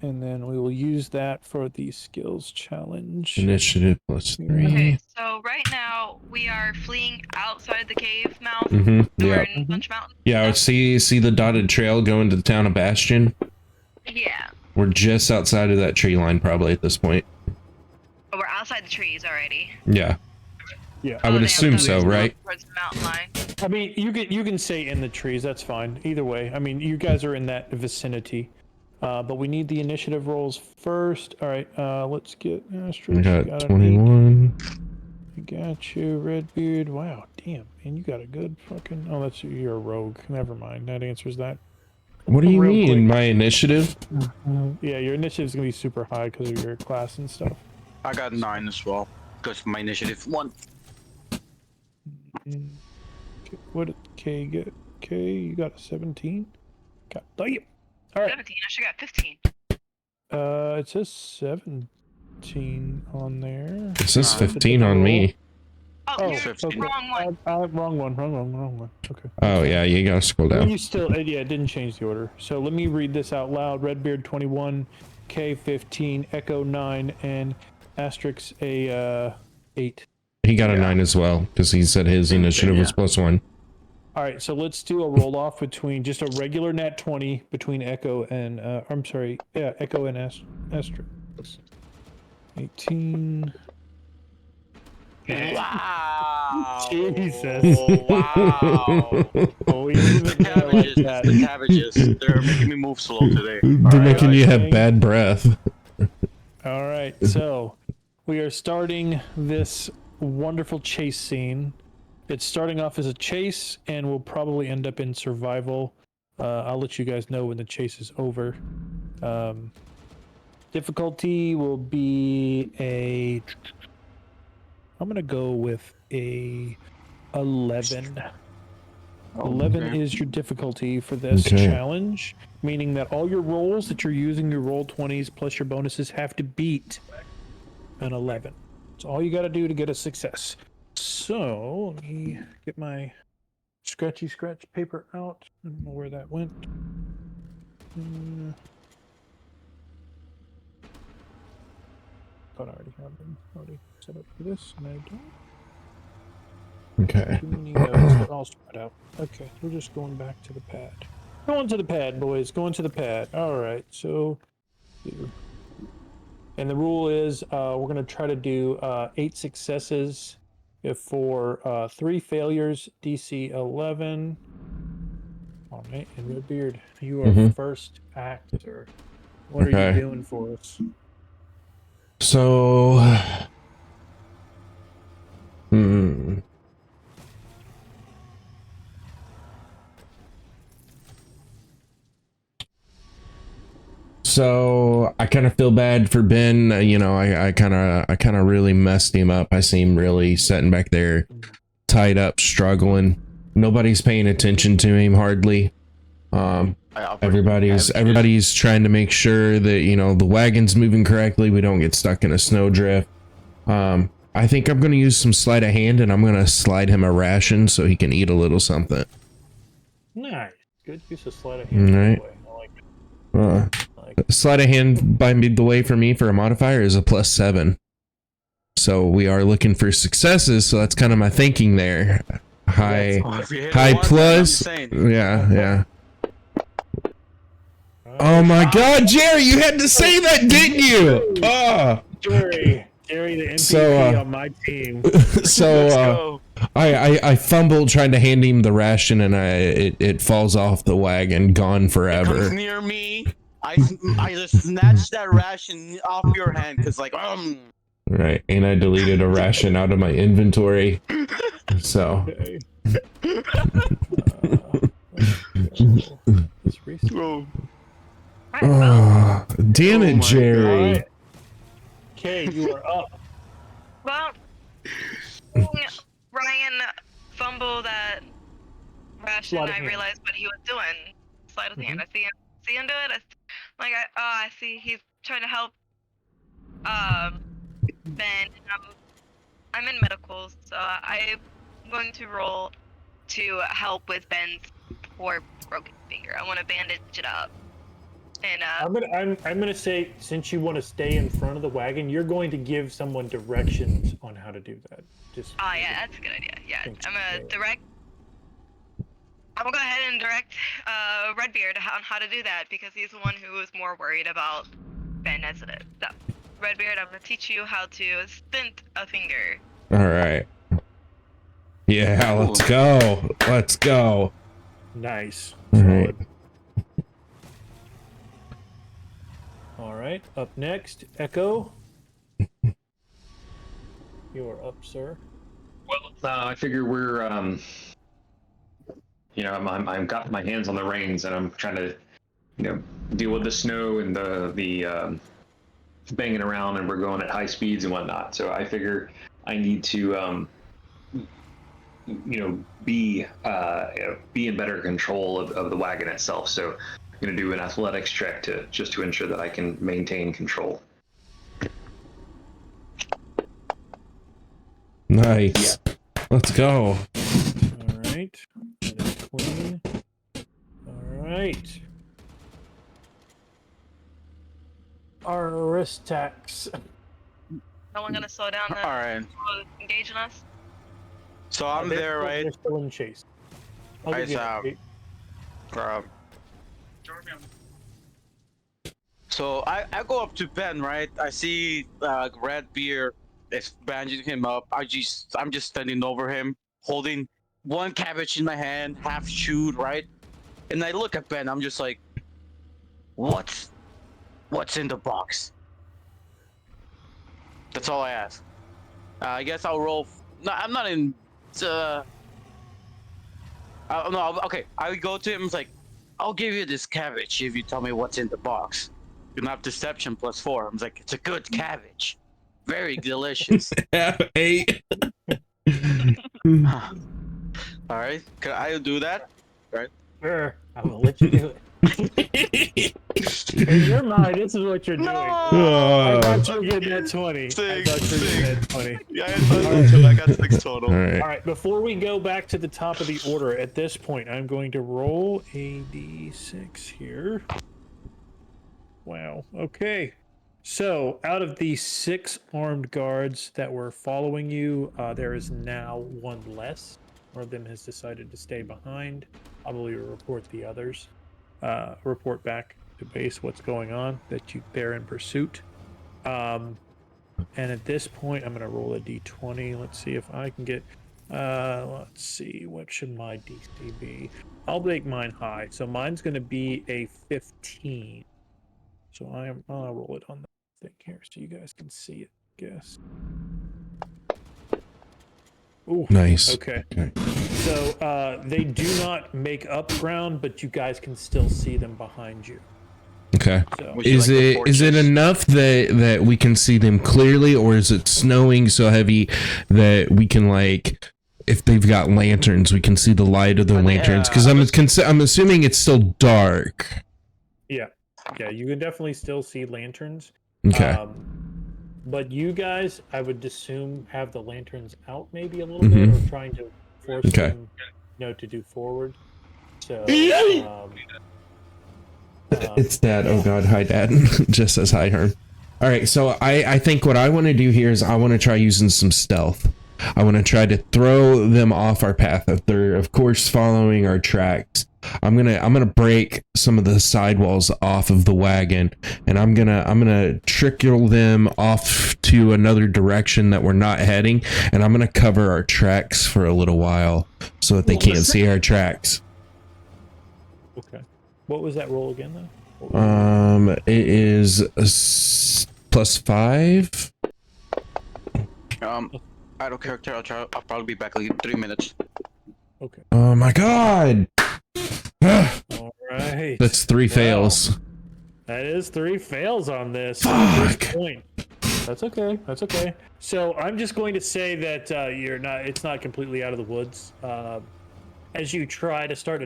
And then we will use that for the skills challenge. Initiative +3. Okay, so right now we are fleeing outside the cave mouth. Yeah. We're in Bunch Mountain. Yeah, see the dotted trail going to the town of Bastion? Yeah. We're just outside of that tree line probably at this point. But we're outside the trees already. Yeah. Yeah. I would damn, assume so so, we're right? towards the mountain line. I mean, you can say in the trees. That's fine. Either way. I mean, you guys are in that vicinity. But we need the initiative rolls first. All right. Let's get Astrid. We got 21. I got you, Redbeard. Wow, damn, man, you got a good fucking. Oh, you're a rogue. Never mind. That answers that. What do you Real mean? quick. My initiative? Yeah, your initiative's gonna be super high because of your class and stuff. I got 9 as well because my initiative 1. What did K get? K, you got a 17. God damn. All right. 17. I should got 15. It says 17 on there. It says 15 on me. Oh, you're 15. wrong one. Wrong one. Okay. Oh yeah, you gotta scroll Well, down. you still, yeah, it didn't change the order. So let me read this out loud. Redbeard 21, K 15, Echo 9, and Asterix a 8. He got a 9 as well because he said his initiative was +1. All right, so let's do a roll off between just a regular nat 20 between Echo and I'm sorry, yeah, Echo and Asterix. 18. Wow! Jesus. Wow! Oh, even The cabbages, that. the cabbages, they're making me move slow today. They're making you have thank- bad breath. All right, so we are starting this wonderful chase scene. It's starting off as a chase, and we'll probably end up in survival. I'll let you guys know when the chase is over. Difficulty will be I'm gonna go with a 11. 11 Okay. is your difficulty for this Okay. challenge, meaning that all your rolls that you're using, your roll 20s plus your bonuses, have to beat an 11. It's all you got to do to get a success. So let me get my scratchy scratch paper out. I don't know where that went. Thought I already had them already set up for this, and I don't. Okay. Too many notes, I'll spread out. Okay, we're just going back to the pad. Going to the pad, boys. Going to the pad. All right. So, and the rule is we're going to try to do 8 successes for 3 failures. DC 11. All right, and Redbeard, you are first actor. What are you Okay. doing for us? So, So I kind of feel bad for Ben. You know, I kind of really messed him up. I see him really sitting back there, tied up, struggling. Nobody's paying attention to him hardly. Everybody's trying to make sure that, you know, the wagon's moving correctly. We don't get stuck in a snowdrift. I think I'm going to use some sleight of hand, and I'm going to slide him a ration so he can eat a little something. Nice. Good use of sleight of hand. Right. I like it. Sleight of hand by the way for me for a modifier is a +7. So we are looking for successes. So that's kind of my thinking there. High plus. Yeah. Oh my God, Jerry, you had to say that, didn't you? Oh. Jerry, the MVP on my team. So I fumbled trying to hand him the ration, and it falls off the wagon, gone forever. It comes near me. I just snatched that ration off your hand because Right, and I deleted a ration out of my inventory. So. Okay. Oh, damn it, Jerry. God. Okay, you are up. Well, Ryan fumbled that ration. Sleight of I hand. realized what he was doing. Sleight of hand. I see him do it. I see he's trying to help Ben. I'm in medicals, so I'm going to roll to help with Ben's poor broken finger. I want to bandage it up. And I'm gonna say, since you want to stay in front of the wagon, you're going to give someone directions on how to do that. Just. Oh yeah, that's a good idea. Yeah, I'm gonna go ahead and direct Redbeard on how to do that because he's the one who was more worried about Ben as it is. So, Redbeard, I'm gonna teach you how to stint a finger. All right. Yeah, let's go. Let's go. Nice. All right. All right. Up next, Echo. You are up, sir. Well, I figure we're, I'm got my hands on the reins and I'm trying to, deal with the snow and the banging around, and we're going at high speeds and whatnot. So I figure I need to, be in better control of the wagon itself. So I'm going to do an athletics check to ensure that I can maintain control. Nice. Yeah. Let's go. All right. That is clean. All right. Aristax. No one gonna slow down. All right. Engaging us. So I'm there, right? They're still in chase. So I go up to Ben, right? I see Redbeard is bandaging him up. I'm just standing over him, holding one cabbage in my hand, half chewed, right? And I look at Ben. I'm just like, what's in the box? That's all I ask. I guess I'll roll. No, I'm not in. No, okay. I would go to him. It's like, I'll give you this cabbage if you tell me what's in the box. You can have deception +4. I'm like, it's a good cabbage, very delicious. Have 8. All right, can I do that? Right. Sure, I will let you do it. In your mind, this is what you're doing. I thought you were getting that 20. I thought you were getting that 20. Yeah, I got 6 total. All right. All right, before we go back to the top of the order, at this point, I'm going to roll a d6 here. Wow. Okay. So, out of the 6 armed guards that were following you, there is now 1 less. One of them has decided to stay behind. Probably report the others. Report back to base what's going on, that they're in pursuit. And at this point, I'm going to roll a d20. Let's see if I can get... let's see, what should my DC be? I'll make mine high. So mine's going to be a 15. So I'll roll it on the thing here so you guys can see it, I guess. Ooh, Nice. Okay. So they do not make up ground, but you guys can still see them behind you. Okay. So Is it enough that we can see them clearly, or is it snowing so heavy that we can if they've got lanterns, we can see the light of the lanterns. Because I'm assuming it's still dark. Yeah, you can definitely still see lanterns. Okay. But you guys, I would assume, have the lanterns out maybe a little bit, or trying to force them, to do forward. So, it's Dad. Oh God, hi Dad. Just says hi, Herm. All right, so I think what I want to do here is I want to try using some stealth. I want to try to throw them off our path if they're, of course, following our tracks. I'm gonna break some of the sidewalls off of the wagon, and I'm gonna trickle them off to another direction that we're not heading, and I'm gonna cover our tracks for a little while so that they can't see our tracks. Okay. What was that roll again, though? It is a +5. I don't character. I'll probably be back in 3 minutes. Okay. Oh my God. All right. That's 3 fails. That is 3 fails on this. Fuck. At this point. That's okay. That's okay. So I'm just going to say that it's not completely out of the woods. As you try to start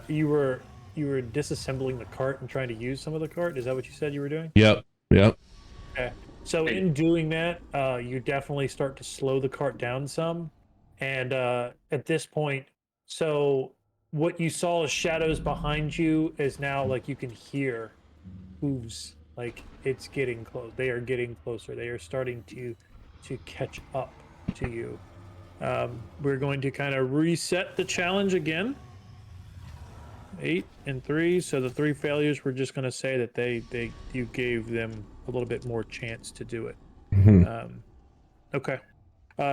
you were disassembling the cart and trying to use some of the cart. Is that what you said you were doing? Yep. Okay. So in doing that, you definitely start to slow the cart down some. And at this point, so what you saw as shadows behind you is now like you can hear hooves. Like it's getting close. They are getting closer. They are starting to catch up to you. We're going to kind of reset the challenge again. 8 and 3. So the 3 failures, we're just going to say that you gave them a little bit more chance to do it. Okay.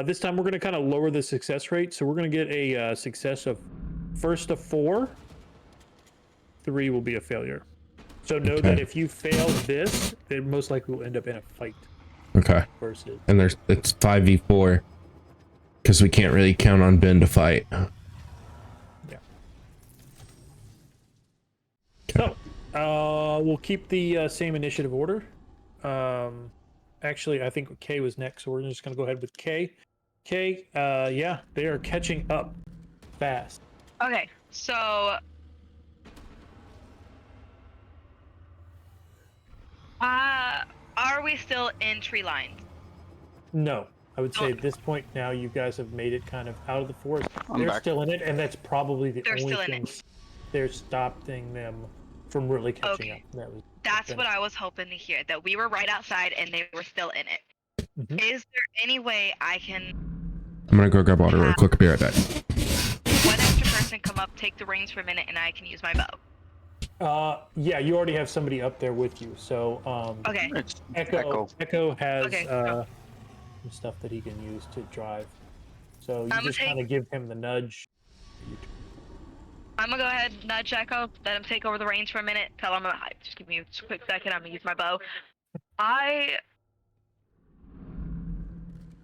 This time we're going to kind of lower the success rate. So we're going to get a success of first of 4. 3 will be a failure. So know that if you fail this, it most likely will end up in a fight. Okay. Versus. And it's 5v4 because we can't really count on Ben to fight. Yeah. So we'll keep the same initiative order. Actually, I think K was next, so we're just going to go ahead with K. K, yeah, they are catching up fast. Okay, so are we still in tree lines? No, I would say at this point now you guys have made it kind of out of the forest. They're still in it, and that's probably the only thing they're stopping them from really catching up. That's what I was hoping to hear, that we were right outside and they were still in it. Is there any way I can... I'm gonna go grab water real quick. Be right back. One extra person come up, take the reins for a minute, and I can use my bow. Yeah, you already have somebody up there with you, so okay. Echo has some stuff that he can use to drive. So you just kind of give him the nudge. I'm gonna go ahead, nudge Echo, let him take over the reins for a minute. Tell him, just give me a quick second. I'm gonna use my bow. I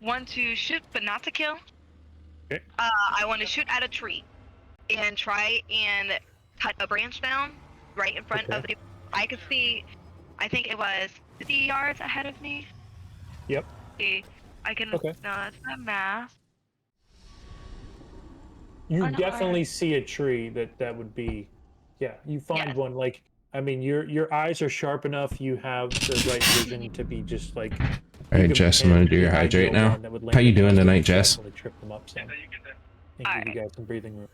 want to shoot, but not to kill. Okay. I want to shoot at a tree and try and cut a branch down right in front of the. I could see. I think it was 50 yards ahead of me. Yep. I can. No, that's not math. You definitely see a tree that would be, you find one. Like, I mean, your eyes are sharp enough. You have the right vision to be just like. All right, Jess, I'm gonna do your hydrate now. How you doing tonight, Jess? Trip them up some. And give you guys some breathing room.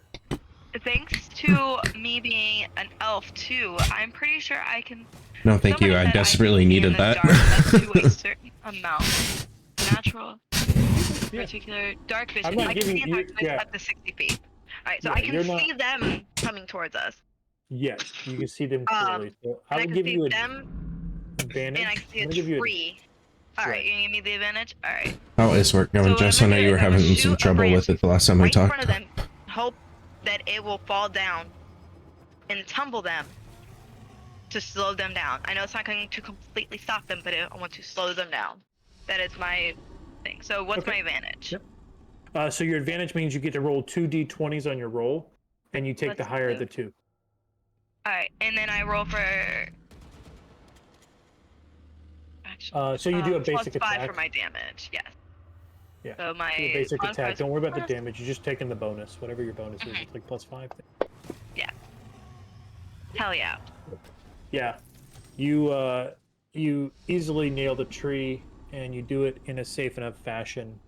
Thanks to me being an elf too, I'm pretty sure I can. No, thank you. I desperately needed that. To a certain amount. Natural, particular, dark vision. I can see up to 60 feet. Alright, so I can see them coming towards us. Yes, you can see them clearly. So I will give you an advantage. And I can see a tree. Alright, you gonna give me the advantage? Alright. How is work going, Jess? I know you were having some trouble with it the last time we talked. In front of them, hope that it will fall down and tumble them to slow them down. I know it's not going to completely stop them, but I want to slow them down. That is my thing. So what's my advantage? Yep. So your advantage means you get to roll 2 d20s on your roll, and you take the higher of the 2. Alright, and then I roll for... so you do a basic +5 attack. for my damage, yes. Yeah. So my Your basic modifier attack. is Don't worry about the plus- damage. You're just taking the bonus. Whatever your bonus is, Mhm. it's like +5. Hell yeah. Yeah. You easily nail the tree, and you do it in a safe enough fashion.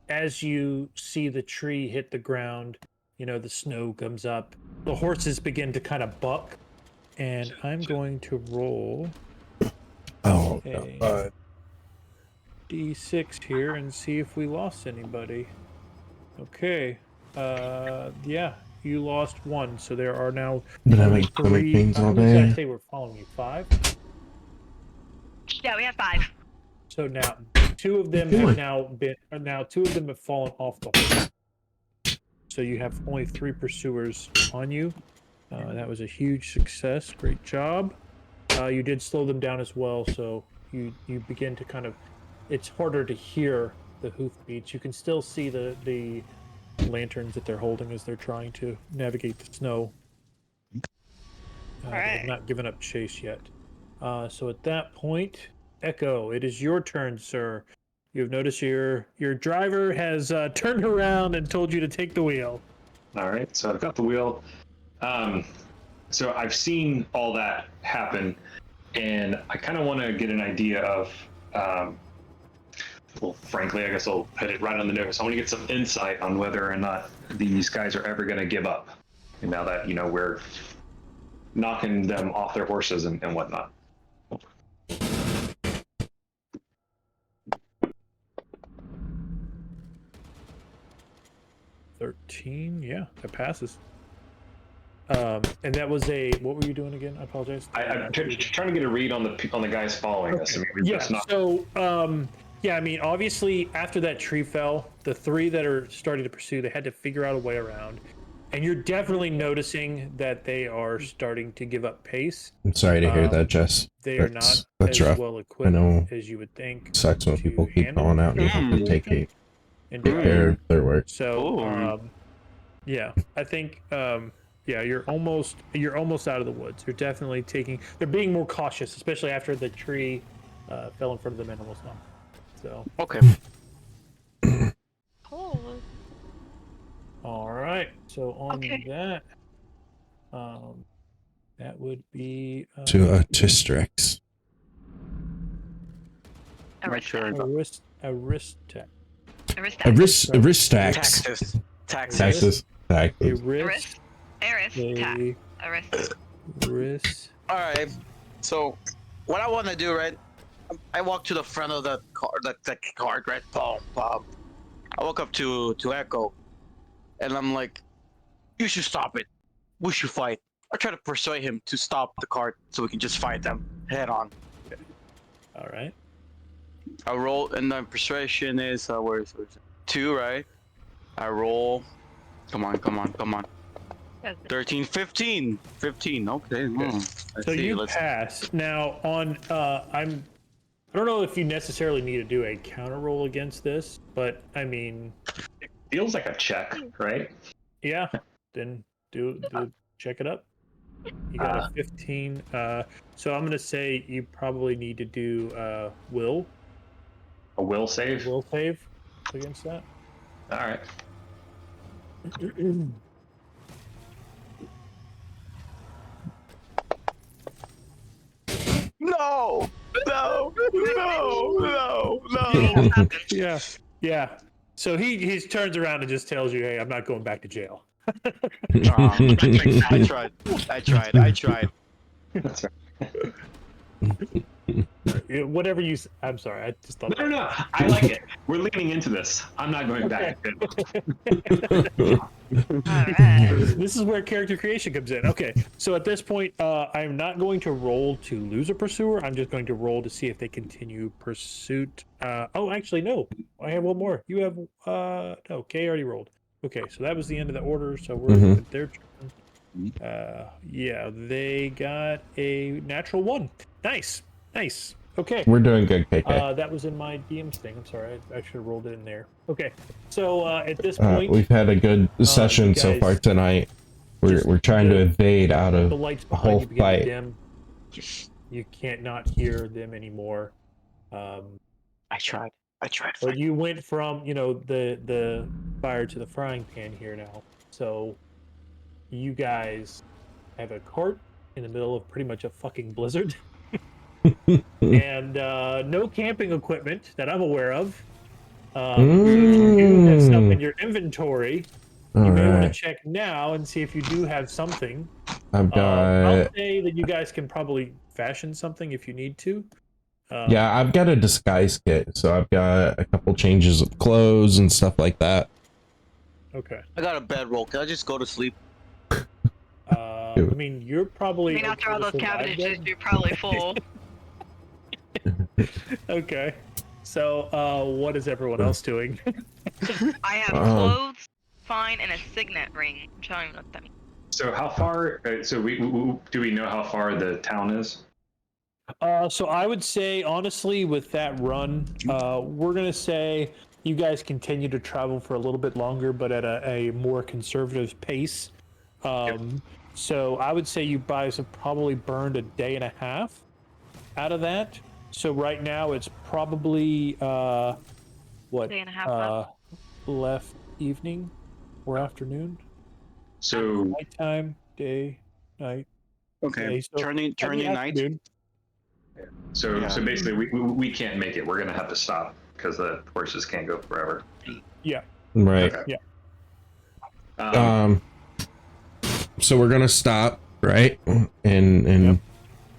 As you see the tree hit the ground, the snow comes up. The horses begin to kind of buck, and I'm going to roll Oh, a no. d6 here and see if we lost anybody. Okay. Yeah, you lost one, so there are now Been only having stomach three. pains How all many did I day. say were following you? 5. Yeah, we have 5. So now two of them Boy. have two of them have fallen off the horse. So you have only 3 pursuers on you. That was a huge success. Great job. You did slow them down as well, so you begin to kind of. It's harder to hear the hoofbeats. You can still see the lanterns that they're holding as they're trying to navigate the snow. They have Alright. not given up chase yet. So at that point, Echo, it is your turn, sir. You've noticed your driver has turned around and told you to take the wheel. All right, so I've got the wheel. So I've seen all that happen, and I kind of want to get an idea of, well, frankly, I guess I'll put it right on the nose. I want to get some insight on whether or not these guys are ever going to give up. And now that, we're knocking them off their horses and whatnot. 13, yeah, that passes. And that was a, what were you doing again? I apologize. I'm trying to get a read on the guys following us. I mean, Yeah. that's not... So, yeah, I mean, obviously, after that tree fell, the 3 that are starting to pursue, they had to figure out a way around. And you're definitely noticing that they are starting to give up pace. I'm sorry to hear that, Jess. They are not That's as rough. well I equipped know. as you would think. Sucks when to people keep handle calling out and you have to Mm. take care and do of their work. So, Ooh. yeah, I think, yeah, you're almost out of the woods. You're definitely they're being more cautious, especially after the tree fell in front of them and almost knocked. So, Okay. Cool. all right. So on Okay. that, that would be To Tistrix. My turn. Aristek. Aristax. Taxes. Taxes. Taxes. Taxes. Aris. All right. So, what I want to do, right? I walk to the front of the car, the cart, right? Boom, boom. I walk up to Echo, and I'm like, "You should stop it. We should fight." I try to persuade him to stop the cart so we can just fight them head on. All right. I roll, and the persuasion is where is it? 2, right? I roll. Come on. 13, 15. 15. Okay. Let's So see. you pass. Now on I don't know if you necessarily need to do a counter roll against this, but I mean, Feels like a check, right? yeah, then do check it up. You got a 15. So I'm gonna say you probably need to do will A will save? save against that. All right. No! Yeah. So he turns around and just tells you, "Hey, I'm not going back to jail." I tried. That's right. Whatever you. I'm sorry. I just thought. No. I like it. We're leaning into this. I'm not going back. This is where character creation comes in. Okay, so at this point, I'm not going to roll to lose a pursuer. I'm just going to roll to see if they continue pursuit. Oh, actually, no. I have one more. You have no. Kay already rolled. Okay, so that was the end of the order. So we're at their turn. Yeah, they got a natural 1. Nice. Okay. We're doing good, KK. That was in my DM's thing. I'm sorry. I should have rolled it in there. Okay. So at this point, We've had a good session so guys far tonight. We're trying to evade out of the lights a behind whole you begin to fight. dim. You can't not hear them anymore. I tried. I tried. But you went from, the fire to the frying pan here now. So you guys have a cart in the middle of pretty much a fucking blizzard. And no camping equipment that I'm aware of. So if you do have stuff in your inventory, you may want to check now and see if you do have something. I've got. I'll say that you guys can probably fashion something if you need to. Yeah, I've got a disguise kit, so I've got a couple changes of clothes and stuff like that. Okay. I got a bedroll. Can I just go to sleep? I mean, you're probably. After all okay to those survive cabbages, then? you're probably full. Okay. So, what is everyone else doing? I have clothes, fine, and a signet ring. I'm telling you what that means. So how far? So we do we know how far the town is? So I would say, honestly, with that run, we're gonna say you guys continue to travel for a little bit longer, but at a more conservative pace. So I would say you guys have probably burned a day and a half out of that. So right now it's probably what Day and a half left evening or afternoon. So Nighttime, day, night. Okay. Day, so Turning night. afternoon. so Yeah. so basically we can't make it. We're gonna have to stop because the horses can't go forever. Yeah. Right. Okay. Um. So we're gonna stop, right, and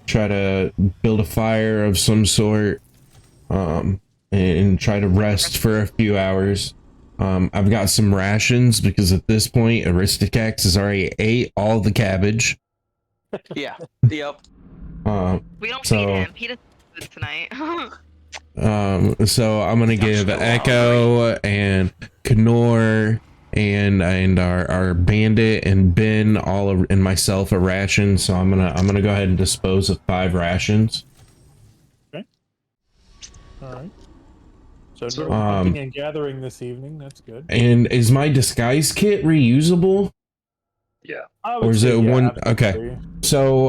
try to build a fire of some sort, and try to rest for a few hours. I've got some rations because at this point, Aristocax has already ate all the cabbage. Yeah. Yep. We don't So- feed him. He doesn't eat food tonight. So I'm gonna give still Echo and Knorr and our bandit and Ben and myself a ration. So I'm gonna go ahead and dispose of 5 rations. All right. So So, no hunting and gathering this evening. That's good. And is my disguise kit reusable? Yeah. I would Or is say, it yeah, one? absolutely. Okay. So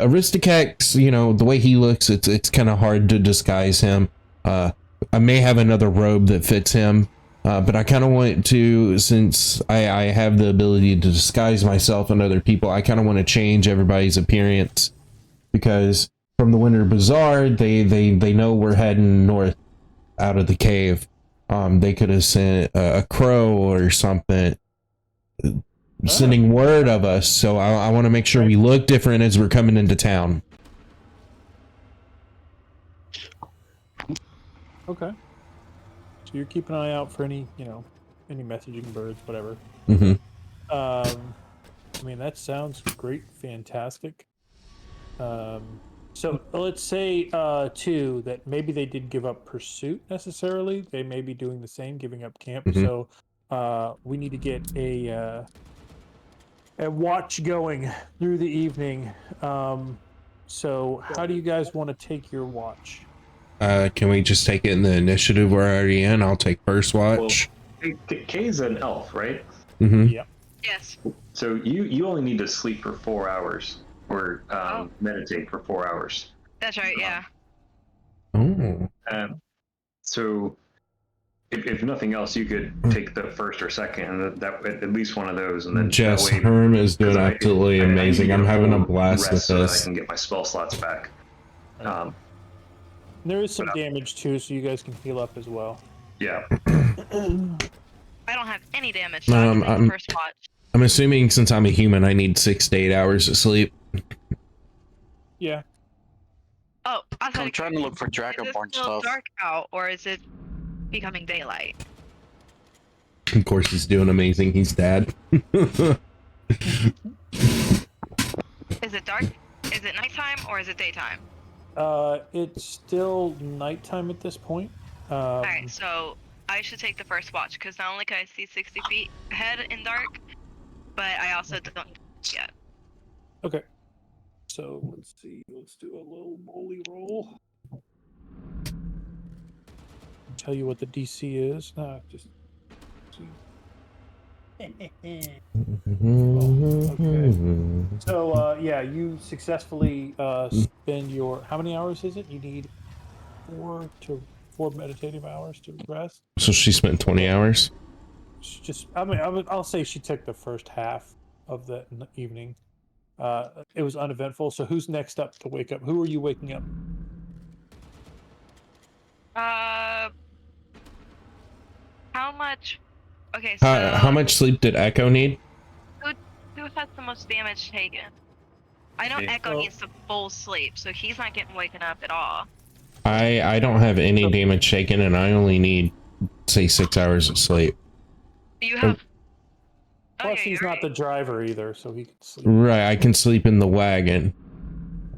Aristocax, the way he looks, it's kind of hard to disguise him. I may have another robe that fits him, but I kind of want to, since I have the ability to disguise myself and other people, I kind of want to change everybody's appearance, because from the Winter Bazaar, they know we're heading north out of the cave. They could have sent a crow or something sending word of us, so I want to make sure we look different as we're coming into town. Okay. So you're keeping an eye out for any messaging birds, whatever. Mm-hmm. I mean, that sounds great, fantastic. So let's say too that maybe they did give up pursuit necessarily. They may be doing the same, giving up camp. Mhm. So we need to get a watch going through the evening. So how do you guys want to take your watch? Can we just take it in the initiative we're already in? I'll take first watch. Kay's an elf, right? Mm-hmm. Yeah. Yes. So you only need to sleep for 4 hours or meditate for 4 hours. That's right. Yeah. Oh. So if nothing else, you could take the first or second, and that at least one of those, and then Jess that way, Herm is doing 'cause absolutely I need amazing. to I'm get having a full blast rest with so that I this. can get my spell slots back. There is some damage too, so you guys can heal up as well. Yeah. I don't have any damage. So I can take the first watch. I'm assuming since I'm a human, I need 6 to 8 hours of sleep. Yeah. Oh, I thought I'm trying to look for is it Dragonborn still stuff. dark out, or is it becoming daylight? Of course, he's doing amazing. He's dad. Is it dark? Is it nighttime or is it daytime? It's still nighttime at this point. All right, so I should take the first watch because not only can I see 60 feet ahead in dark, but I also don't yet. Okay. So let's see. Let's do a little moly roll. Tell you what the DC is. Just. So yeah, you successfully spend your. How many hours is it? You need 4 to 4 meditative hours to rest. So she spent 20 hours. She just, I'll say she took the first half of the evening. It was uneventful. So who's next up to wake up? Who are you waking up? How much? Okay, so How much sleep did Echo need? who has the most damage taken? I know Me. Echo Oh. needs the full sleep, so he's not getting waken up at all. I don't have any damage taken, and I only need, say, 6 hours of sleep. You have. Oh, Plus, yeah, he's you're not right. the driver either, so he can sleep. Right, I can sleep in the wagon.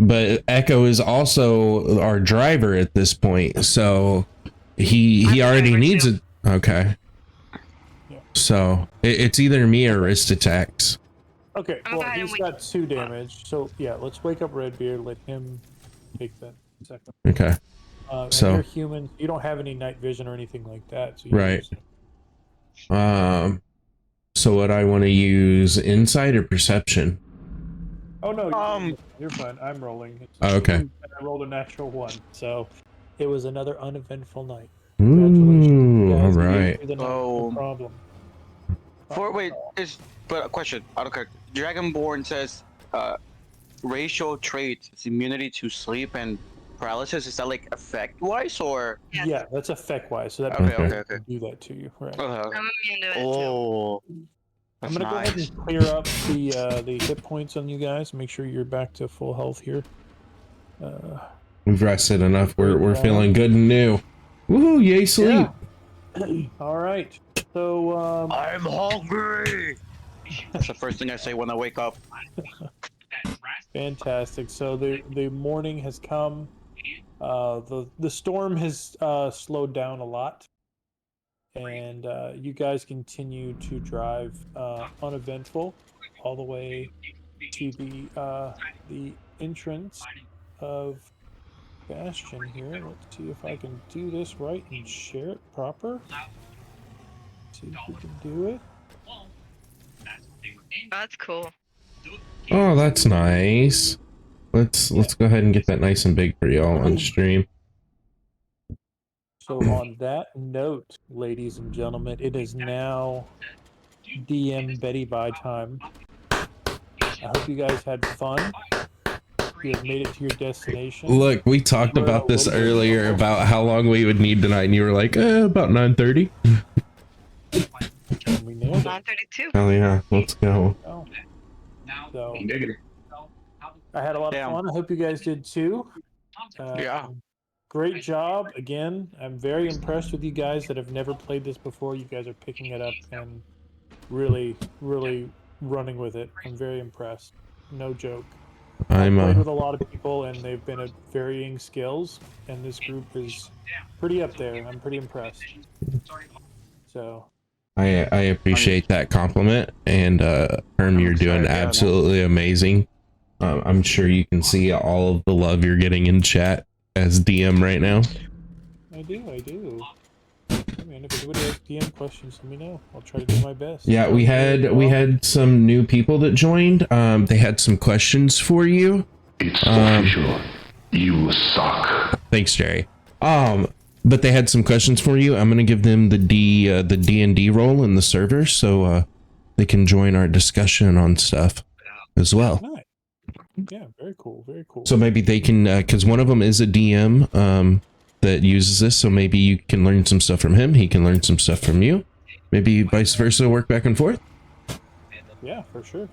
But Echo is also our driver at this point, so he I'm the already driver, needs too. it. Okay. Yeah. So it's either me or Ristatex. Okay, I'm gonna well, go ahead and he's wake got 2 damage. So, yeah, let's wake up Redbeard. Let him take that second. Okay. And So- you're human. You don't have any night vision or anything like that. So Right. So would I want to use insight or perception? Oh, no, you're fine. I'm rolling. Oh, okay. And I rolled a natural 1. So it was another uneventful night. Congratulations. Ooh, You all guys made it right. through the night, no Oh. problem. But a question. I don't care. Dragonborn says, racial traits, it's immunity to sleep and paralysis. Is that like effect wise or? Yes. Yeah, that's effect wise. So that Okay, Okay. okay. do that to you, right? Okay. I'm immune to it, too. Oh, I'm that's gonna go ahead nice. and clear up the hit points on you guys. Make sure you're back to full health here. We've rested enough. We're Good job. feeling good and new. Woohoo! Yay, sleep. All right. So I'm hungry. That's the first thing I say when I wake up. fantastic. So the morning has come. The storm has slowed down a lot, and you guys continue to drive uneventful all the way to the entrance of Bastion here. Let's see if I can do this right and share it proper. See if we can do it. Oh, that's cool. Oh, that's nice. Let's go ahead and get that nice and big for y'all on stream. So on that note, ladies and gentlemen, it is now DM Betty Bye time. I hope you guys had fun. You have made it to your destination. Look, we talked We're about a this little bit earlier local. about how long we would need tonight, and you were like, about 9:30. And we nailed it. 9:32. Hell yeah, let's go. Oh. So Giggity. I had a lot of Damn. fun. I hope you guys did too. Yeah. Great job. Again, I'm very impressed with you guys that have never played this before. You guys are picking it up and really, really running with it. I'm very impressed. No joke. I've played with a lot of people and they've been at varying skills, and this group is pretty up there. I'm pretty impressed. So I appreciate that compliment, and Herm, you're doing Sorry, yeah, no. absolutely amazing. I'm sure you can see all of the love you're getting in chat as DM right now. I do. I mean, if anybody has DM questions, let me know. I'll try to do my best. Yeah, we had some new people that joined. They had some questions for you. It's official. You suck. Thanks, Jerry. But they had some questions for you. I'm gonna give them the D&D role in the server, so they can join our discussion on stuff as well. Nice. Yeah, very cool. Very cool. So maybe they can, because one of them is a DM that uses this, so maybe you can learn some stuff from him. He can learn some stuff from you. Maybe vice versa, work back and forth. Yeah, for sure.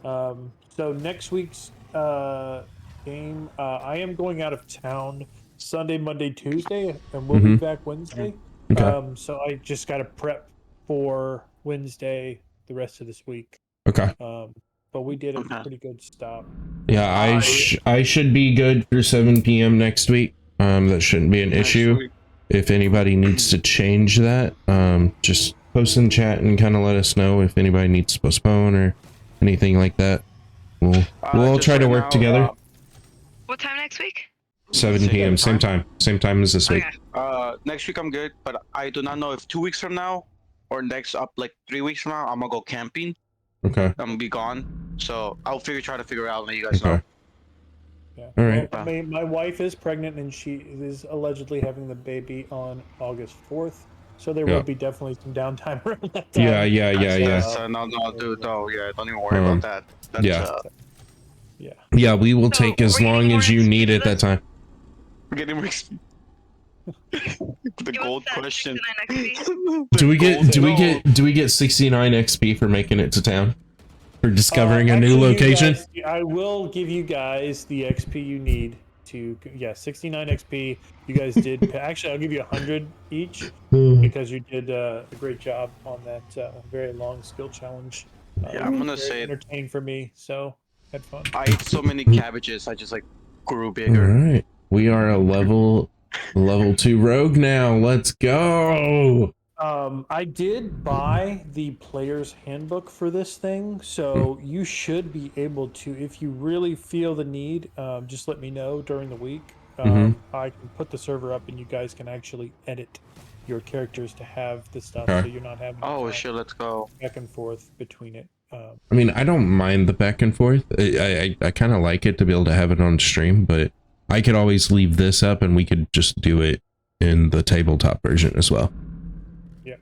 So next week's game, I am going out of town Sunday, Monday, Tuesday, and we'll be back Wednesday. Okay. So I just got to prep for Wednesday the rest of this week. Okay. But we did a Okay. pretty good stop. Yeah, I should be good for 7 p.m. next week. That shouldn't be an issue. If anybody needs to change that, just post in chat and kind of let us know if anybody needs to postpone or anything like that. We'll all Just try to right work now, together. What time next week? 7 p.m. Same time as this week. Okay. Next week I'm good, but I do not know if 2 weeks from now or next up like 3 weeks from now I'm gonna go camping. Okay. I'm gonna be gone, so I'll try to figure out and let you guys know. Okay. Yeah. All right. Well, my wife is pregnant and she is allegedly having the baby on August 4th. So there Yeah. will be definitely some downtime around that time. That's no, dude, no, yeah, don't even worry about that. That's yeah. Yeah. Yeah, we will So, take as are we getting long more as you XP need for at that this? time. we're getting the Give gold us that question. 69 XP. Do we get 69 XP for making it to town? For discovering a new Actually, location? I will give you guys the XP you need to, 69 XP. You guys did, actually, I'll give you 100 each because you did a great job on that very long skill challenge. Yeah, It I'm was gonna very say it. entertaining for me, so had fun. I ate so many cabbages, I just like grew All bigger. right. We are a level 2 rogue now. Let's go. I did buy the player's handbook for this thing, so you should be able to, if you really feel the need, just let me know during the week. I can put the server up and you guys can actually edit your characters to have the stuff, so Okay. you're not having to Oh bounce shit, let's go. back and forth between it. I mean, I don't mind the back and forth. I kind of like it to be able to have it on stream, but I could always leave this up and we could just do it in the tabletop version as well. Yeah.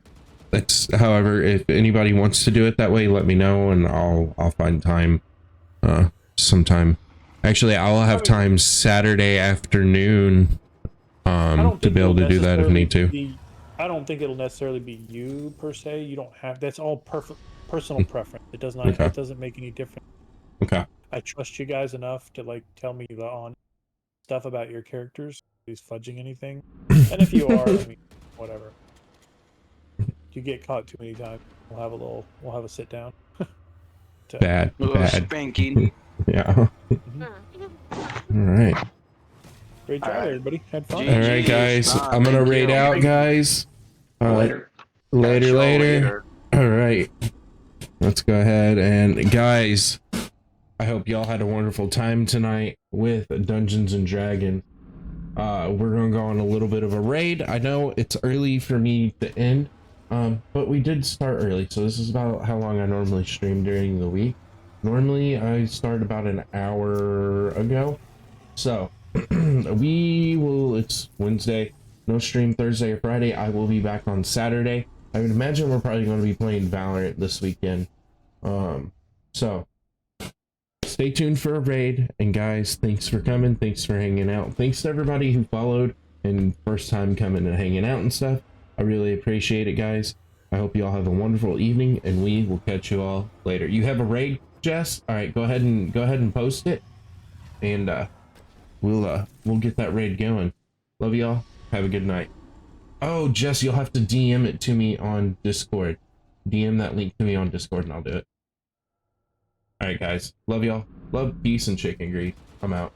That's, however, if anybody wants to do it that way, let me know and I'll find time sometime. Actually, I'll have time Saturday afternoon to be able to do that if need to. I don't think it'll necessarily be you per se. You don't have, that's all personal preference. It does not, Okay. it doesn't make any difference. Okay. I trust you guys enough to like tell me the on stuff about your characters. He's fudging anything, and if you are, I mean, whatever. If you get caught too many times, we'll have a sit down. Bad. Spanking. Yeah. All right. Great job, everybody. Had fun. All right, guys. I'm gonna raid out, guys. Later. Later. All right. Let's go ahead and guys, I hope y'all had a wonderful time tonight with Dungeons and Dragons. We're gonna go on a little bit of a raid. I know it's early for me to end, but we did start early, so this is about how long I normally stream during the week. Normally I start about an hour ago, so it's Wednesday, no stream Thursday or Friday. I will be back on Saturday. I would imagine we're probably going to be playing Valorant this weekend. So stay tuned for a raid, and guys, thanks for coming, thanks for hanging out, thanks to everybody who followed and first time coming and hanging out and stuff. I really appreciate it, guys. I hope you all have a wonderful evening, and we will catch you all later. You have a raid, Jess? All right, go ahead and post it, and we'll get that raid going. Love y'all. Have a good night. Oh, Jess, you'll have to DM it to me on Discord. DM that link to me on Discord, and I'll do it. All right, guys. Love y'all. Love, peace, and chicken grease. I'm out.